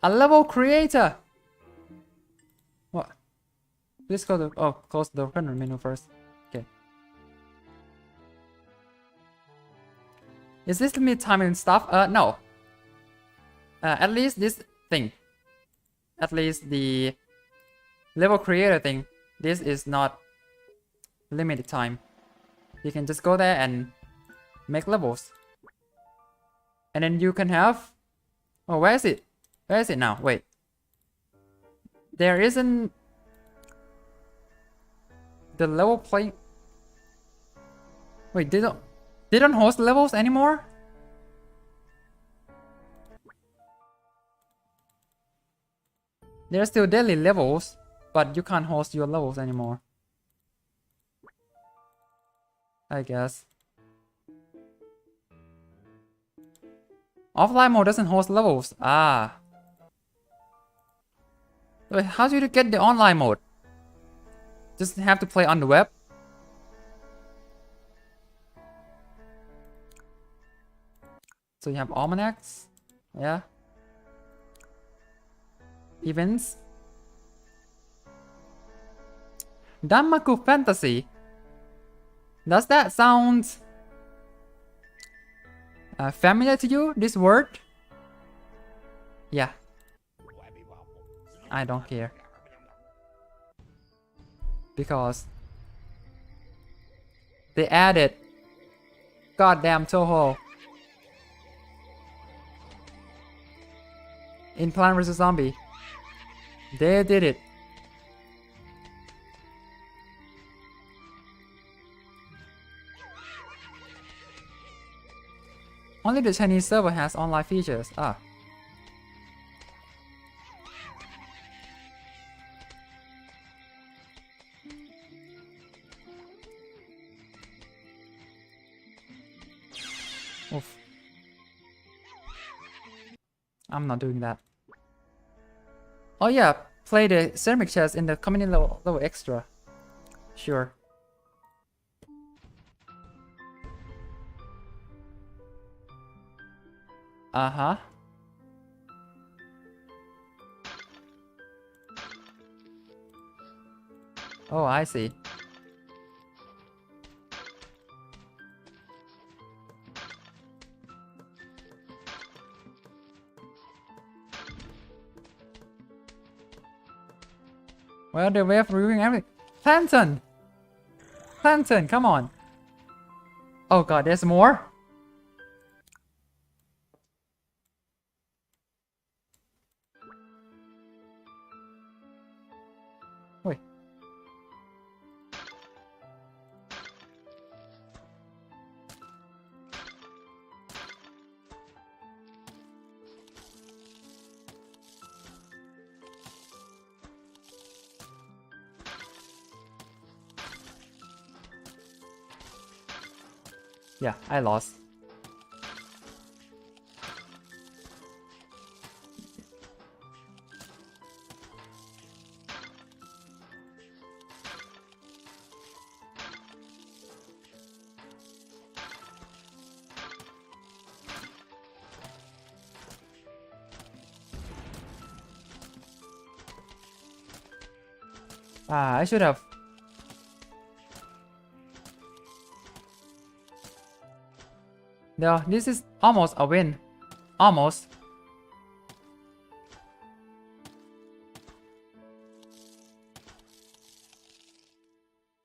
a level creator. What? Please go to close the render menu first. Okay. Is this limit time and stuff? No. At least this thing. At least the level creator thing. This is not limited time. You can just go there and make levels. And then you can have... Oh, where is it? Where is it now? Wait. There isn't... The level play... Wait, they don't host levels anymore? There's still daily levels, but you can't host your levels anymore. I guess. Offline mode doesn't host levels. Ah. Wait, how do you get the online mode? Just have to play on the web? So you have almanacs. Yeah. Events. Danmaku Fantasy. Does that sound familiar to you, this word? Yeah. I don't care. Because they added goddamn Toho in Plant vs. Zombie. They did it. Only the Chinese server has online features. Ah. Oof. I'm not doing that. Oh yeah, play the ceramic chest in the community level extra. Sure. Uh-huh. Oh, I see. Well, the way of reviewing everything. Planton! Planton, come on! Oh god, there's more? Wait. Yeah, I lost. Ah, I should have. No, this is almost a win. Almost.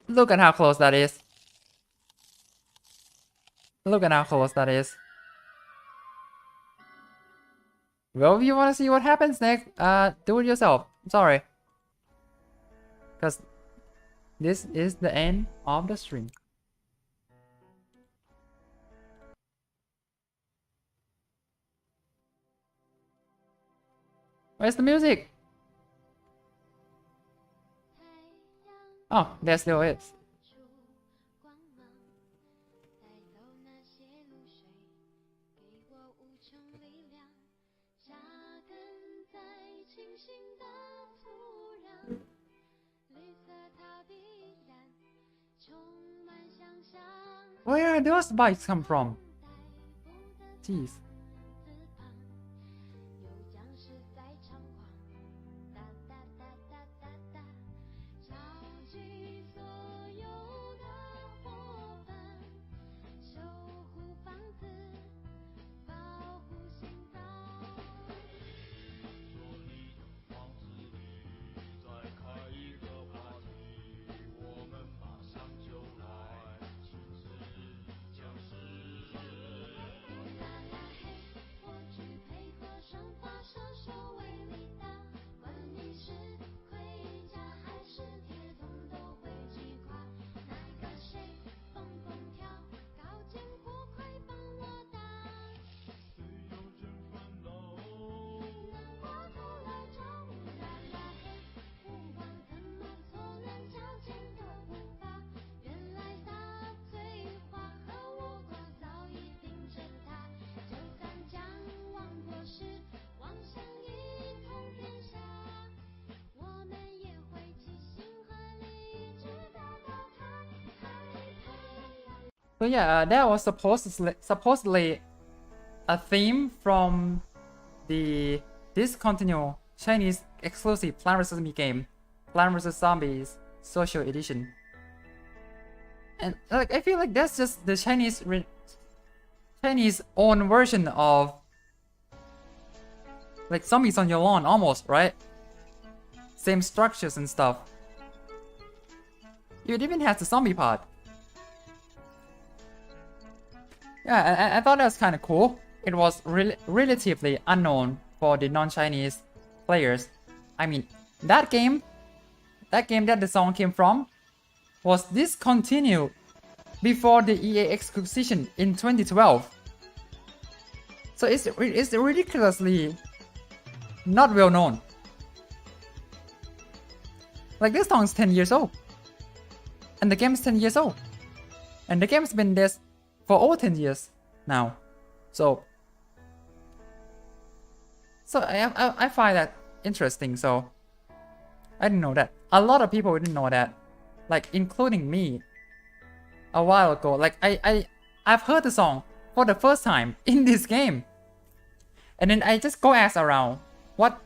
Look at how close that is. Look at how close that is. Well, if you want to see what happens next, do it yourself. I'm sorry. Because this is the end of the stream. Where's the music? Oh, there still is. Where are those bikes come from? Jeez. So yeah, that was supposedly a theme from the discontinued Chinese exclusive Plant vs. Zombie game, Plant vs. Zombies Social Edition. And like I feel like that's just the Chinese own version of like Zombies on Your Lawn almost, right? Same structures and stuff. It even has the zombie part. Yeah, I thought that was kind of cool. It was relatively unknown for the non-Chinese players. I mean, that game that the song came from was discontinued before the EA acquisition in 2012. So it's ridiculously not well known. Like this song is 10 years old. And the game is 10 years old. And the game's been there for over 10 years now. So I find that interesting. So I didn't know that. A lot of people didn't know that. Like including me a while ago. Like I've heard the song for the first time in this game. And then I just go ask around what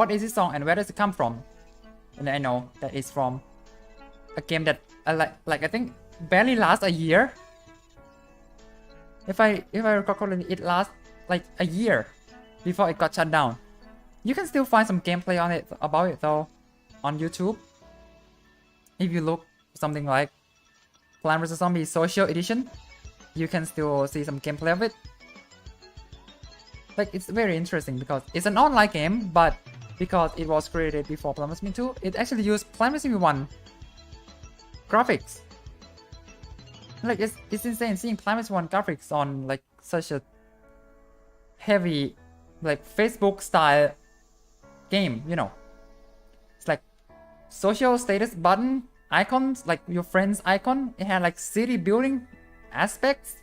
is this song and where does it come from? And then I know that it's from a game that I think barely lasts a year. If I recall correctly, it lasts like a year before it got shut down. You can still find some gameplay on it about it though on YouTube. If you look something like Plant vs. Zombies Social Edition, you can still see some gameplay of it. Like it's very interesting because it's an online game, but because it was created before Plant vs. Zombie 2, it actually used Plant vs. Zombie 1 graphics. Like it's insane seeing Plant vs. 1 graphics on like such a heavy like Facebook style game, you know. It's like social status button icons, like your friend's icon. It had like city building aspects.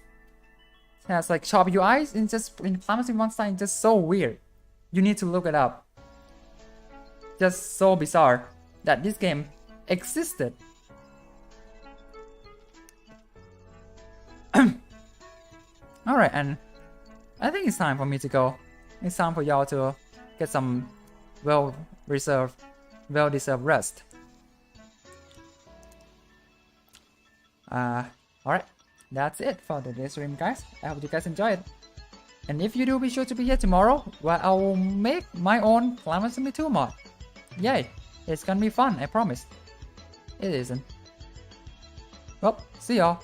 It has like sharp UIs. And just in Plant vs. 1 style, it's just so weird. You need to look it up. Just so bizarre that this game existed. Alright, and I think it's time for me to go. It's time for y'all to get some well-deserved rest. Alright, that's it for today's stream, guys. I hope you guys enjoyed. And if you do, be sure to be here tomorrow, where I will make my own Plant vs. Zombie 2 mod. Yay! It's gonna be fun, I promise. It isn't. Well, see y'all.